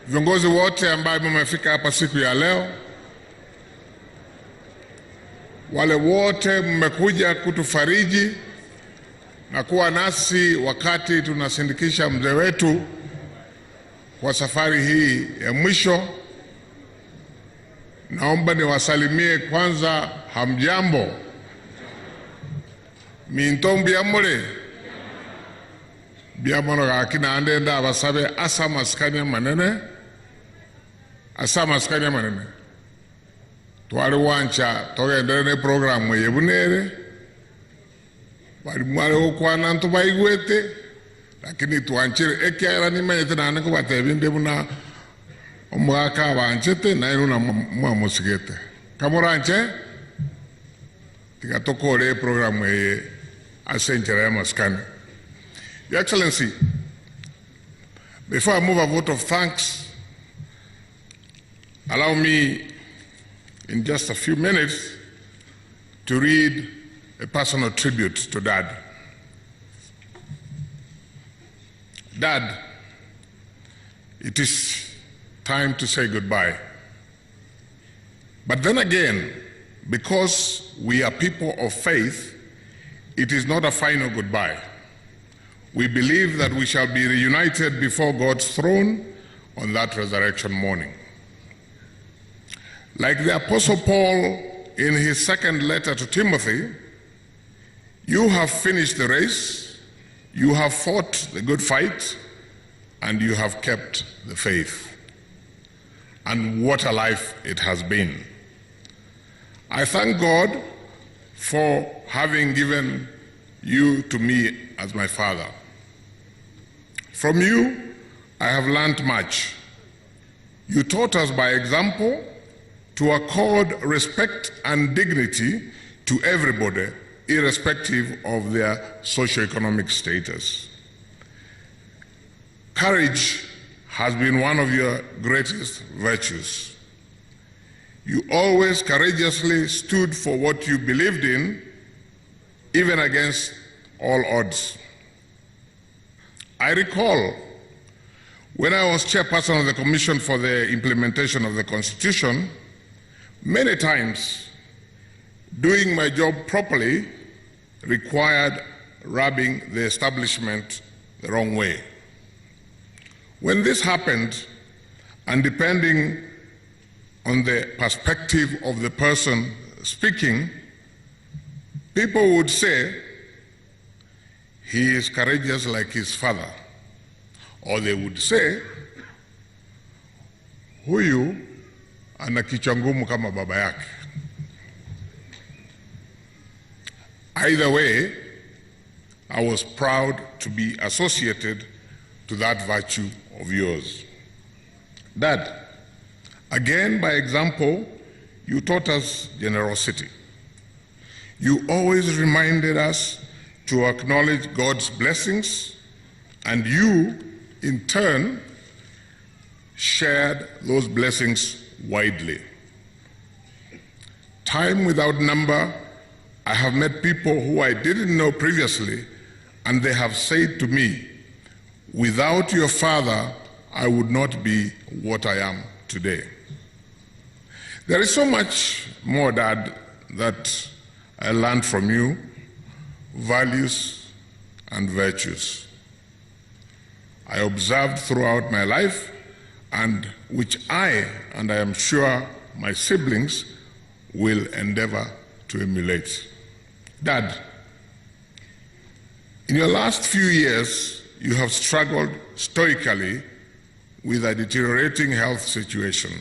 viongozi wote ambao mmefika hapa siku ya leo, wale wote mmekuja kutufariji na kuwa nasi wakati tunasindikisha mzee wetu kwa safari hii ya mwisho. Naomba niwasalimie kwanza, hamjambo. Mintombi amore. Biamono gakina andenda abasabe asa maskanya manene. Asa maskanya manene. Twali wancha togendere programu yebunere. Bali mwale okwana ntuba igwete. Lakini tuanchire ekyara ni mayete na anako batebinde buna omwaka banchete na iruna mwamusigete kamoranche tigatokore programu ye asenjera maskani. Your Excellency, before I move a vote of thanks, allow me in just a few minutes to read a personal tribute to Dad. Dad, it is time to say goodbye. But then again, because we are people of faith, it is not a final goodbye. We believe that we shall be reunited before God's throne on that resurrection morning. Like the Apostle Paul in his second letter to Timothy, you have finished the race, you have fought the good fight, and you have kept the faith. And what a life it has been. I thank God for having given you to me as my father. From you, I have learned much. You taught us by example to accord respect and dignity to everybody, irrespective of their socioeconomic status. Courage has been one of your greatest virtues. You always courageously stood for what you believed in, even against all odds. I recall when I was chairperson of the Commission for the Implementation of the Constitution, many times doing my job properly required rubbing the establishment the wrong way. When this happened, and depending on the perspective of the person speaking, people would say, he is courageous like his father. Or they would say, huyu ana kichwa ngumu kama baba yake. Either way, I was proud to be associated to that virtue of yours. Dad, again by example, you taught us generosity. You always reminded us to acknowledge God's blessings, and you, in turn, shared those blessings widely. Time without number, I have met people who I didn't know previously, and they have said to me, without your father, I would not be what I am today. There is so much more, Dad, that I learned from you, values and virtues I observed throughout my life, and which I am sure my siblings will endeavor to emulate. Dad, in your last few years, you have struggled stoically with a deteriorating health situation.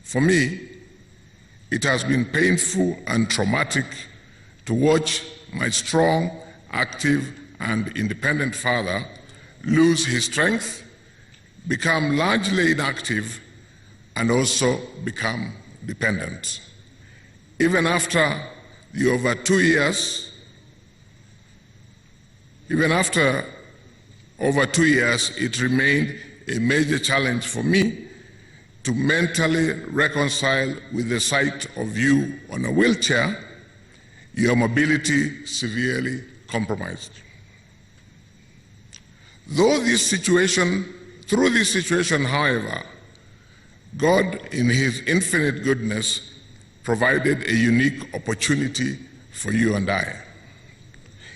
For me, it has been painful and traumatic to watch my strong, active, and independent father lose his strength, become largely inactive, and also become dependent. Even after over 2 years, it remained a major challenge for me to mentally reconcile with the sight of you on a wheelchair, your mobility severely compromised. Through this situation, however, God, in His infinite goodness, provided a unique opportunity for you and I.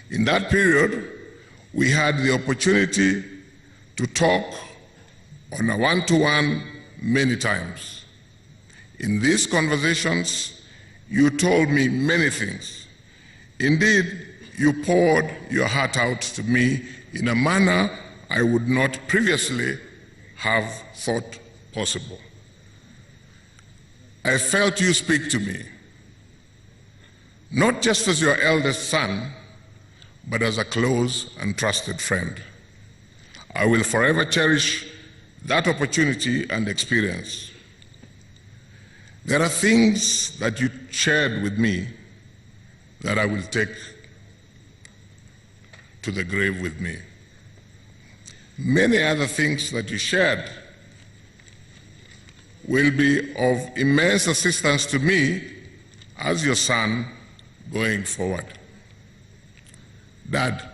In that period, we had the opportunity to talk on a one-to-one many times. In these conversations, you told me many things. Indeed, you poured your heart out to me in a manner I would not previously have thought possible. I felt you speak to me, not just as your eldest son, but as a close and trusted friend. I will forever cherish that opportunity and experience. There are things that you shared with me that I will take to the grave with me. Many other things that you shared will be of immense assistance to me as your son going forward. Dad,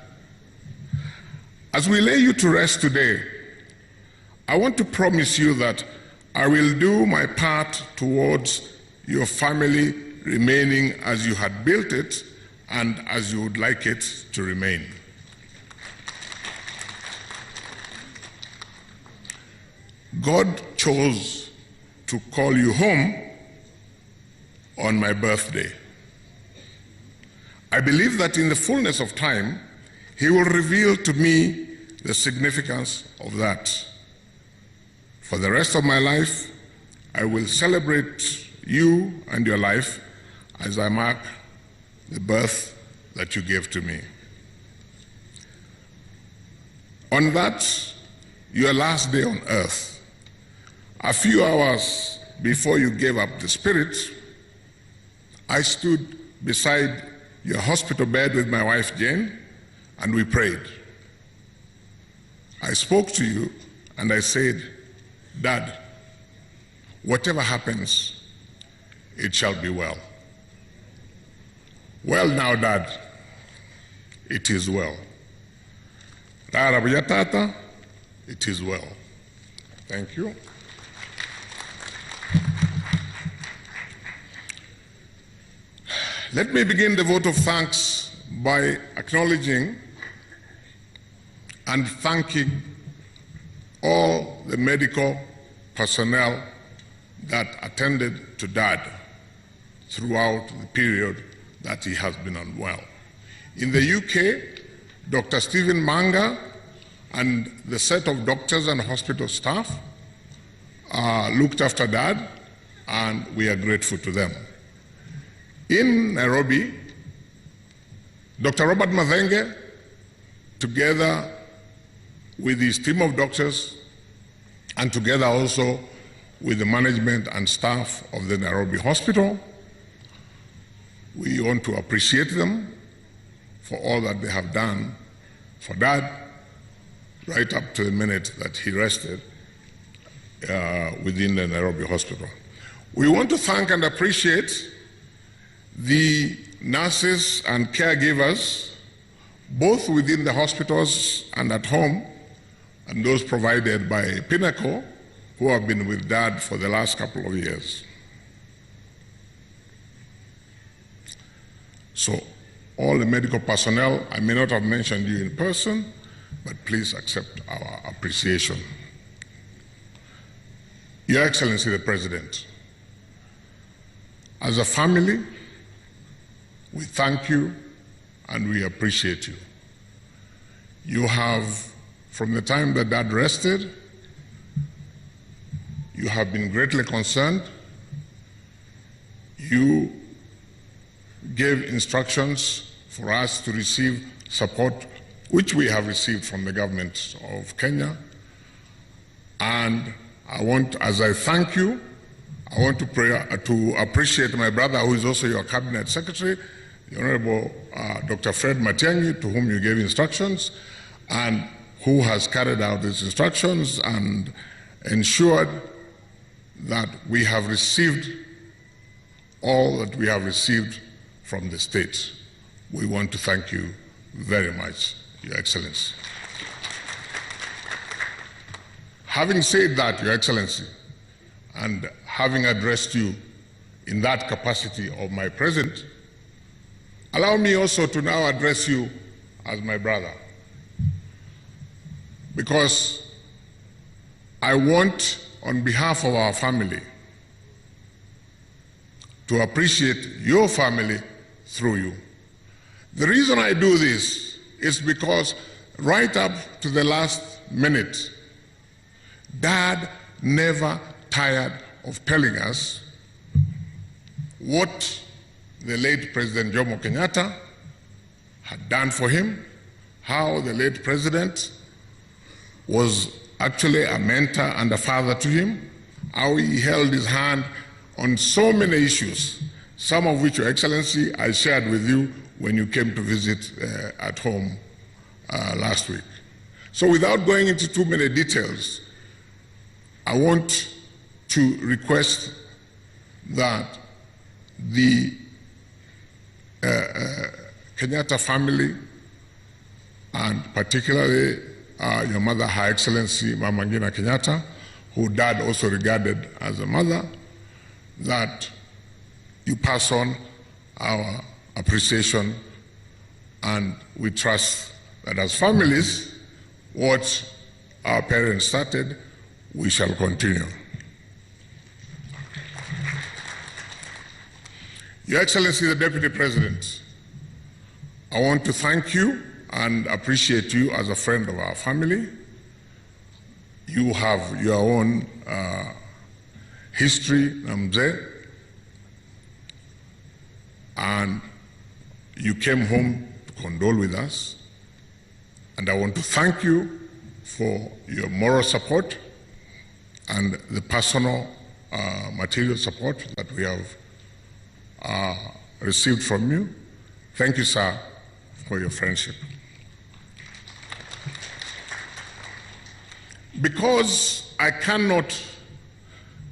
as we lay you to rest today, I want to promise you that I will do my part towards your family remaining as you had built it and as you would like it to remain. God chose to call you home on my birthday. I believe that in the fullness of time, He will reveal to me the significance of that. For the rest of my life, I will celebrate you and your life as I mark the birth that you gave to me. On that, your last day on earth, a few hours before you gave up the spirit, I stood beside your hospital bed with my wife Jane, and we prayed. I spoke to you and I said, Dad, whatever happens, it shall be well. Well now, Dad, it is well. Tata, it is well. Thank you. Let me begin the vote of thanks by acknowledging and thanking all the medical personnel that attended to Dad throughout the period that he has been unwell. In the UK, Dr. Stephen Manga and the set of doctors and hospital staff looked after Dad, and we are grateful to them. In Nairobi, Dr. Robert Mathenge, together with his team of doctors and together also with the management and staff of the Nairobi Hospital, we want to appreciate them for all that they have done for Dad right up to the minute that he rested within the Nairobi Hospital. We want to thank and appreciate the nurses and caregivers, both within the hospitals and at home, and those provided by Pinnacle, who have been with Dad for the last couple of years. So, all the medical personnel, I may not have mentioned you in person, but please accept our appreciation. Your Excellency the President, as a family, we thank you and we appreciate you. You have, from the time that Dad rested, you have been greatly concerned. You gave instructions for us to receive support, which we have received from the government of Kenya. And I want, as I thank you, I want to appreciate my brother, who is also your cabinet secretary, the Honorable Dr. Fred Matiang'i, to whom you gave instructions, and who has carried out these instructions and ensured that we have received all that we have received from the state. We want to thank you very much, Your Excellency. Having said that, Your Excellency, and having addressed you in that capacity of my president, allow me also to now address you as my brother. Because I want, on behalf of our family, to appreciate your family through you. The reason I do this is because right up to the last minute, Dad never tired of telling us what the late President Jomo Kenyatta had done for him, how the late president was actually a mentor and a father to him, how he held his hand on so many issues, some of which, Your Excellency, I shared with you when you came to visit at home last week. So without going into too many details, I want to request that the Kenyatta family, and particularly your mother, Her Excellency Mong'ina Kenyatta, who Dad also regarded as a mother, that you pass on our appreciation, and we trust that as families, what our parents started, we shall continue. Your Excellency, the Deputy President, I want to thank you and appreciate you as a friend of our family. You have your own history, Namze, and you came home to condole with us. And I want to thank you for your moral support and the personal material support that we have received from you. Thank you, sir, for your friendship. Because I cannot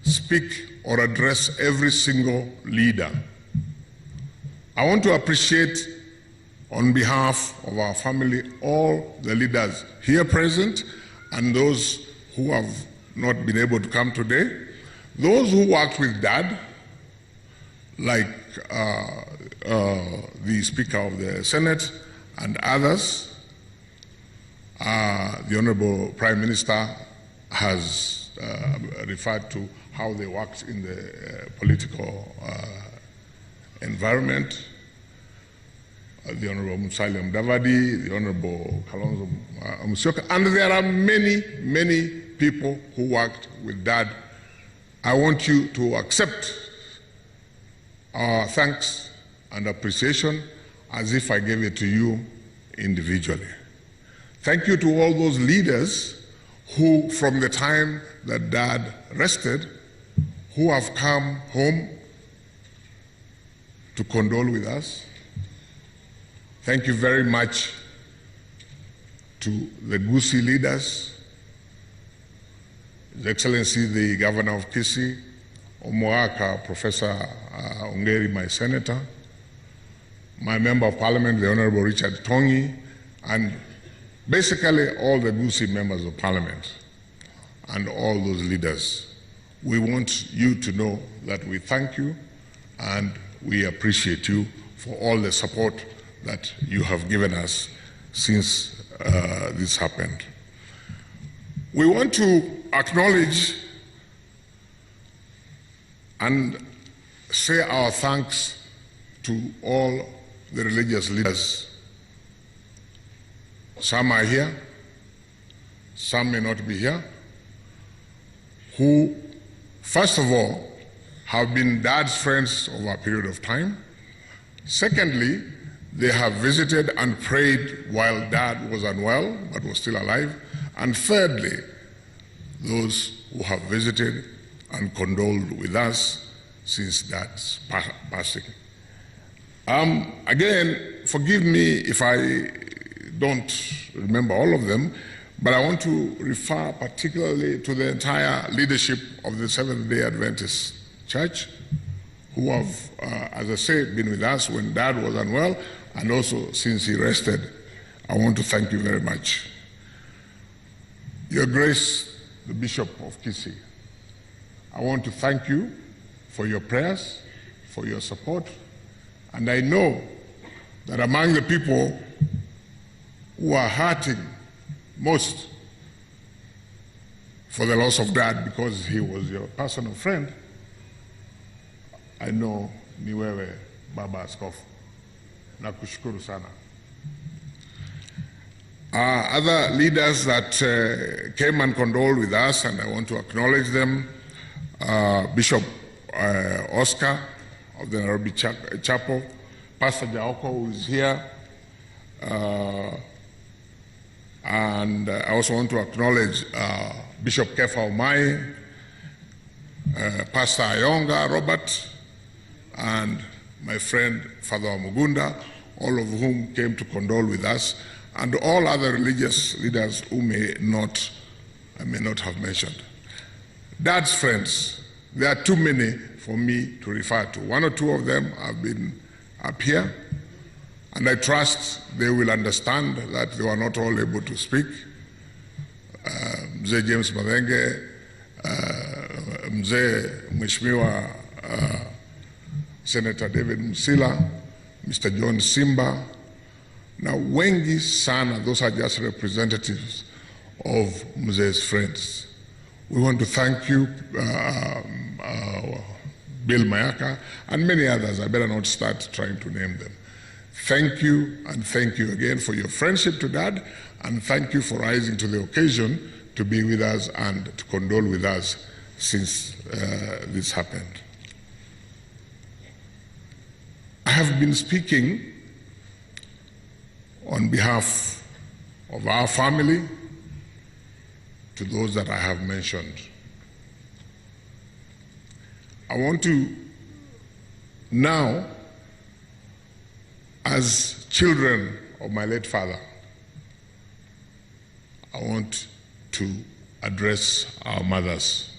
speak or address every single leader, I want to appreciate, on behalf of our family, all the leaders here present and those who have not been able to come today, those who worked with Dad, like the Speaker of the Senate and others. The Honorable Prime Minister has referred to how they worked in the political environment. The Honorable Musalia Mudavadi, the Honorable Kalonzo Musyoka, and there are many, many people who worked with Dad. I want you to accept our thanks and appreciation as if I gave it to you individually. Thank you to all those leaders who, from the time that Dad rested, who have come home to condole with us. Thank you very much to the Gusii leaders, His Excellency the Governor of Kisii, Omoaka, Professor Ongeri, my senator, my Member of Parliament, the Honorable Richard Tongi, and basically all the Gusii members of Parliament and all those leaders. We want you to know that we thank you and we appreciate you for all the support that you have given us since this happened. We want to acknowledge and say our thanks to all the religious leaders. Some are here, some may not be here, who, first of all, have been Dad's friends over a period of time. Secondly, they have visited and prayed while Dad was unwell but was still alive. And thirdly, those who have visited and condoled with us since Dad's passing. Again, forgive me if I don't remember all of them, but I want to refer particularly to the entire leadership of the Seventh-day Adventist Church, who have, as I say, been with us when Dad was unwell, and also since he rested. I want to thank you very much. Your Grace, the Bishop of Kisii, I want to thank you for your prayers, for your support, and I know that among the people who are hurting most for the loss of Dad because he was your personal friend, I know ni wewe Baba Askofu. Nakushukuru sana. Other leaders that came and condoled with us, and I want to acknowledge them, Bishop Oscar of the Nairobi Chapel, Pastor Jaoko, who is here, and I also want to acknowledge Bishop Kefa Omai, Pastor Ayonga Robert, and my friend Father Mugunda, all of whom came to condole with us, and all other religious leaders who I may not have mentioned. Dad's friends, there are too many for me to refer to. One or two of them have been up here, and I trust they will understand that they were not all able to speak. Mzee James Madenge, Mzee Mheshimiwa Senator David Musila, Mr. John Simba, na wengi sana, those are just representatives of Mzee's friends. We want to thank you, Bill Mayaka, and many others. I better not start trying to name them. Thank you, and thank you again for your friendship to Dad, and thank you for rising to the occasion to be with us and to condole with us since this happened. I have been speaking on behalf of our family to those that I have mentioned. I want to now, as children of my late father, I want to address our mothers.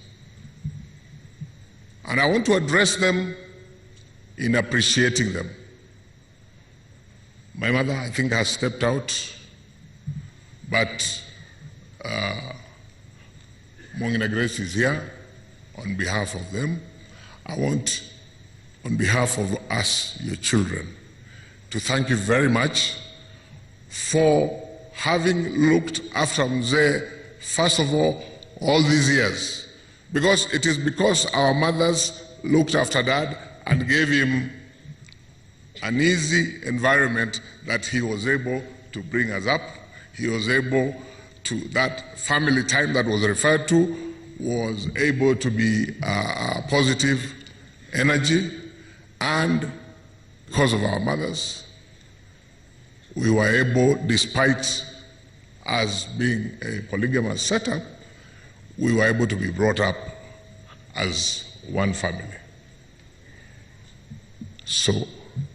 And I want to address them in appreciating them. My mother, I think, has stepped out, but Mong'ina Grace is here on behalf of them. I want on behalf of us, your children, to thank you very much for having looked after Mzee, first of all these years. Because it is because our mothers looked after Dad and gave him an easy environment that he was able to bring us up. He was able to, that family time that was referred to was able to be a positive energy, and because of our mothers, we were able, despite us being a polygamous setup, we were able to be brought up as one family. So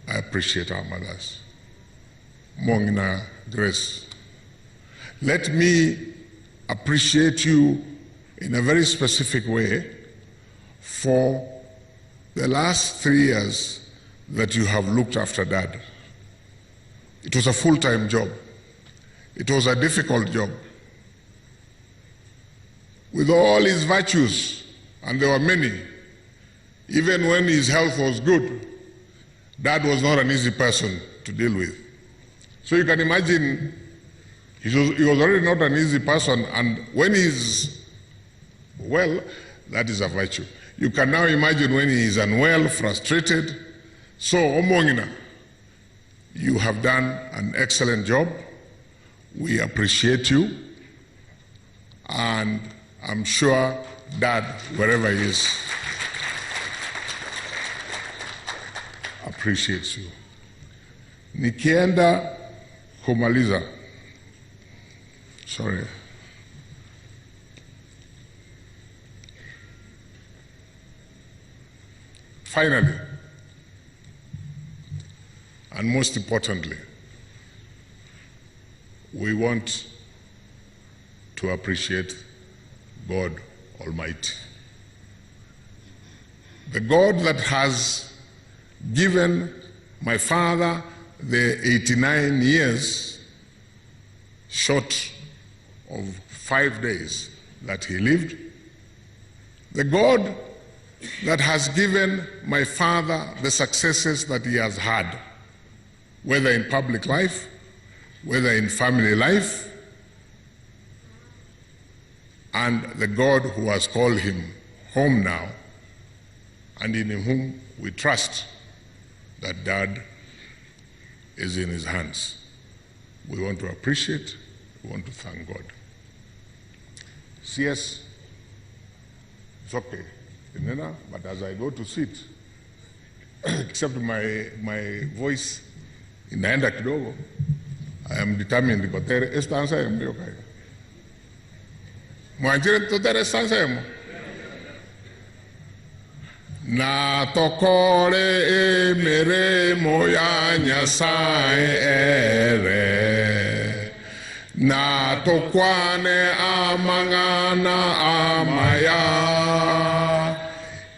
I appreciate our mothers. Mong'ina, Grace, let me appreciate you in a very specific way for the last 3 years that you have looked after Dad. It was a full-time job. It was a difficult job. With all his virtues, and there were many, even when his health was good, Dad was not an easy person to deal with. So you can imagine, he was already not an easy person, and when he's well, that is a virtue. You can now imagine when he is unwell, frustrated. So, Mong'ina, you have done an excellent job. We appreciate you, and I'm sure Dad, wherever he is, appreciates you. Nikienda kumaliza. Sorry. Finally, and most importantly, we want to appreciate God Almighty. The God that has given my father the 89 years short of 5 days that he lived. The God that has given my father the successes that he has had, whether in public life, whether in family life, and the God who has called him home now, and in whom we trust that Dad is in his hands. We want to appreciate, we want to thank God. CS, it's okay, but as I go to sit, except my voice inaenda kidogo, I am determined nikotere esta ansa ya mbio kaya. Mwanjire totere esta ansa ya mo. Na tokore e mere moya Nyasaye ere. Na tokwane amangana amaya.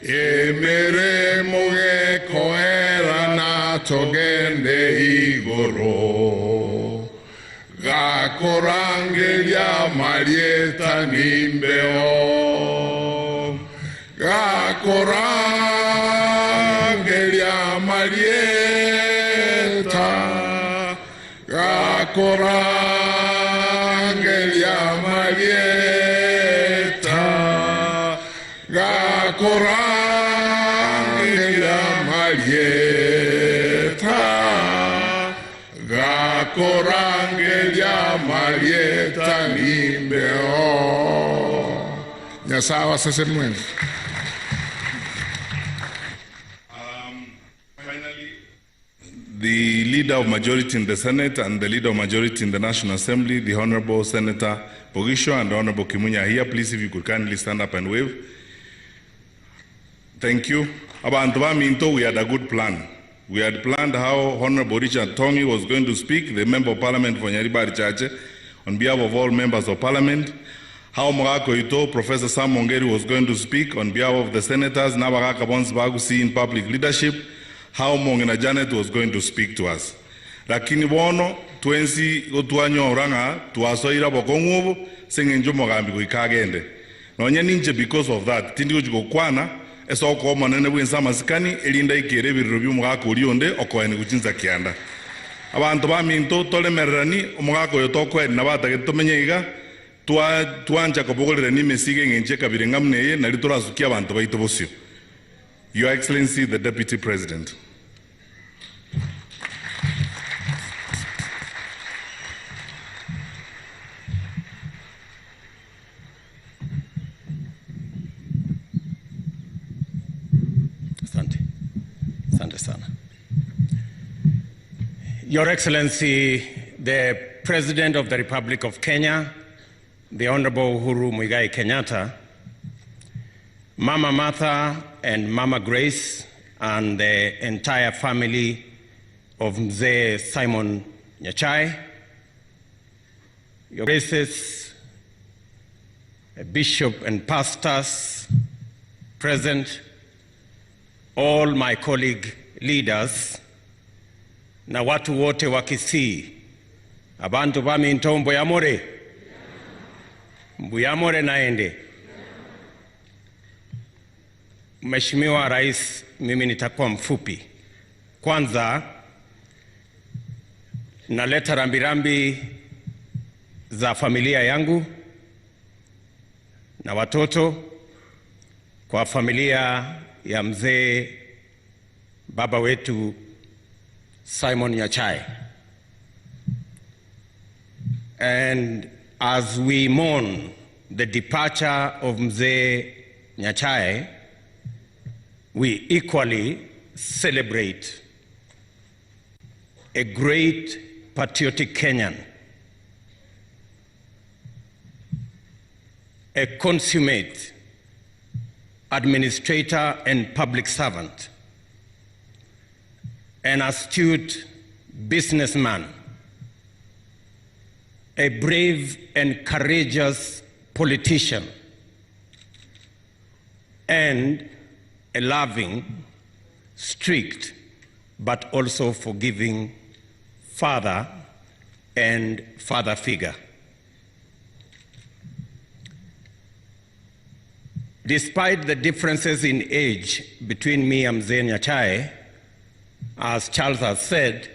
E mere moge koera na togende igoro. Ga korangelia marieta nimbeo. Ga korangelia marieta. Ga korangelia marieta. Ga korangelia marieta. Ga korangelia marieta nimbeo. Nyasawa sasa mwenzi. The leader of majority in the Senate and the leader of majority in the National Assembly, the Honorable Senator Bogisho and the Honorable Kimunya are here. Please, if you could kindly stand up and wave. Thank you. Abantu Minto, we had a good plan. We had planned how Honorable Richard Tongi was going to speak, the Member of Parliament for YUSUF, on behalf of all members of Parliament. How Morako Ito, Professor Sam Mongeri was going to speak on behalf of the senators, Nabaraka Bonsbagusi in public leadership. How Mong'ina Janet was going to speak to us. Lakini bono, twensi otuanyo oranga, tuasoira bokongubo, Senge njomo gambi kuikagende. Nonye ninche because of that, tindi ujiko kwana, esoko manene bwensa masikani elinda ikere biriro by'omugaka orionde okoene guchinza kianda abantu baminto tolemererani omugaka oyo tokoeni nabatagete tomenye iga twanja kobogorera nimesige ng'enche kabire ng'amneye nari torasukia abantu baito bosio. Your Excellency the Deputy President. Asante sana. Your Excellency, the President of the Republic of Kenya, the Honorable Uhuru Muigai Kenyatta, Mama Martha and Mama Grace, and the entire family of Mzee Simon NYACHAE, Your Graces, Bishop and pastors present, all my colleague leaders, na watu wote wa Kisii, abantu bami ntombo ya more, mbuyamore naende. Mheshimiwa Rais, mimi nitakuwa mfupi. Kwanza, naleta rambirambi za familia yangu na watoto kwa familia ya mzee baba wetu Simon NYACHAE. And as we mourn the departure of Mzee NYACHAE, we equally celebrate a great patriotic Kenyan, a consummate administrator and public servant, an astute businessman, a brave and courageous politician, and a loving, strict, but also forgiving father and father figure. Despite the differences in age between me and Mzee NYACHAE, as Charles has said,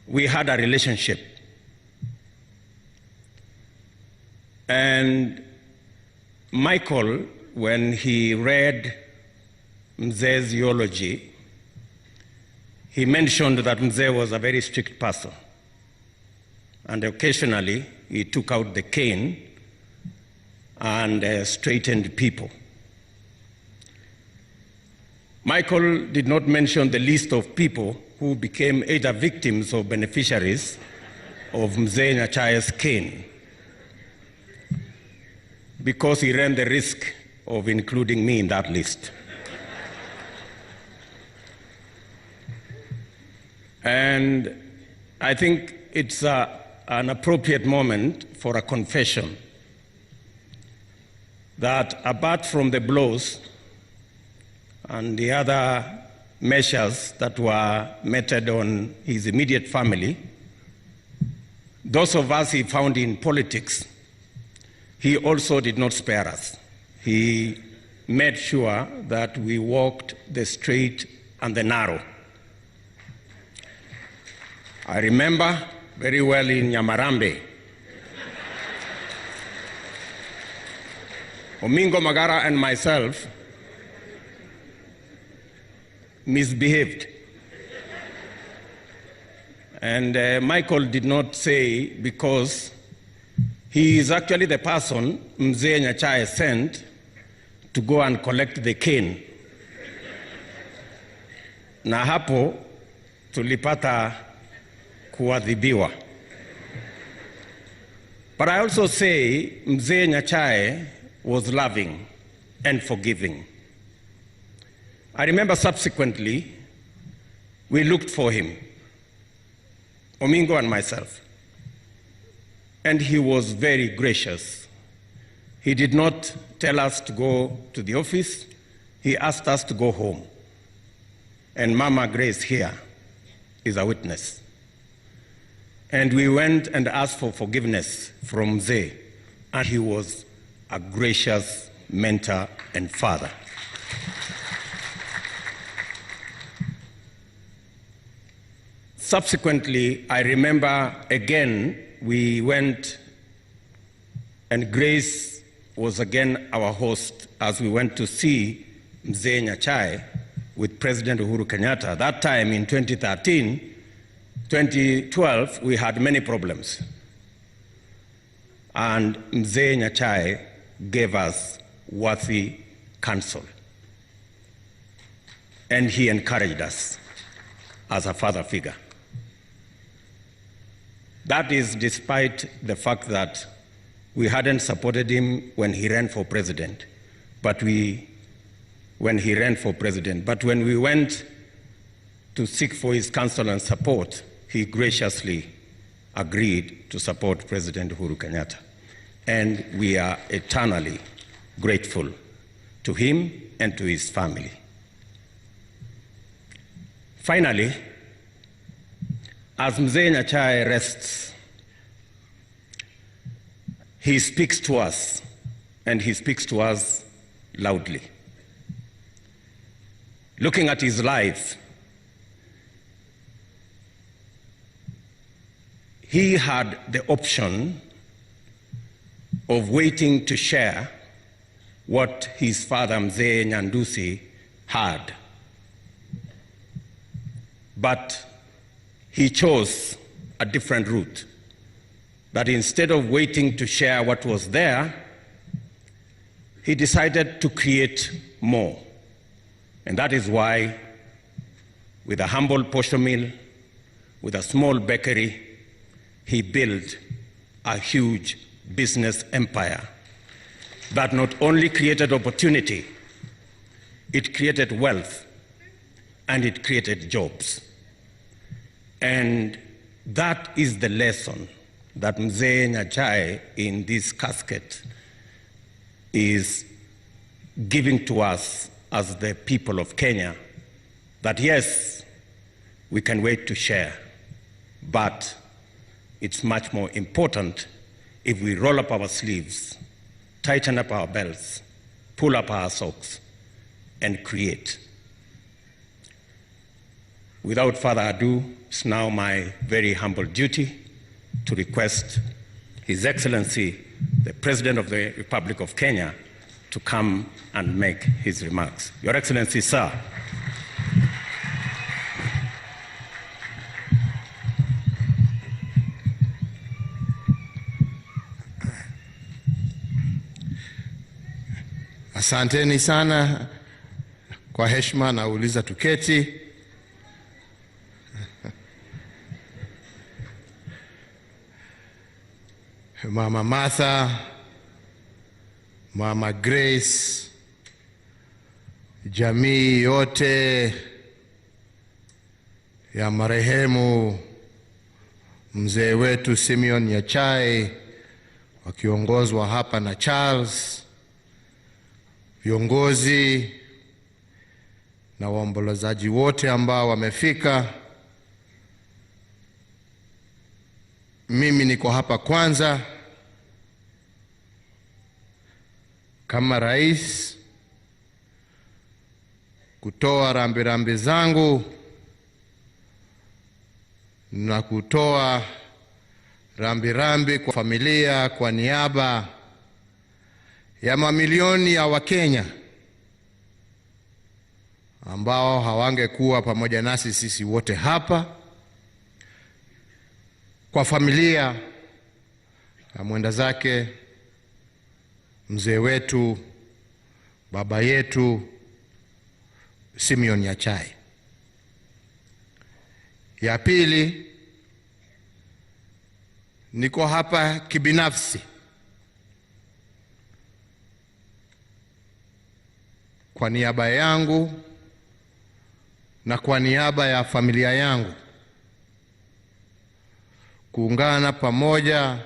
we had a relationship. And Michael, when he read Mzee's eulogy, he mentioned that Mzee was a very strict person. And occasionally, he took out the cane and straightened people. Michael did not mention the list of people who became either victims or beneficiaries of Mzee NYACHAE's cane, because he ran the risk of including me in that list. And I think it's an appropriate moment for a confession that apart from the blows and the other measures that were meted on his immediate family, those of us he found in politics, he also did not spare us. He made sure that we walked the straight and the narrow. I remember very well in Nyamarambe, Omingo Magara and myself misbehaved. And Michael did not say, because he is actually the person Mzee NYACHAE sent to go and collect the cane. Na hapo tulipata kuadhibiwa. But I also say Mzee NYACHAE was loving and forgiving. I remember subsequently, we looked for him, Omingo and myself, and he was very gracious. He did not tell us to go to the office. He asked us to go home. And Mama Grace here is a witness. And we went and asked for forgiveness from Mzee, and he was a gracious mentor and father. Subsequently, I remember again, we went, and Grace was again our host as we went to see Mzee NYACHAE with President Uhuru Kenyatta. That time in 2012, we had many problems. And Mzee NYACHAE gave us worthy counsel. And he encouraged us as a father figure. That is despite the fact that we hadn't supported him when he ran for president. But when we went to seek for his counsel and support, he graciously agreed to support President Uhuru Kenyatta. And we are eternally grateful to him and to his family. Finally, as Mzee NYACHAE rests, he speaks to us, and he speaks to us loudly. Looking at his life, he had the option of waiting to share what his father Mzee Nyandusi had. But he chose a different route, that instead of waiting to share what was there, he decided to create more. And that is why, with a humble posho mill, with a small bakery, he built a huge business empire that not only created opportunity, it created wealth, and it created jobs. And that is the lesson that Mzee NYACHAE in this casket is giving to us as the people of Kenya, that yes, we can wait to share, but it's much more important if we roll up our sleeves, tighten up our belts, pull up our socks, and create. Without further ado, it's now my very humble duty to request His Excellency, the President of the Republic of Kenya, to come and make his remarks. Your Excellency, sir. Asanteni sana, kwa heshima nauliza tuketi. Mama Martha, Mama Grace, jamii yote ya marehemu mzee wetu Simeon NYACHAE, wakiongozwa hapa na Charles, viongozi na waombolezaji wote ambao wamefika. Mimi niko hapa kwanza kama rais kutoa rambirambi zangu na kutoa rambirambi kwa familia kwa niaba ya mamilioni ya Wakenya ambao hawangekuwa pamoja nasi sisi wote hapa, kwa familia ya mwendazake mzee wetu, baba yetu Simeon NYACHAE. Ya pili, niko hapa kibinafsi kwa niaba yangu na kwa niaba ya familia yangu kuungana pamoja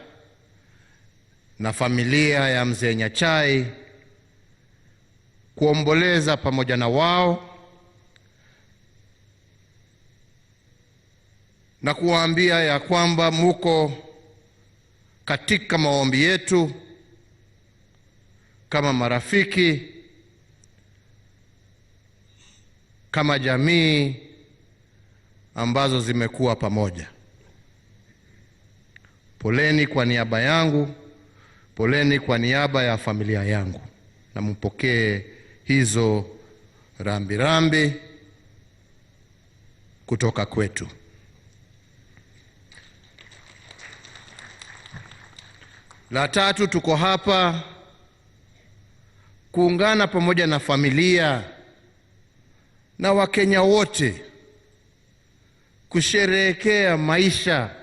na familia ya mzee NYACHAE kuomboleza pamoja na wao na kuwaambia ya kwamba muko katika maombi yetu kama marafiki, kama jamii ambazo zimekuwa pamoja. Poleni kwa niaba yangu, poleni kwa niaba ya familia yangu, na mpokee hizo rambirambi kutoka kwetu. La tatu, tuko hapa kuungana pamoja na familia na Wakenya wote kusherehekea maisha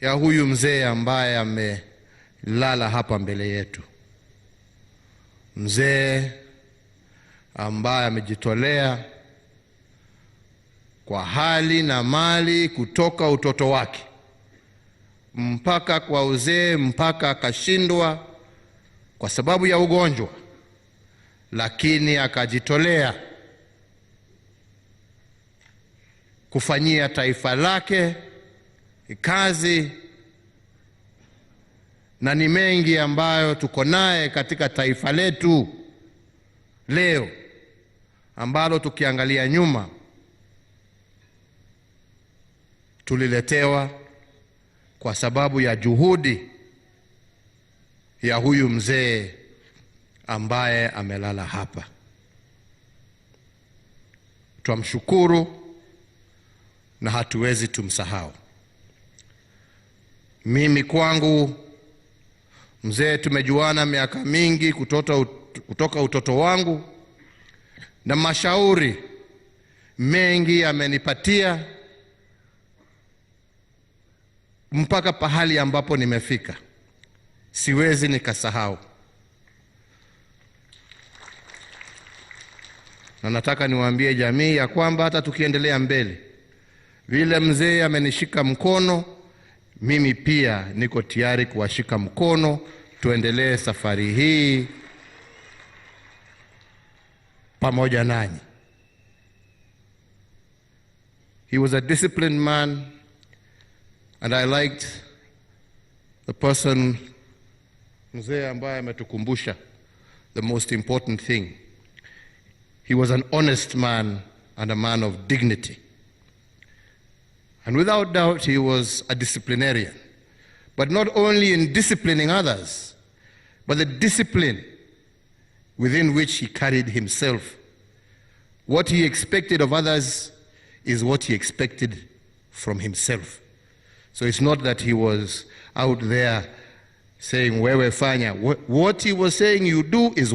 ya huyu mzee ambaye amelala hapa mbele yetu. Mzee ambaye amejitolea kwa hali na mali kutoka utoto wake mpaka kwa uzee, mpaka akashindwa kwa sababu ya ugonjwa, lakini akajitolea kufanyia taifa lake kazi, na ni mengi ambayo tuko naye katika taifa letu leo, ambalo tukiangalia nyuma tuliletewa kwa sababu ya juhudi ya huyu mzee ambaye amelala hapa. Twamshukuru na hatuwezi tumsahau. Mimi kwangu mzee tumejuana miaka mingi kutoka utoto wangu, na mashauri mengi amenipatia mpaka pahali ambapo nimefika. Siwezi nikasahau. Na nataka niwaambie jamii ya kwamba hata tukiendelea mbele, vile mzee amenishika mkono, mimi pia niko tayari kuwashika mkono, tuendelee safari hii pamoja nanyi. He was a disciplined man, and I liked the person mzee ambaye ametukumbusha the most important thing. He was an honest man and a man of dignity. And without doubt, he was a disciplinarian. But not only in disciplining others, but the discipline within which he carried himself. What he expected of others is what he expected from himself. So it's not that he was out there saying, wewe fanya. What he was saying you do is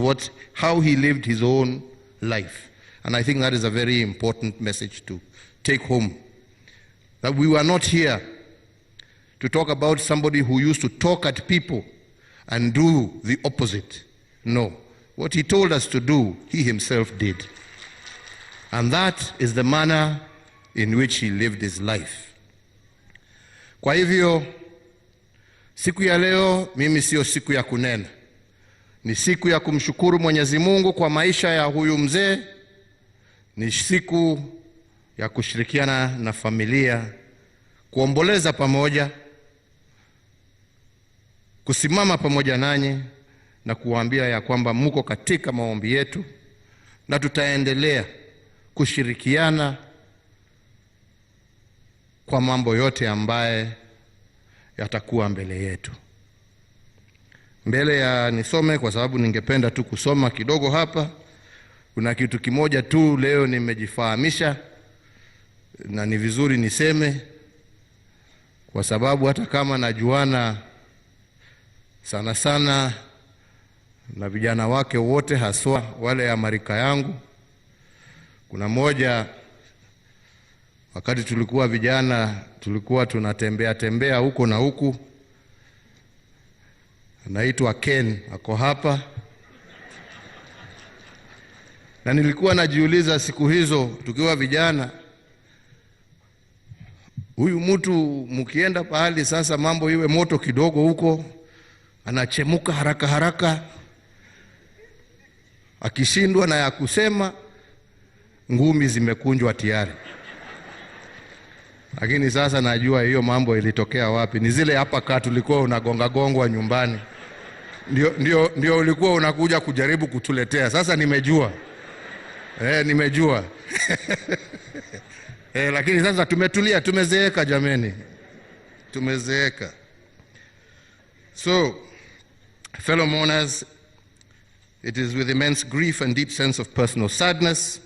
how he lived his own life. And I think that is a very important message to take home. That we were not here to talk about somebody who used to talk at people and do the opposite. No. What he told us to do, he himself did. And that is the manner in which he lived his life. Kwa hivyo, siku ya leo mimi sio siku ya kunena. Ni siku ya kumshukuru Mwenyezi Mungu kwa maisha ya huyu mzee. Ni siku ya kushirikiana na familia, kuomboleza pamoja, kusimama pamoja nanyi na kuwaambia ya kwamba mko katika maombi yetu, na tutaendelea kushirikiana kwa mambo yote ambaye yatakuwa mbele yetu. Mbele ya nisome, kwa sababu ningependa tu kusoma kidogo hapa. Kuna kitu kimoja tu leo nimejifahamisha, na ni vizuri niseme, kwa sababu hata kama najuana sana sana na vijana wake wote, haswa wale ya marika yangu. Kuna moja wakati tulikuwa vijana, tulikuwa tunatembea huko na huku, anaitwa Ken, ako hapa. Na nilikuwa najiuliza siku hizo tukiwa vijana, huyu mtu mkienda pahali sasa mambo iwe moto kidogo huko, anachemuka haraka haraka, akishindwa na ya kusema ngumi zimekunjwa tayari. Lakini sasa najua hiyo mambo ilitokea wapi. Ni zile hapa kaa tulikuwa unagonga gongwa nyumbani, ndio ulikuwa unakuja kujaribu kutuletea. Sasa nimejua nimejua Lakini sasa tumetulia, tumezeeka jameni. Tumezeeka. So, fellow mourners, it is with immense grief and deep sense of personal sadness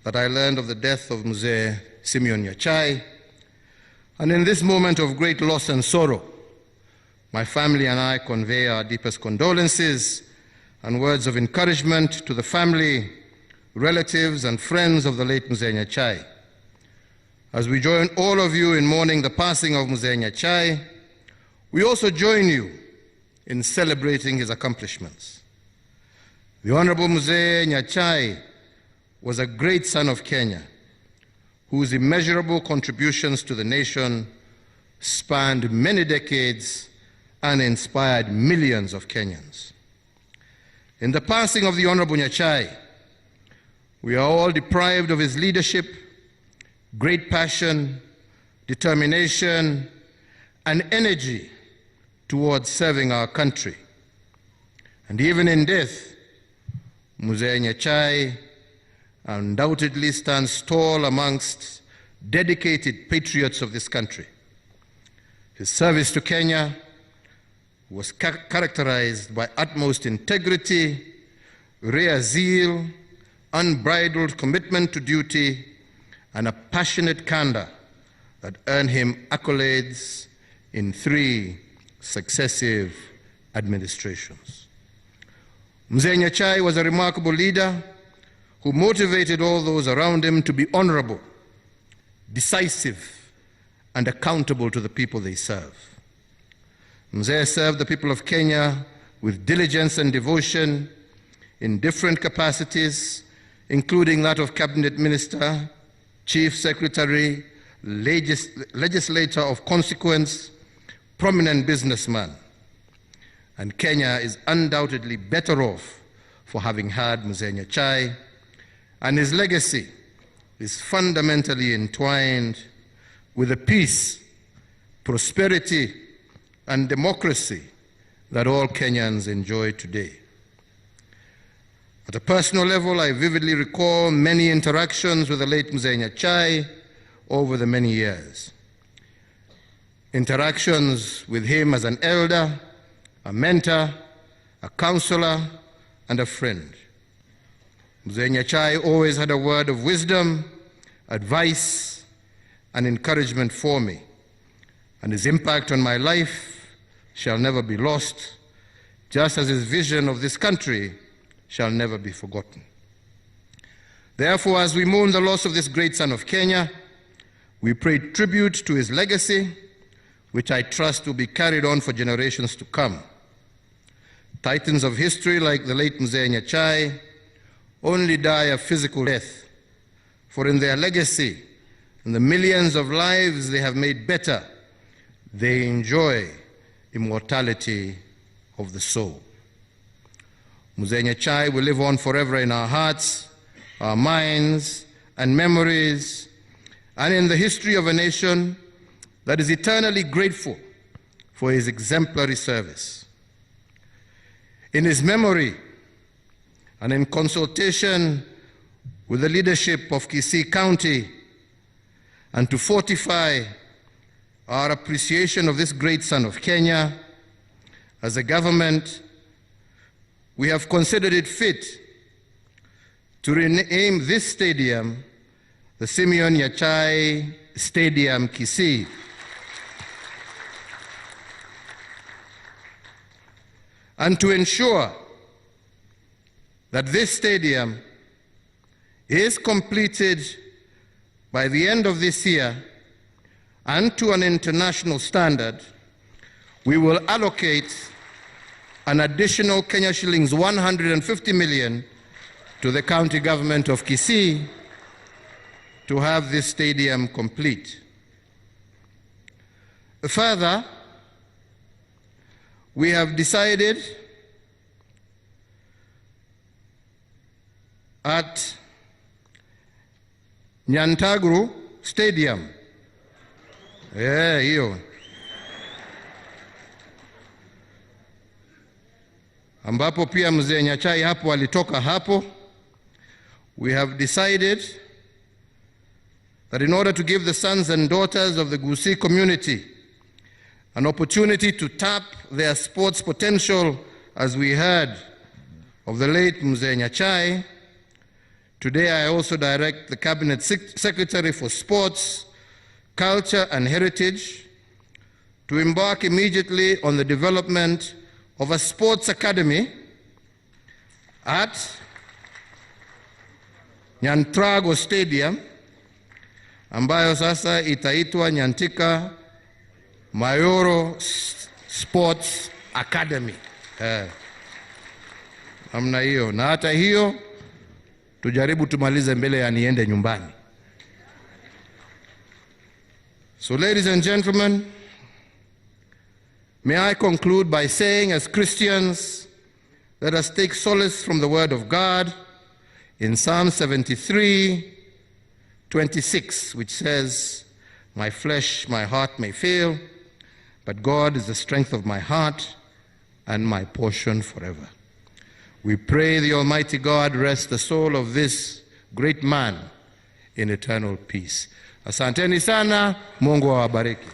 that I learned of the death of Mzee SIMEON NYACHAE. And in this moment of great loss and sorrow, my family and I convey our deepest condolences and words of encouragement to the family, relatives, and friends of the late Mzee NYACHAE. As we join all of you in mourning the passing of Mzee NYACHAE, we also join you in celebrating his accomplishments. The Honorable Mzee NYACHAE was a great son of Kenya, whose immeasurable contributions to the nation spanned many decades and inspired millions of Kenyans. In the passing of the Honorable NYACHAE, we are all deprived of his leadership, great passion, determination, and energy towards serving our country. And even in death, Mzee NYACHAE undoubtedly stands tall amongst dedicated patriots of this country. His service to Kenya was characterized by utmost integrity, rare zeal, unbridled commitment to duty, and a passionate candor that earned him accolades in 3 successive administrations. Mzee NYACHAE was a remarkable leader who motivated all those around him to be honorable, decisive, and accountable to the people they serve. Mzee served the people of Kenya with diligence and devotion in different capacities, including that of cabinet minister, chief secretary, legislator of consequence, prominent businessman. And Kenya is undoubtedly better off for having had Mzee NYACHAE, and his legacy is fundamentally entwined with the peace, prosperity, and democracy that all Kenyans enjoy today. At a personal level, I vividly recall many interactions with the late Mzee NYACHAE over the many years. Interactions with him as an elder, a mentor, a counselor, and a friend. Mzee NYACHAE always had a word of wisdom, advice, and encouragement for me, and his impact on my life shall never be lost, just as his vision of this country shall never be forgotten. Therefore, as we mourn the loss of this great son of Kenya, we pay tribute to his legacy, which I trust will be carried on for generations to come. Titans of history like the late Mzee NYACHAE only die a physical death, for in their legacy and the millions of lives they have made better, they enjoy immortality of the soul. Mzee NYACHAE will live on forever in our hearts, our minds, and memories, and in the history of a nation that is eternally grateful for his exemplary service. In his memory, and in consultation with the leadership of Kisii County, and to fortify our appreciation of this great son of Kenya, as a government, we have considered it fit to rename this stadium the SIMEON NYACHAE Stadium Kisii. And to ensure that this stadium is completed by the end of this year and to an international standard, we will allocate an additional Kenya shillings 150 million to the county government of Kisii to have this stadium complete. Further, we have decided at Nyantagru Stadium, hiyo ambapo pia Mzee NYACHAE hapo alitoka hapo, we have decided that in order to give the sons and daughters of the Gusii community an opportunity to tap their sports potential, as we heard of the late Mzee NYACHAE, today I also direct the Cabinet Secretary for Sports, Culture and Heritage to embark immediately on the development of a sports academy at Nyantrago Stadium, ambayo sasa itaitwa Nyantika Mamioro Sports Academy. Namna hiyo, na hata hiyo tujaribu tumalize mbele ya niende nyumbani. So ladies and gentlemen, may I conclude by saying, as Christians, let us take solace from the word of God in Psalm 73:26, which says, "My flesh, my heart may fail, but God is the strength of my heart and my portion forever." We pray the Almighty God rest the soul of this great man in eternal peace. Asanteni sana, Mungu awabariki.